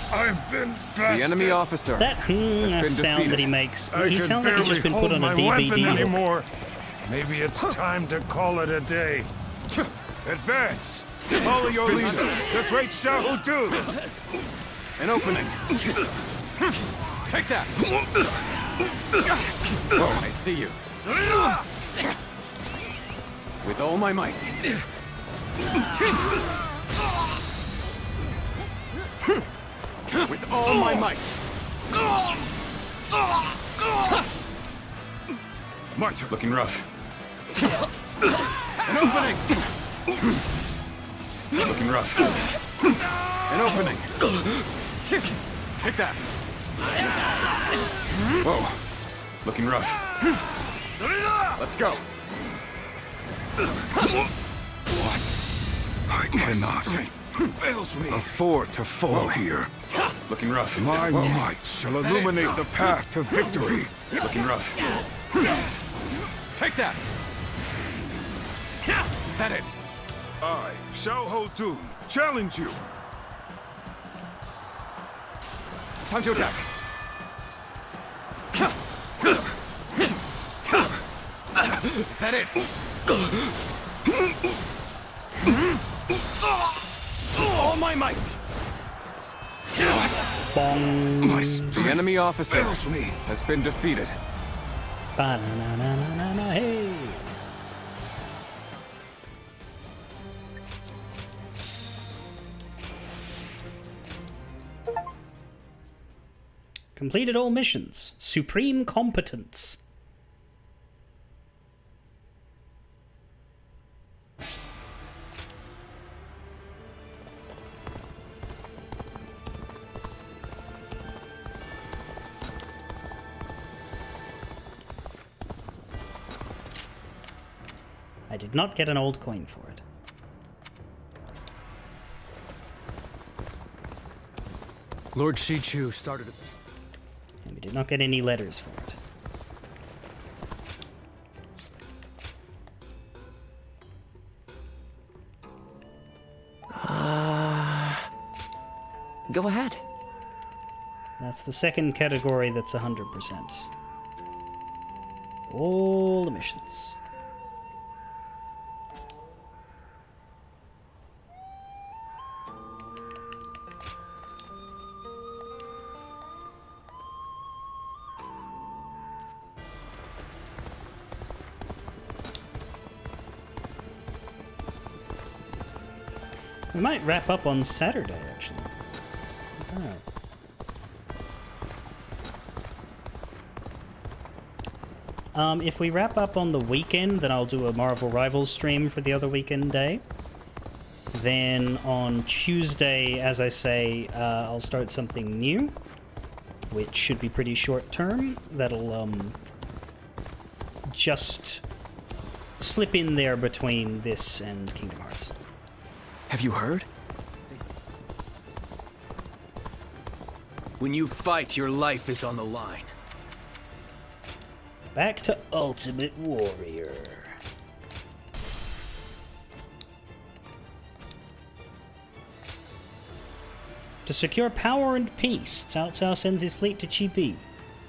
I've been bested. The enemy officer That has been sound defeated. that he makes, I he can sounds like he's just been barely put on a hold my weapon DVD hook. anymore. Maybe it's time to call it a day. Advance! Follow your leader, the great Xiahou Dun! An opening. Take that! Oh, I see you. With all my might. With all my might. March, looking rough. An opening! Looking rough. An opening. Take that. Whoa. Looking rough. Let's go. What? I cannot afford to fall here. Looking rough. My might shall illuminate the path to victory. Looking rough. Take that. Is that it? I, Xiahou Dun, challenge you. Time to attack. Is that it? All my might. What? Bong. The enemy officer has been defeated. Ba-na-na-na-na-na, hey. Completed all missions. Supreme competence. I did not get an old coin for it. Lord Shichu started... And we did not get any letters for it. Go ahead. That's the second category that's 100%. All the missions. We might wrap up on Saturday, actually. I don't know. If we wrap up on the weekend, then I'll do a Marvel Rivals stream for the other weekend day. Then on Tuesday, as I say, I'll start something new, which should be pretty short term. That'll just slip in there between this and Kingdom Hearts. Have you heard? When you fight, your life is on the line. Back to Ultimate Warrior. To secure power and peace, Cao Cao sends his fleet to Chibi.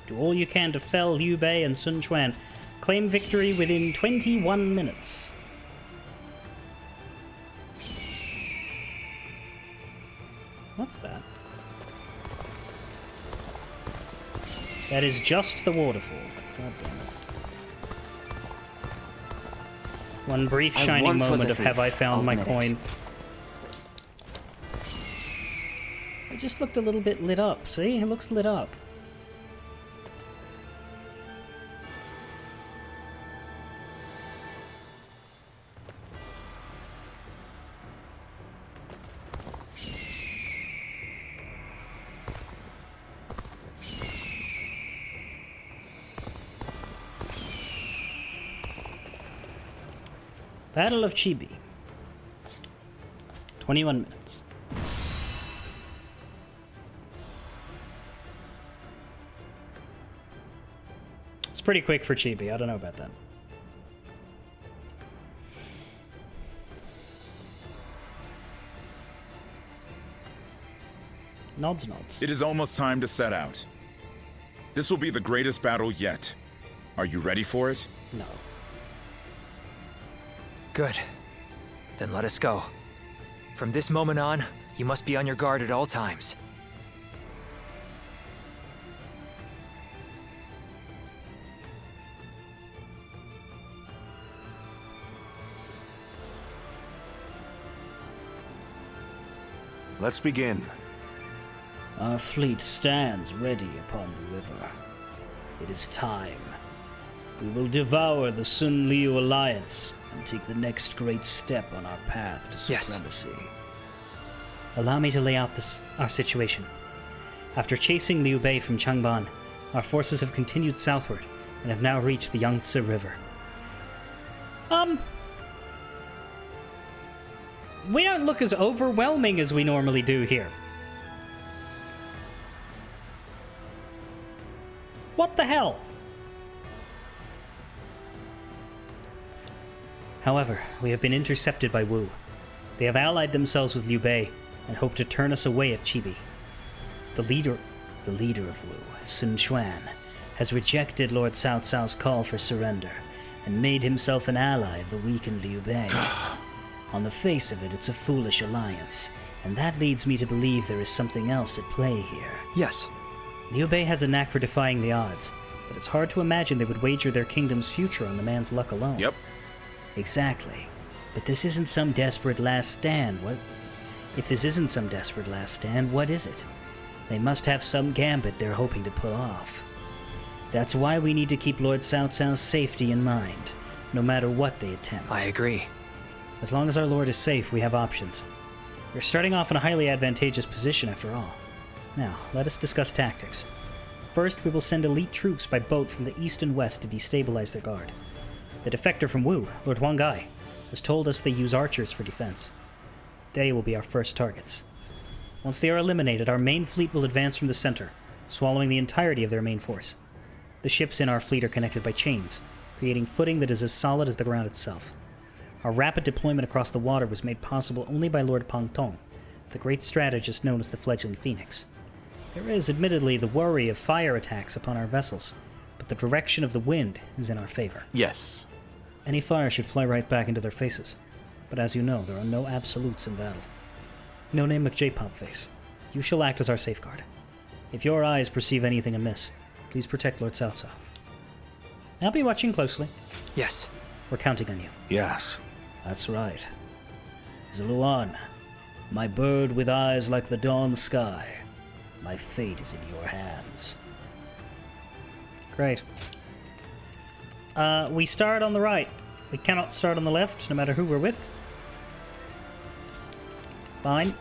Do all you can to fell Liu Bei and Sun Quan. Claim victory within 21 minutes. What's that? That is just the waterfall. God damn it. One brief shining moment of have I found my coin. It just looked a little bit lit up, see? It looks lit up. Battle of Chibi. 21 minutes. It's pretty quick for Chibi. I don't know about that. Nods, nods. It is almost time to set out. This will be the greatest battle yet. Are you ready for it? No. Good. Then let us go. From this moment on, you must be on your guard at all times. Let's begin. Our fleet stands ready upon the river. It is time. We will devour the Sun Liu alliance and take the next great step on our path to supremacy. Yes. Allow me to lay out our situation. After chasing Liu Bei from Changban, our forces have continued southward and have now reached the Yangtze River. We don't look as overwhelming as we normally do here. What the hell? However, we have been intercepted by Wu. They have allied themselves with Liu Bei and hope to turn us away at Chibi. The leader of Wu, Sun Quan, has rejected Lord Cao Cao's call for surrender and made himself an ally of the weakened Liu Bei. On the face of it, it's a foolish alliance, and that leads me to believe there is something else at play here. Yes. Liu Bei has a knack for defying the odds, but it's hard to imagine they would wager their kingdom's future on the man's luck alone. Yep. Exactly. But this isn't some desperate last stand. If this isn't some desperate last stand, what is it? They must have some gambit they're hoping to pull off. That's why we need to keep Lord Cao Cao's safety in mind, no matter what they attempt. I agree. As long as our lord is safe, we have options. We're starting off in a highly advantageous position after all. Now, let us discuss tactics. First, we will send elite troops by boat from the east and west to destabilize their guard. The defector from Wu, Lord Huanggai, has told us they use archers for defense. They will be our first targets. Once they are eliminated, our main fleet will advance from the center, swallowing the entirety of their main force. The ships in our fleet are connected by chains, creating footing that is as solid as the ground itself. Our rapid deployment across the water was made possible only by Lord Pang Tong, the great strategist known as the Fledgling Phoenix. There is, admittedly, the worry of fire attacks upon our vessels, but the direction of the wind is in our favor. Yes. Any fire should fly right back into their faces, but as you know, there are no absolutes in battle. No name McJ-Pumpface. You shall act as our safeguard. If your eyes perceive anything amiss, please protect Lord Cao Cao. I'll be watching closely. Yes. We're counting on you. Yes. That's right. Zuluan, my bird with eyes like the dawn sky, my fate is in your hands. Great. We start on the right. We cannot start on the left, no matter who we're with. Fine.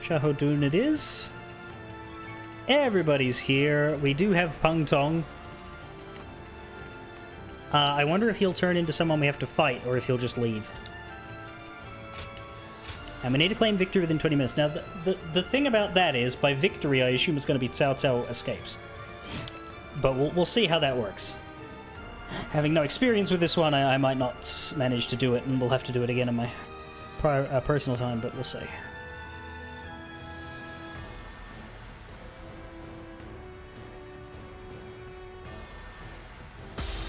Shahodun it is. Everybody's here. We do have Pang Tong. I wonder if he'll turn into someone we have to fight, or if he'll just leave. And we need to claim victory within 20 minutes. Now, the thing about that is, by victory, I assume it's going to be Cao Cao escapes. But we'll see how that works. Having no experience with this one, I might not manage to do it, and we'll have to do it again in my personal time, but we'll see.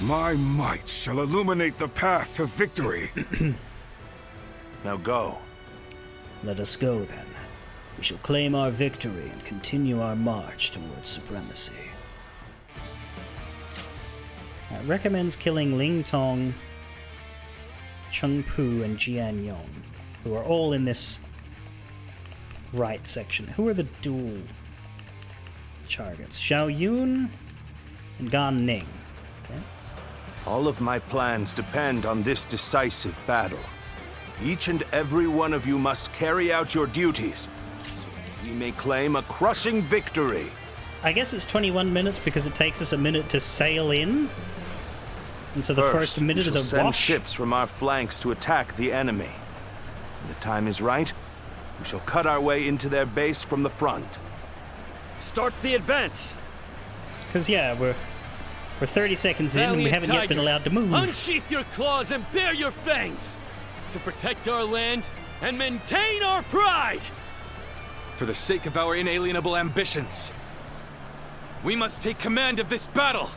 My might shall illuminate the path to victory. Now go. Let us go, then. We shall claim our victory and continue our march towards supremacy. It recommends killing Ling Tong, Cheng Pu, and Jian Yong, who are all in this right section. Who are the dual targets? Xiao Yun and Gan Ning. Okay. All of my plans depend on this decisive battle. Each and every one of you must carry out your duties, so that we may claim a crushing victory. I guess it's 21 minutes because it takes us a minute to sail in. And so the first minute we is shall a send wash. ships from our flanks to attack the enemy. When the time is right, we shall cut our way into their base from the front. Start the advance! Because, yeah, we're 30 seconds in and we haven't yet been allowed to move. Unsheath your claws and bare your fangs to protect our land and maintain our pride! For the sake of our inalienable ambitions, we must take command of this battle.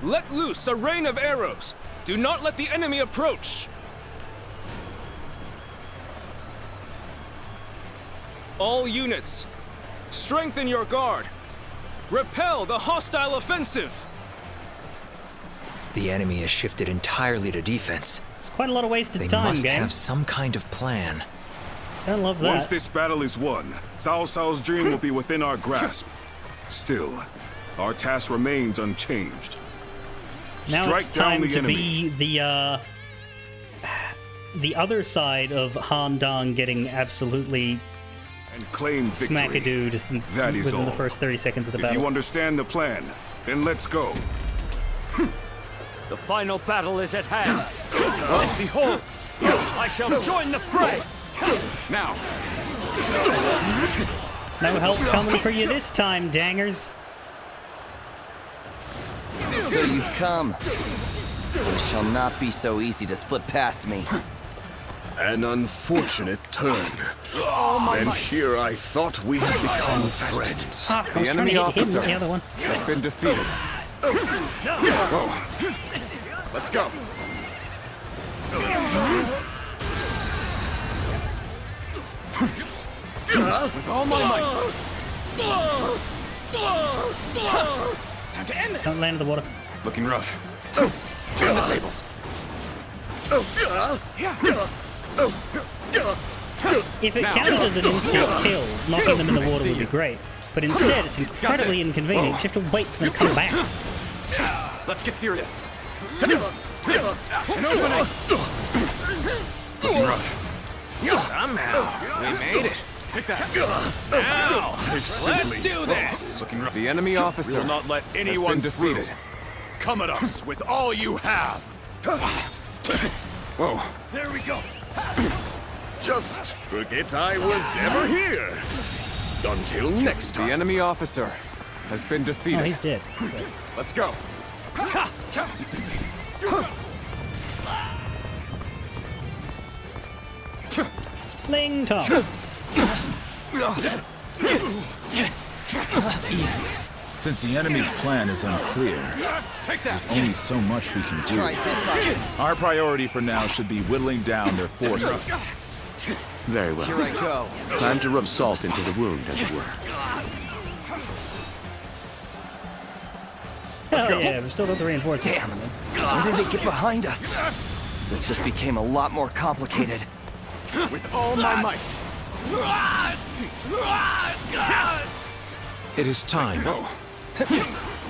Let loose a rain of arrows. Do not let the enemy approach. All units, strengthen your guard. Repel the hostile offensive. The enemy has shifted entirely to defense. It's quite a lot of wasted They time, must gang. have some kind of plan. I love that. Once this battle is won, Cao Cao's dream will be within our grasp. Still, our task remains unchanged. Now Strike it's time down the to enemy. be the other side of Han Dang getting absolutely and claim victory. smack-a-dude That is within all. the first 30 seconds of the If battle. you understand the plan, then let's go. The final battle is at hand. And behold, I shall join the fray! Now! No help coming for you this time, dangers. So you've come. It shall not be so easy to slip past me. An unfortunate turn. And here I thought we had become friends. Fuck, I was trying to hit him, the other one. has been defeated. Whoa. Let's go. With all my might. Time to end this! Don't land in the water. Looking rough. Turn the tables. If it Now. counted as an instant kill, knocking them in the water would be great. But instead, it's incredibly inconvenient. You have to wait for them to come back. Let's get serious. An opening. Looking rough. Somehow, we made it. Take that. Now, let's do this. Looking rough. The enemy officer We'll not let has anyone been defeated. Come at us with all you have! Whoa. There we go! Just forget I was ever here! Until next time! The enemy officer has been defeated. Oh, he's dead. Let's go. Ling Tong. Easy. Since the enemy's plan is unclear, there's only so much we can do. Our priority for now should be whittling down their forces. Very well. Here I go. Time to rub salt into the wound, as it were. Hell yeah, we still got the reinforcements Damn. coming in. When did they get behind us? This just became a lot more complicated. With all my might. It is time.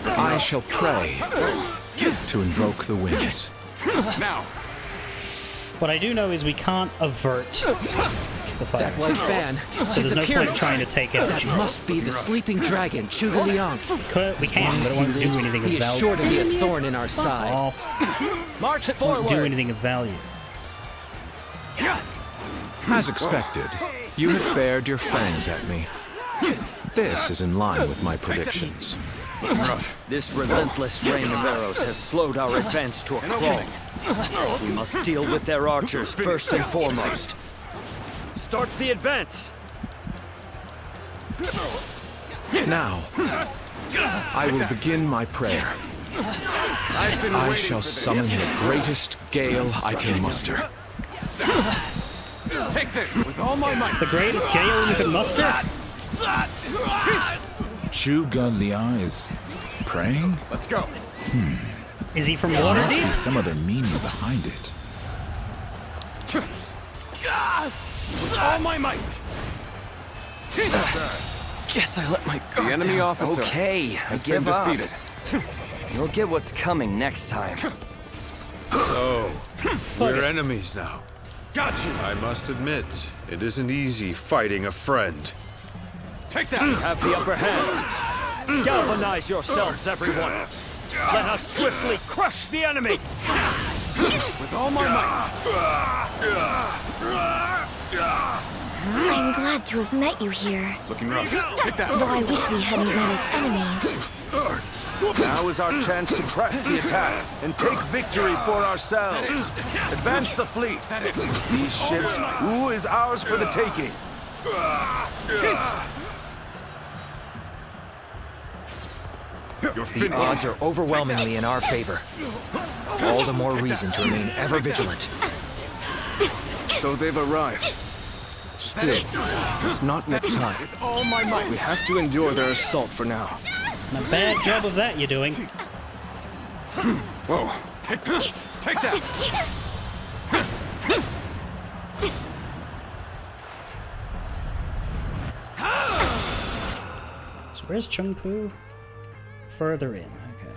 I shall pray to invoke the winds. Now. What I do know is we can't avert the fire. That white fan. So there's no point trying to take out That must be the sleeping dragon, Zhuge Liang. We can, but it won't do anything of He is value. sure to be a thorn in our side. March Won't do forward. anything of value. As expected, you have bared your fangs at me. This is in line with my predictions. This relentless rain of arrows has slowed our advance to a crawl. We must deal with their archers first and foremost. Start the advance! Now, I will begin my prayer. I shall summon the greatest gale I can muster. Take this with all my might. The greatest gale you can muster? Zhuge Liang is praying? Let's go. Is he from There must be Waterdeep? some other meaning behind it. With all my might. Guess I let my guard The enemy down. officer Okay, I has been give up. defeated. You'll get what's coming next time. So, we're enemies now. Got you. I must admit, it isn't easy fighting a friend. Take that. Have the upper hand! Galvanize yourselves, everyone! Let us swiftly crush the enemy! With all my might! I'm glad to have met you here. Looking rough. Take that. Though I wish we hadn't met as enemies. Now is our chance to press the attack and take victory for ourselves. Advance the fleet. These ships, ooh, is ours for the taking. The odds are overwhelmingly in our favor. All the more reason to remain ever vigilant. So they've arrived. Still, it's not yet time. With all my might! We have to endure their assault for now. And a bad job of that you're doing. Whoa. Take that! So where's Chung Pu? Further in, okay.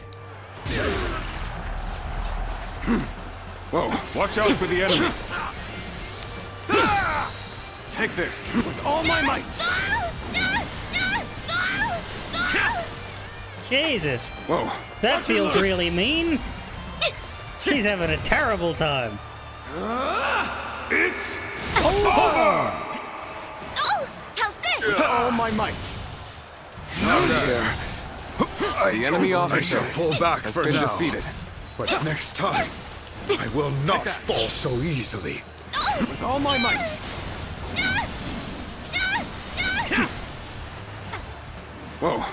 Whoa, watch out for the enemy. Take this with all my might! Jesus! Whoa. That feels really mean. She's having a terrible time. It's over! Oh, how's this? With all my might! Now there. The enemy officer I shall fall back has for been now. defeated. But next time, I will not fall so easily. With all my might! Whoa.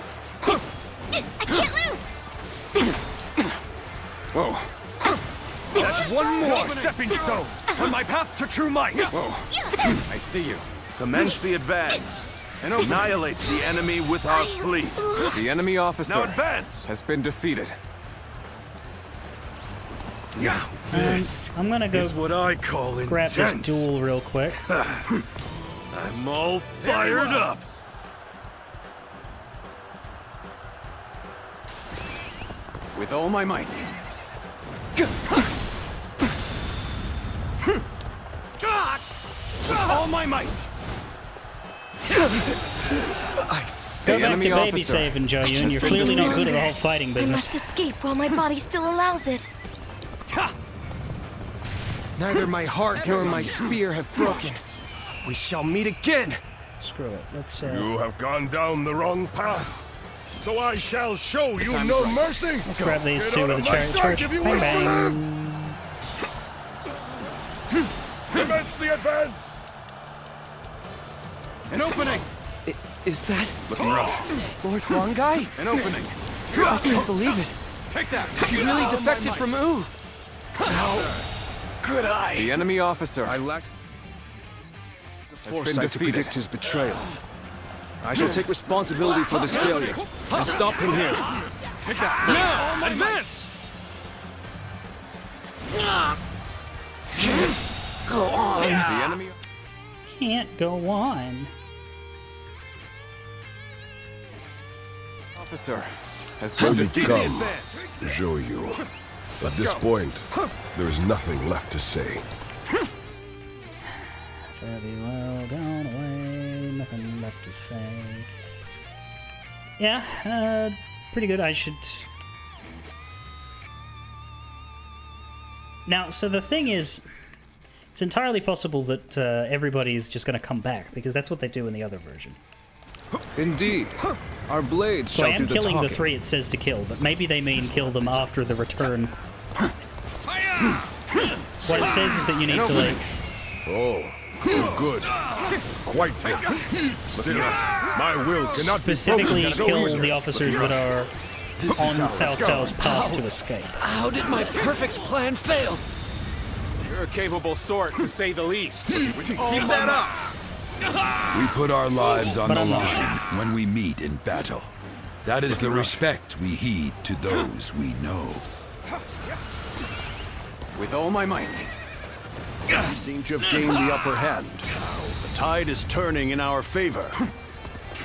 I can't lose! Whoa. That's one more stepping stone on my path to true might! Whoa. I see you. Commence the advance. And annihilate the enemy with our fleet. The enemy officer Now advance! has been defeated. Now this I'm gonna go is what I call grab this intense. duel real quick. I'm all fired up. With all my might. With all my might! Go back to baby saving, Jo Yun. You're clearly not good at the whole fighting I business. must escape while my body still allows it. Neither my heart nor my spear have broken. We shall meet again. Screw it. Let's You have gone down the wrong path. So I shall show you no mercy. Let's grab these Get two out with of the my chariot sight torch. if you Bang wish to live. bang. Commence the advance. An opening! Is that Looking rough. Lord Huangai? An opening. I can't believe it. Take that! He really defected from Wu. How could I? The enemy officer I lacked has foresight been to defeated. predict his betrayal. I shall take responsibility for this failure and stop him here. Take that. Now, advance! Can't go on. The enemy Can't go on. officer has been When you defeated. come, show you. At this point, there is nothing left to say. Fairly well gone away. Nothing left to say. Yeah, pretty good. I should. Now, so the thing is, it's entirely possible that everybody's just going to come back because that's what they do in the other version. Indeed. Our blades So I shall am do the killing the talking. three it says to kill, but maybe they mean kill them after the return. What it says is that you need to like. Oh, good. Quite good. Still, my will cannot Specifically be broken so kill easily. the officers that are on Cao Cao's path to escape. How did my perfect plan fail? You're a capable sort, to say the least. Keep that up! We put our lives on But the I'm not line when we meet in battle. That is the respect we heed to those we know. With all my might. We seem to have gained the upper hand. The tide is turning in our favor.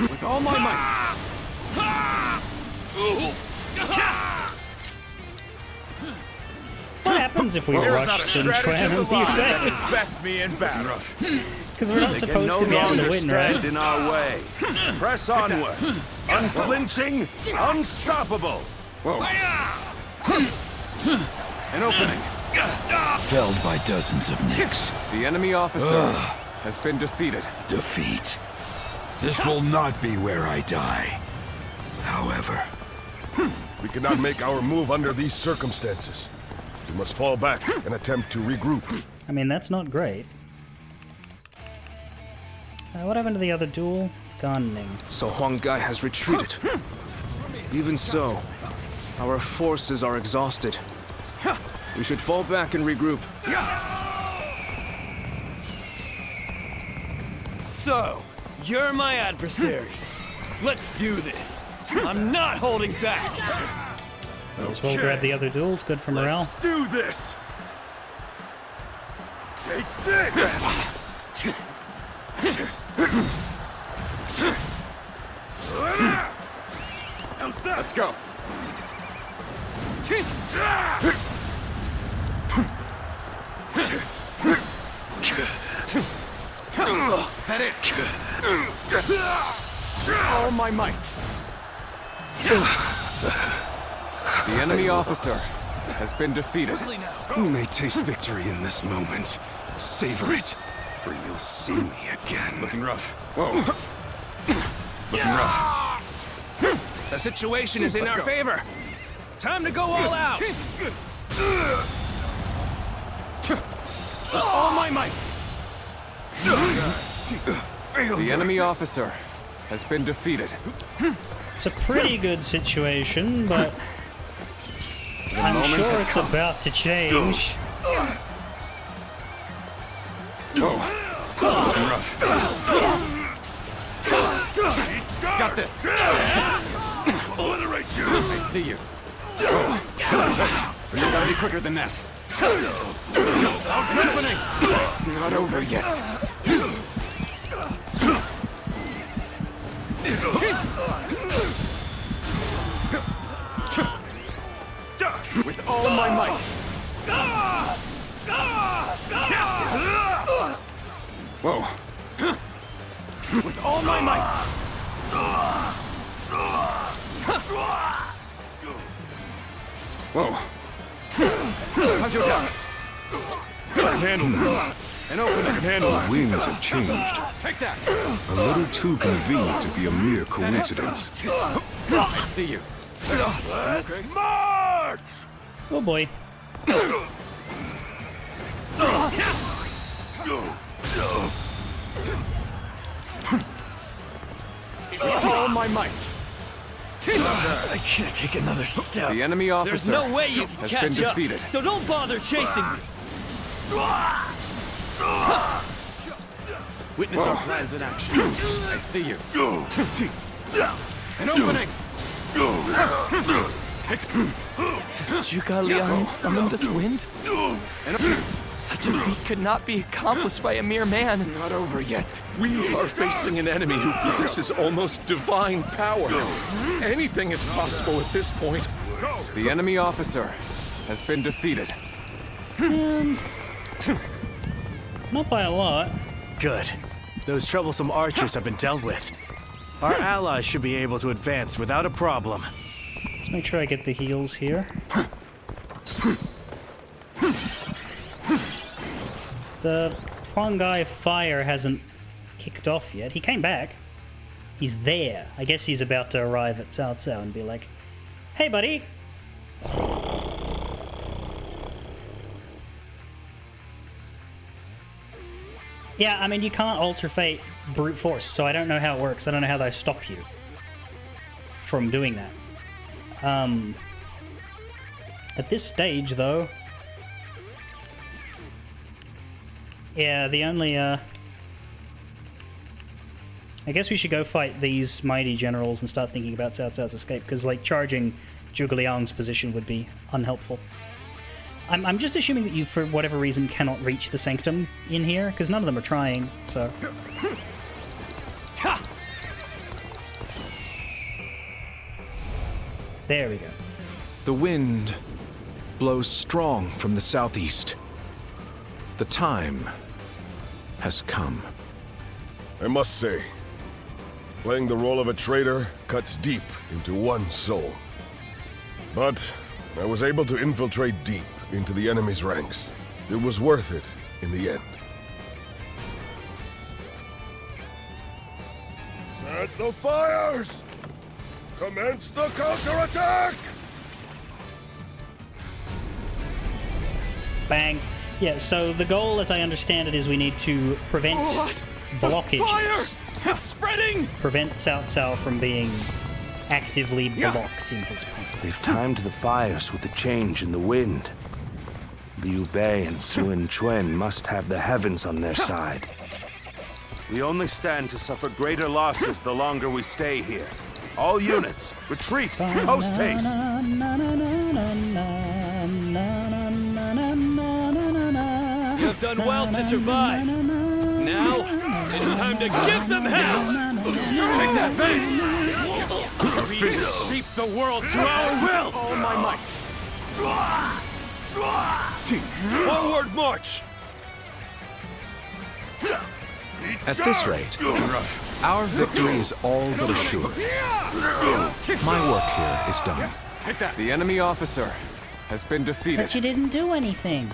With all my might. What happens if we rush Sun Quan and Liu Bei? Best me in battle. Because we're not They supposed can to no be able to longer win, stand right? in our way. Press onward. Unflinching, unstoppable. Whoa. An opening. Felled by dozens of nicks. The enemy officer has been defeated. Defeat. This will not be where I die. However, We cannot make our move under these circumstances. We must fall back and attempt to regroup. I mean, that's not great. What happened to the other duel? Gunning. So Huang Gai has retreated. Even so, our forces are exhausted. We should fall back and regroup. So, you're my adversary. Let's do this. I'm not holding back. May as well grab the other duels. Good for morale. Let's do this. Take this. Let's go. Is that it? All my might. The enemy officer has been defeated. You may taste victory in this moment. Savor it, for you'll see me again. Looking rough. Whoa. Looking rough. The situation is in our favor. Time to go all out. All my might. The enemy officer has been defeated. It's a pretty good situation, but I'm sure it's about to change. Whoa. Looking rough. Got this. Obliterate you. I see you. You gotta be quicker than that. It's not over yet. With all my might. Whoa. With all my might. Whoa. Time to attack. I can handle that. An opening. I can handle that. Winds have changed. Take that. A little too convenient to be a mere coincidence. I see you. Let's march! Oh boy. With all my might. I can't take another step. The enemy officer There's no way you can has catch been up, defeated. so don't bother chasing me. Witness our plans in action. I see you. An opening. Has Zhuge Liang summoned this wind? Such a feat could not be accomplished by a mere man. It's not over yet. We are facing an enemy who possesses almost divine power. Anything is possible at this point. The enemy officer has been defeated. Not by a lot. Good. Those troublesome archers have been dealt with. Our allies should be able to advance without a problem. Let's make sure I get the heals here. The Huang Gai fire hasn't kicked off yet. He came back. He's there. I guess he's about to arrive at Cao Cao and be like, "Hey, buddy." Yeah, I mean, you can't alter fate brute force, so I don't know how it works. I don't know how they stop you from doing that. At this stage, though, yeah, the only, I guess we should go fight these mighty generals and start thinking about Cao Cao's escape, because, like, charging Zhuge Liang's position would be unhelpful. I'm just assuming that you, for whatever reason, cannot reach the Sanctum in here, because none of them are trying, so... There we go. The wind blows strong from the southeast. The time has come. I must say, playing the role of a traitor cuts deep into one's soul. But I was able to infiltrate deep into the enemy's ranks. It was worth it in the end. Set the fires! Commence the counterattack! Bang. Yeah, so the goal, as I understand it, is we need to prevent blockages. Fire! It's spreading! Prevent Cao Cao from being actively blocked in his path. They've timed the fires with the change in the wind. Liu Bei and Sun Quan must have the heavens on their side. We only stand to suffer greater losses the longer we stay here. All units, retreat, post haste! You have done well to survive. Now, it's time to give them hell! Take that, Vince! We shape the world to our will! All my might! Forward march! At this rate, our victory is all but assured. My work here is done. Take that! The enemy officer has been defeated. But you didn't do anything.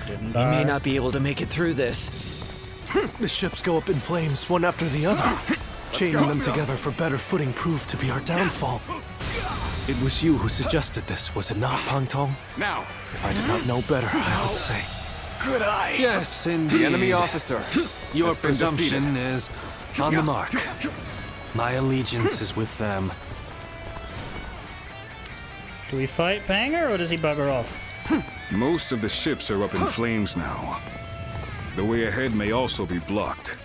We may not be able to make it through this. The ships go up in flames, one after the other. Chaining them together for better footing proved to be our downfall. It was you who suggested this, was it not, Pang Tong? Now! If I did not know better, I would say. Good eye. Yes, indeed. The enemy officer. Your presumption is on the mark. My allegiance is with them. Do we fight Banger, or does he bugger off? Most of the ships are up in flames now. The way ahead may also be blocked.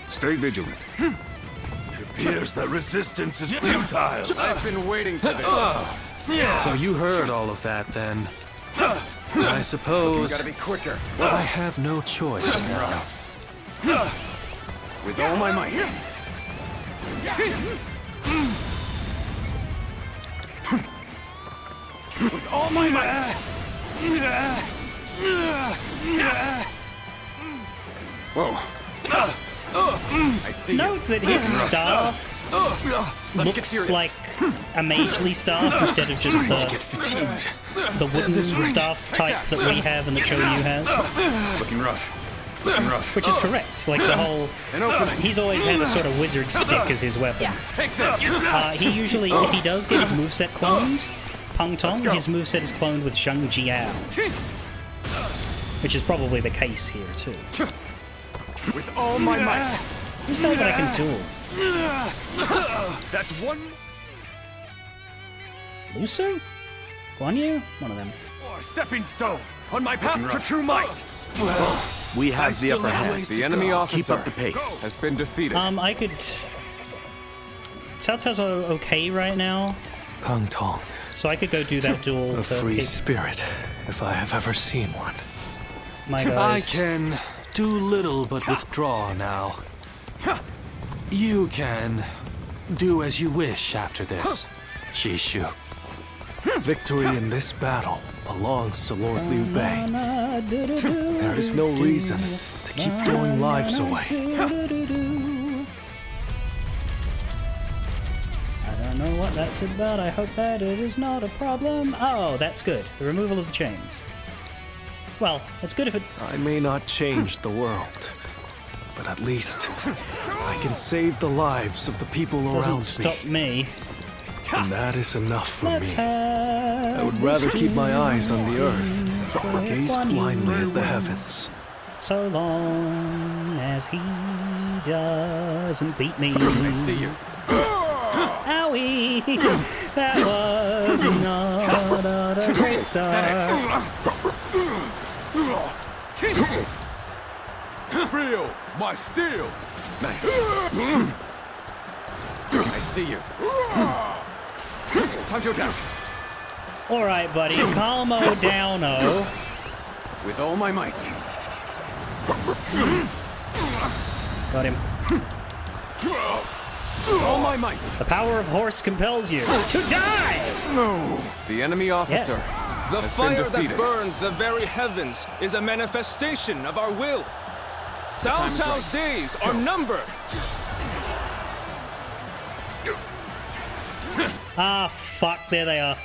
Stay vigilant. It appears that resistance is futile. I've been waiting for this. So you heard all of that, then. I suppose You gotta be quicker. I have no choice now. With all my might. With all my might. Whoa. I see you. Note that his staff looks like a magely staff instead of just the wooden staff type that we have and that Shoyu has. Looking rough. Looking rough. Which is correct. Like the whole... He's always had a sort of wizard stick as his weapon. Take this. He usually, if he does get his moveset cloned, Pang Tong, his moveset is cloned with Zhang Jiao. Which is probably the case here, too. With all my might. Who's that I can duel? That's one Lusu? Guan Yu? One of them. more stepping stone on my path to true might. We have the upper hand. The enemy officer Keep up the pace. has been defeated. I could... Cao Cao's okay right now, Pang Tong, so I could go do that duel a to free kick spirit, if I have ever seen one. my I guys. can do little but withdraw now. You can do as you wish after this, Shishu. Victory in this battle belongs to Lord Liu Bei. There is no reason to keep throwing lives away. I don't know what that's about. I hope that it is not a problem. Oh, that's good. The removal of the chains. Well, it's good if it... I may not change the world, but at least I can save the lives of the people doesn't around me. stop me. And that is enough for Let's me. I would rather keep my eyes on the earth or gaze blindly at the heavens. So long as he doesn't beat me. I see you. Owie! That was not a great start. Feel my steel. Nice. I see you. Time to attack. Alright, buddy. Calmo downo. With all my might. Got him. All my might. The power of horse compels you to die! No. The enemy officer The has been fire defeated. that burns the very heavens is a manifestation of our will. Cao time is Cao's days are numbered. Ah, fuck. There they are.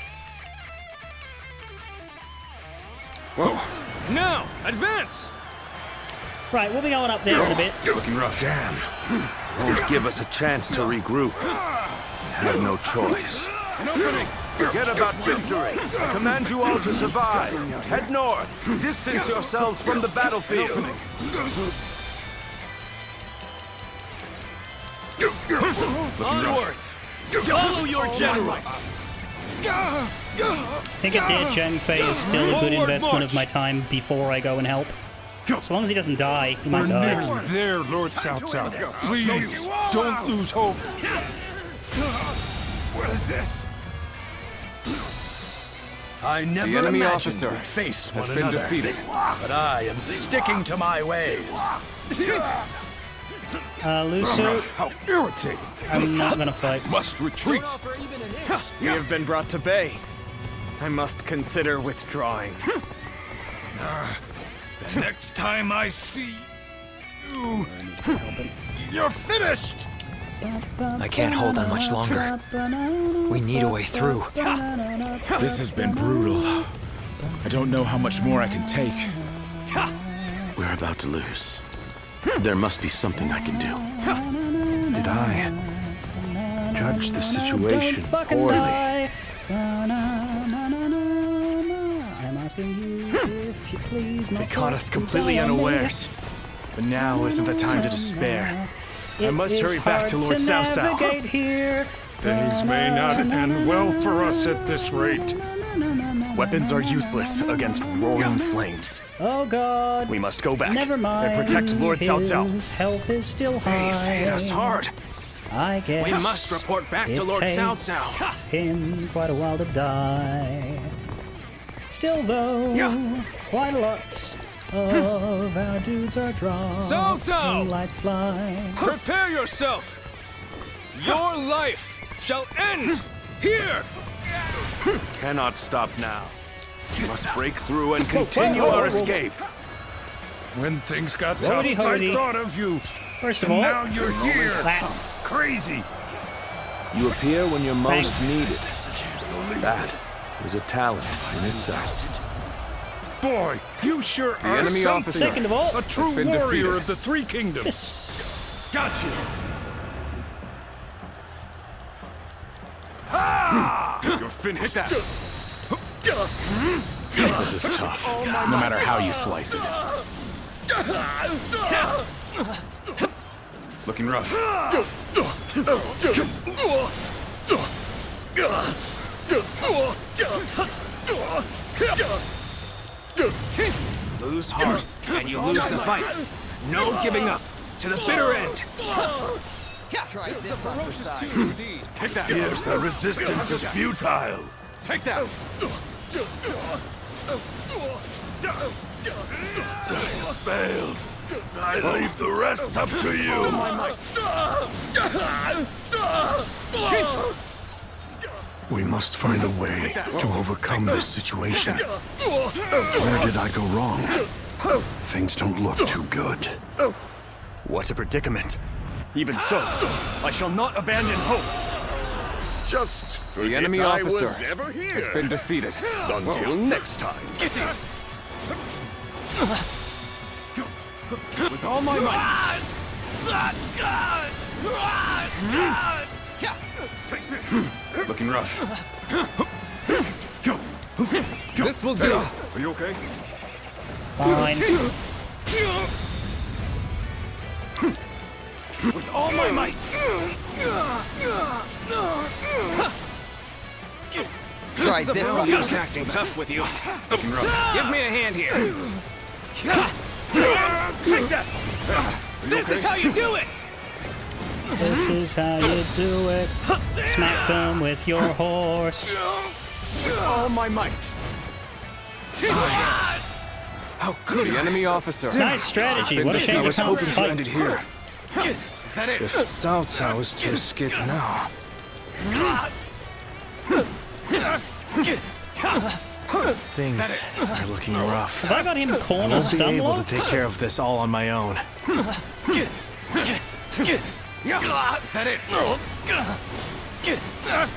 Whoa. Now, advance! Right, we'll be going up there in a bit. Looking rough. Damn. Won't give us a chance to regroup. Have no choice. An opening! Forget about victory. I command you all to survive. Head north. Distance yourselves from the battlefield. Onwards! Follow your general! I think a dead Zhang Fei is still a good investment of my time before I go and help. As long as he doesn't die, he might die. Nearly there, Lord Cao Cao. Please, don't lose hope. What is this? I never The enemy imagined officer we'd face has one been another, defeated. but I am sticking to my ways. Lucio, How irritating. I'm not gonna fight. Must retreat. We have been brought to bay. I must consider withdrawing. The next time I see you, you're finished. I can't hold on much longer. We need a way through. This has been brutal. I don't know how much more I can take. We're about to lose. There must be something I can do. Did I judge the situation poorly? I'm asking you if you please not. They caught us completely unawares. But now isn't the time to despair. I must hurry back to Lord Cao Cao. Things may not end well for us at this rate. Weapons are useless against roaring flames. Oh God! We must go back Never mind. and protect Lord Cao Cao. His health is still high. They hit us hard. I guess We must report back to Lord Cao Cao. takes him quite a while to die. Still, though, quite a lot of our dudes are drawn Cao Cao! like flies. Prepare yourself! Your life shall end here! Cannot stop now. Must break through and continue our escape. When things got tough, Hoity, hoity. I thought of you. First of And all, now you're here. that. Crazy. You appear when you're most needed. That is a talent in itself. Boy, you sure The are enemy something. officer Second of all, A true been warrior defeated. of the Three Kingdoms. Got you! You're finished. This is tough, no matter how you slice it. Looking rough. Lose heart, and you lose the fight. No giving up. To the bitter end. Try this on your side. Take that. Here's the resistance is futile. Take that. Failed. I leave the rest up to you. We must find a way to overcome this situation. Where did I go wrong? Things don't look too good. What a predicament. Even so, I shall not abandon hope. Just The enemy I officer was ever here. has been defeated. Until next time. Get it! With all my might. Take this. Looking rough. This will do. Are you okay? Fine. With all my might. Try this on your Who's acting tough with you? Looking rough. Give me a hand here. Take that. This is how you do it. This is how you do it. Smack them with your horse. With all my might. How could the enemy officer? Nice strategy. What a shame I you was can't hoping to fight. end it here. Is that it? If Cao Cao is to escape now, things are looking rough. Have I got him I corner won't be stun able to locked? take care of this all on my own. Is that it?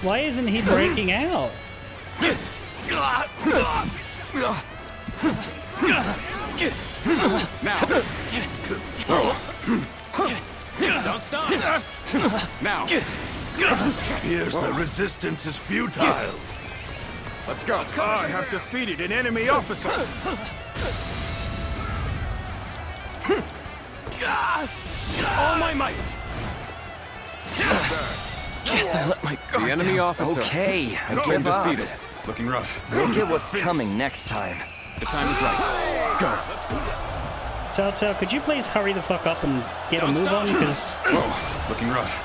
Why isn't he breaking out? Now. Don't stop! Now. Here's the resistance is futile. Let's go. I have defeated an enemy officer. All my might! Guess I let my guard The enemy down. officer Okay, has give been up. defeated. Looking rough. We'll get what's coming next time. The time is right. Go. So, could you please hurry the fuck up and get a move on? Because Whoa, looking rough.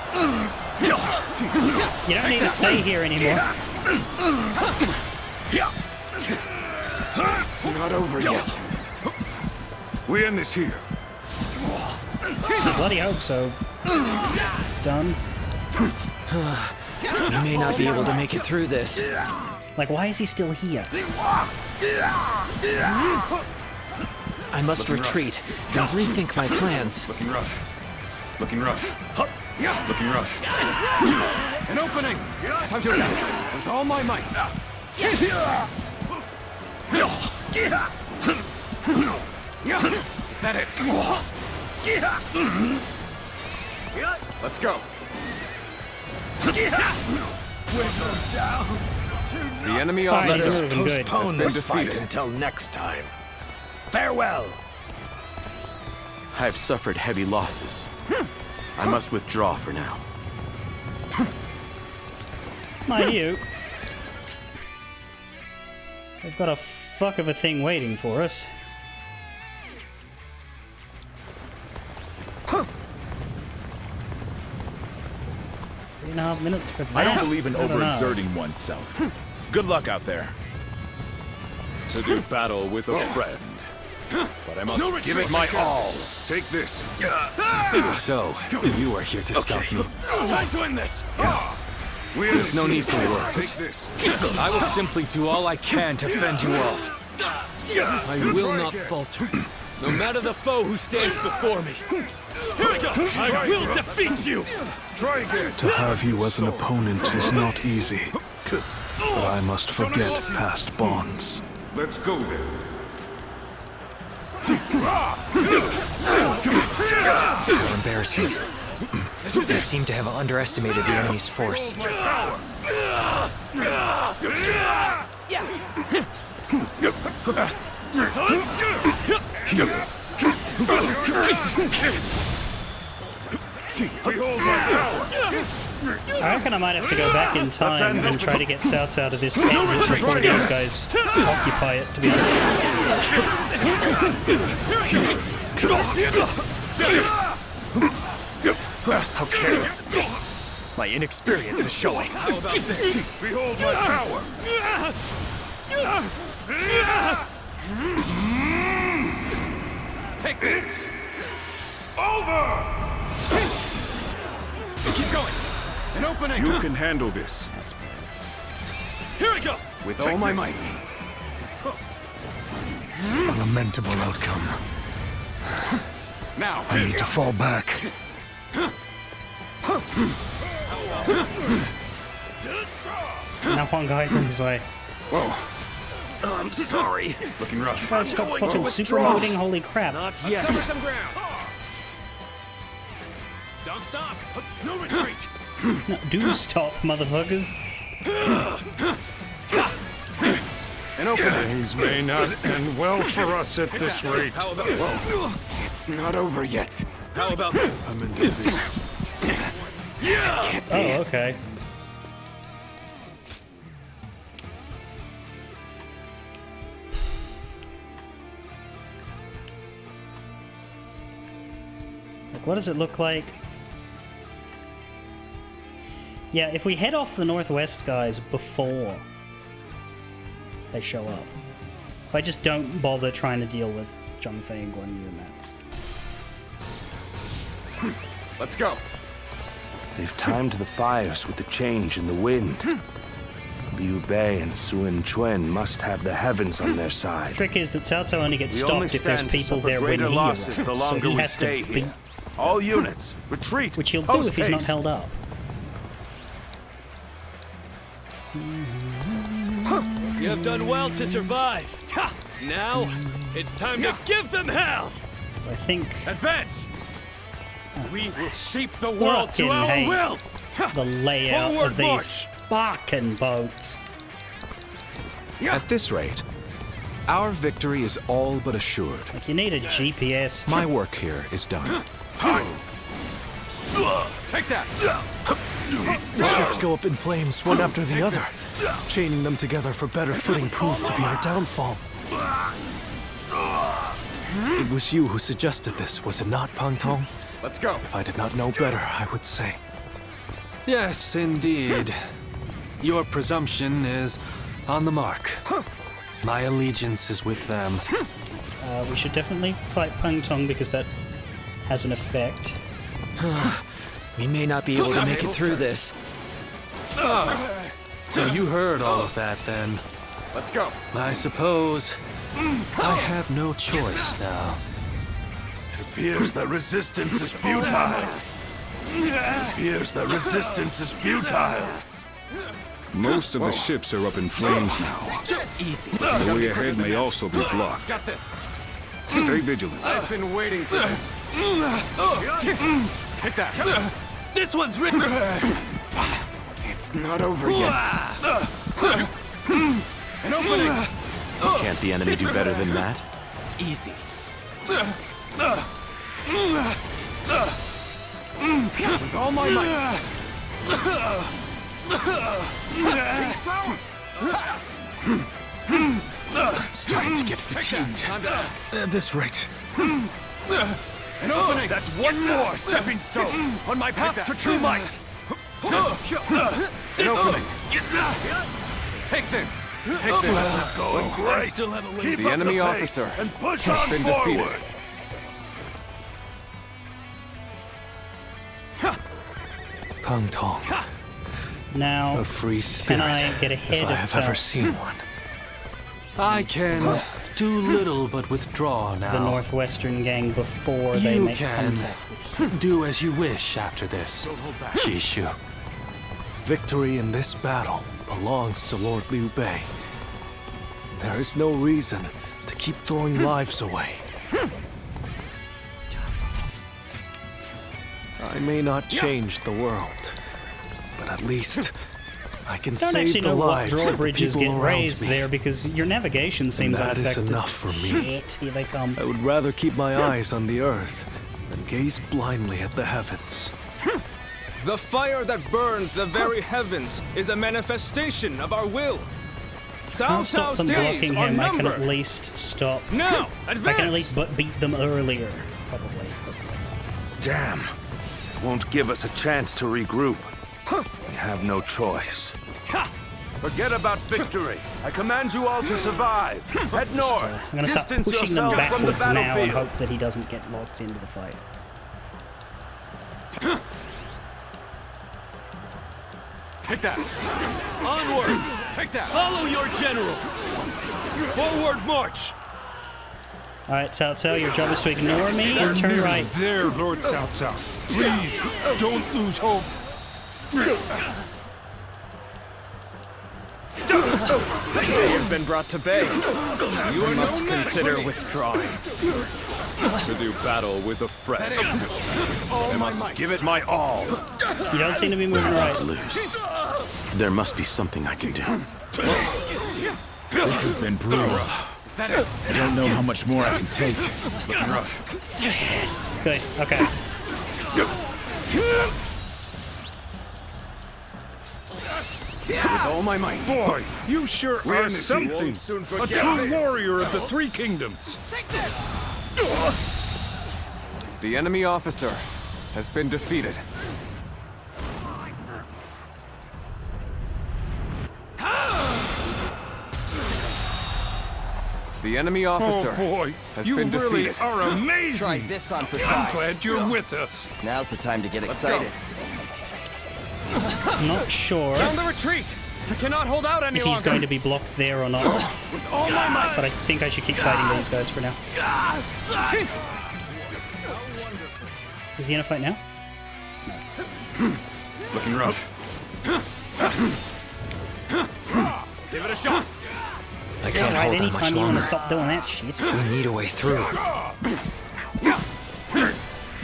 you don't need to stay here anymore. It's not over yet. We end this here. I bloody hope so. Done. We may not be able to make it through this. Like, why is he still here? I must retreat and rethink my plans. Looking rough. Looking rough. Looking rough. An opening! Time to attack. With all my might. Is that it? Let's go. The enemy officer Let us has been defeated. Until next time. Farewell! I have suffered heavy losses. I must withdraw for now. Mind you, we've got a fuck of a thing waiting for us. Three and a half minutes for that? I don't believe in I don't know. overexerting oneself. Good luck out there. To do battle with a friend. But I must give it my all. Take this. So, you are here to stop me. Time to end this! There's no need for words. Take this. I will simply do all I can to fend you off. I will not falter, no matter the foe who stands before me. Here we go! I will defeat you! Try again. To have you as an opponent is not easy. But I must forget past bonds. Let's go then. How embarrassing. They seem to have underestimated the enemy's force. I reckon I might have to go back in time and try to get South out of this exit before these guys occupy it, to be honest. How careless of me. My inexperience is showing. How about this? Behold my power. Take this. Over. Keep going. An opening. You can handle this. Here we go! With all my might. A lamentable outcome. Now. I need to fall back. Now one guy's on his way. Whoa. I'm sorry. Looking rough. Guys, stop fucking super moding, holy crap. Not yet. Let's cover some ground. Don't stop. No retreat. No, do stop, motherfuckers. An opening. Things may not end well for us at this rate. How about It's not over yet. How about I'm into this. This can't be. Oh, okay. Like, what does it look like? Yeah, if we head off the northwest guys before they show up. If I just don't bother trying to deal with Zhang Fei and Guan Yu and that. Let's go. They've timed the fires with the change in the wind. Liu Bei and Sun Quan must have the heavens on their side. Trick is that Cao Cao only gets We only stopped if there's stand to people suffer there when greater he losses arrives. the So longer he we has stay to be, here. All units, retreat. which he'll do if he's not Post-haste. held up. You have done well to survive. Ha! Now, it's time to give them hell! I think... Advance! We will shape the world to Fucking our hate will! the layout Forward of these march! fucking boats. At this rate, our victory is all but assured. Like, you need a GPS. My work here is done. Take that! The ships go up in flames, one after the other. Chaining them together for better footing proved to be our downfall. It was you who suggested this, was it not, Pang Tong? Let's go. If I did not know better, I would say. Yes, indeed. Your presumption is on the mark. My allegiance is with them. We should definitely fight Pang Tong because that has an effect. We may not be able to make it through this. So you heard all of that, then. Let's go. I suppose I have no choice now. It appears the resistance is futile. It appears the resistance is futile. Most of the ships are up in flames now. Easy. The way ahead may also be blocked. Got this. Stay vigilant. I've been waiting for this. Take that. This one's written. It's not over yet. An opening. Can't the enemy do better than that? Easy. With all my might. I'm starting to get fatigued. At this rate. An opening. That's one more stepping stone on my path to true might. An opening. Take this. Take this. This is going I great. still have a ways. The enemy officer And push has on been forward. defeated. Pang Tong, Now, a free spirit, can I get ahead if I of have time? ever seen one. I can do little but withdraw now. The Northwestern gang before they You make can contact with you. do as you wish after this, Jishu. Victory in this battle belongs to Lord Liu Bei. There is no reason to keep throwing lives away. I may not change the world, but at least I can Don't save actually the know what lives of the drawbridges people get around raised me. there because your navigation seems That is unaffected. enough for me. Shit, here they come. I would rather keep my eyes on the earth than gaze blindly at the heavens. The fire that burns the very heavens is a manifestation of our will. Cao Can't stop Cao's them days blocking are him. I can numbered. at least stop. Now, I advance! can at least beat them earlier, probably. Hopefully. Damn. Won't give us a chance to regroup. We have no choice. Forget about victory. I command you all to survive. Head north. I'm going to start Distance pushing them yourselves from the backwards now and battlefield. hope that he doesn't get locked into the fight. Take that. Onwards! Take that. Follow your general! Forward march! Alright, Cao Cao, your job is to ignore me and turn right. There, Lord Cao Cao. Please, don't lose hope. You've been brought to bay. You must consider withdrawing. To do battle with a friend. I must Give it my all. You don't seem to be moving right. Lose. There must be something I can do. This has been brutal. Is that it? I don't know how much more I can take. Yes. Good. Okay. With all my might. Boy, you sure are something. won't soon A forget true this. warrior of the Three Kingdoms. The enemy officer has been defeated. The enemy officer Oh boy, has you been really defeated. are amazing. Try this on for I'm size. glad you're with us. Now's the time to get go. excited. I'm not sure Down the retreat! I cannot hold out any if longer! he's going to be blocked there or not, With all my might! but I think I should keep fighting these guys for now. Is he in a fight now? Looking rough. Give it a shot. I can't Right, hold on much anytime you want longer. to stop doing that shit. We need a way through.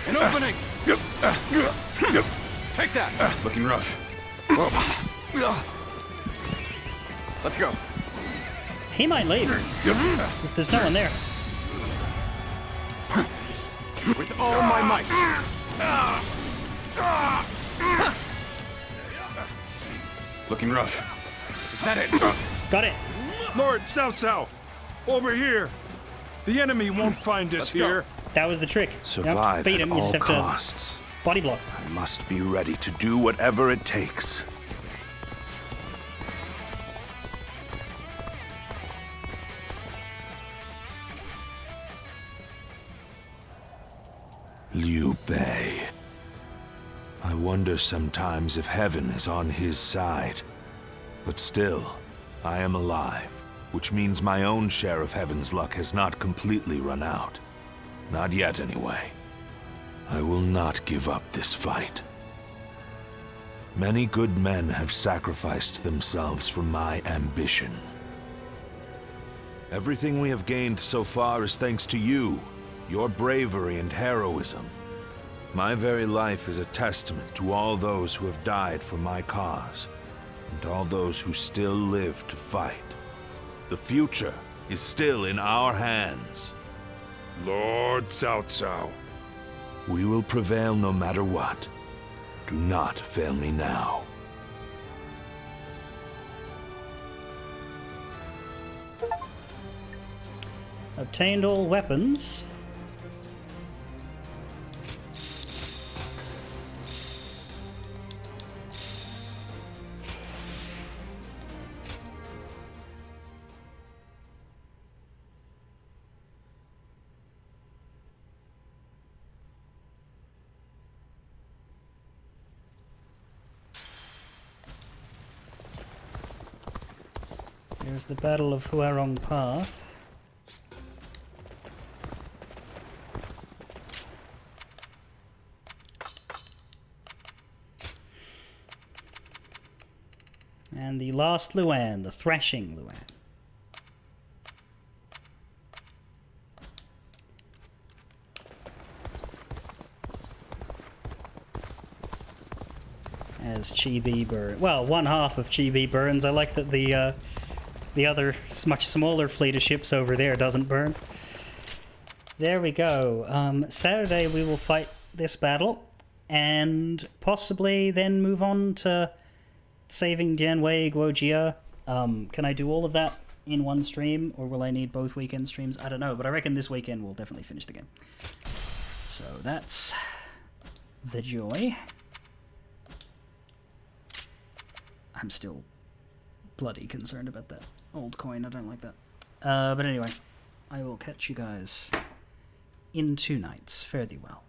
An opening. Take that. Looking rough. Let's go. He might leave. There's no one there. With all my might. Looking rough. Is that it? Got it. Lord Cao Cao, over here. The enemy won't find us here. That was the trick. Survive beat at him, you all just have to costs. body block. I must be ready to do whatever it takes. Liu Bei. I wonder sometimes if heaven is on his side. But still, I am alive, which means my own share of heaven's luck has not completely run out. Not yet, anyway. I will not give up this fight. Many good men have sacrificed themselves for my ambition. Everything we have gained so far is thanks to you, your bravery and heroism. My very life is a testament to all those who have died for my cause, and all those who still live to fight. The future is still in our hands. Lord Cao Cao. We will prevail no matter what. Do not fail me now. Obtained all weapons. There's the Battle of Huarong Pass. And the last Luan, the Thrashing Luan. As Chibi burns. Well, one half of Chibi burns. I like that the other, much smaller fleet of ships over there doesn't burn. There we go. Saturday we will fight this battle, and possibly then move on to saving Dianwei, Guojia. Can I do all of that in one stream, or will I need both weekend streams? I don't know, but I reckon this weekend we'll definitely finish the game. So that's the joy. I'm still bloody concerned about that old coin. I don't like that. But anyway, I will catch you guys in 2 nights. Fare thee well.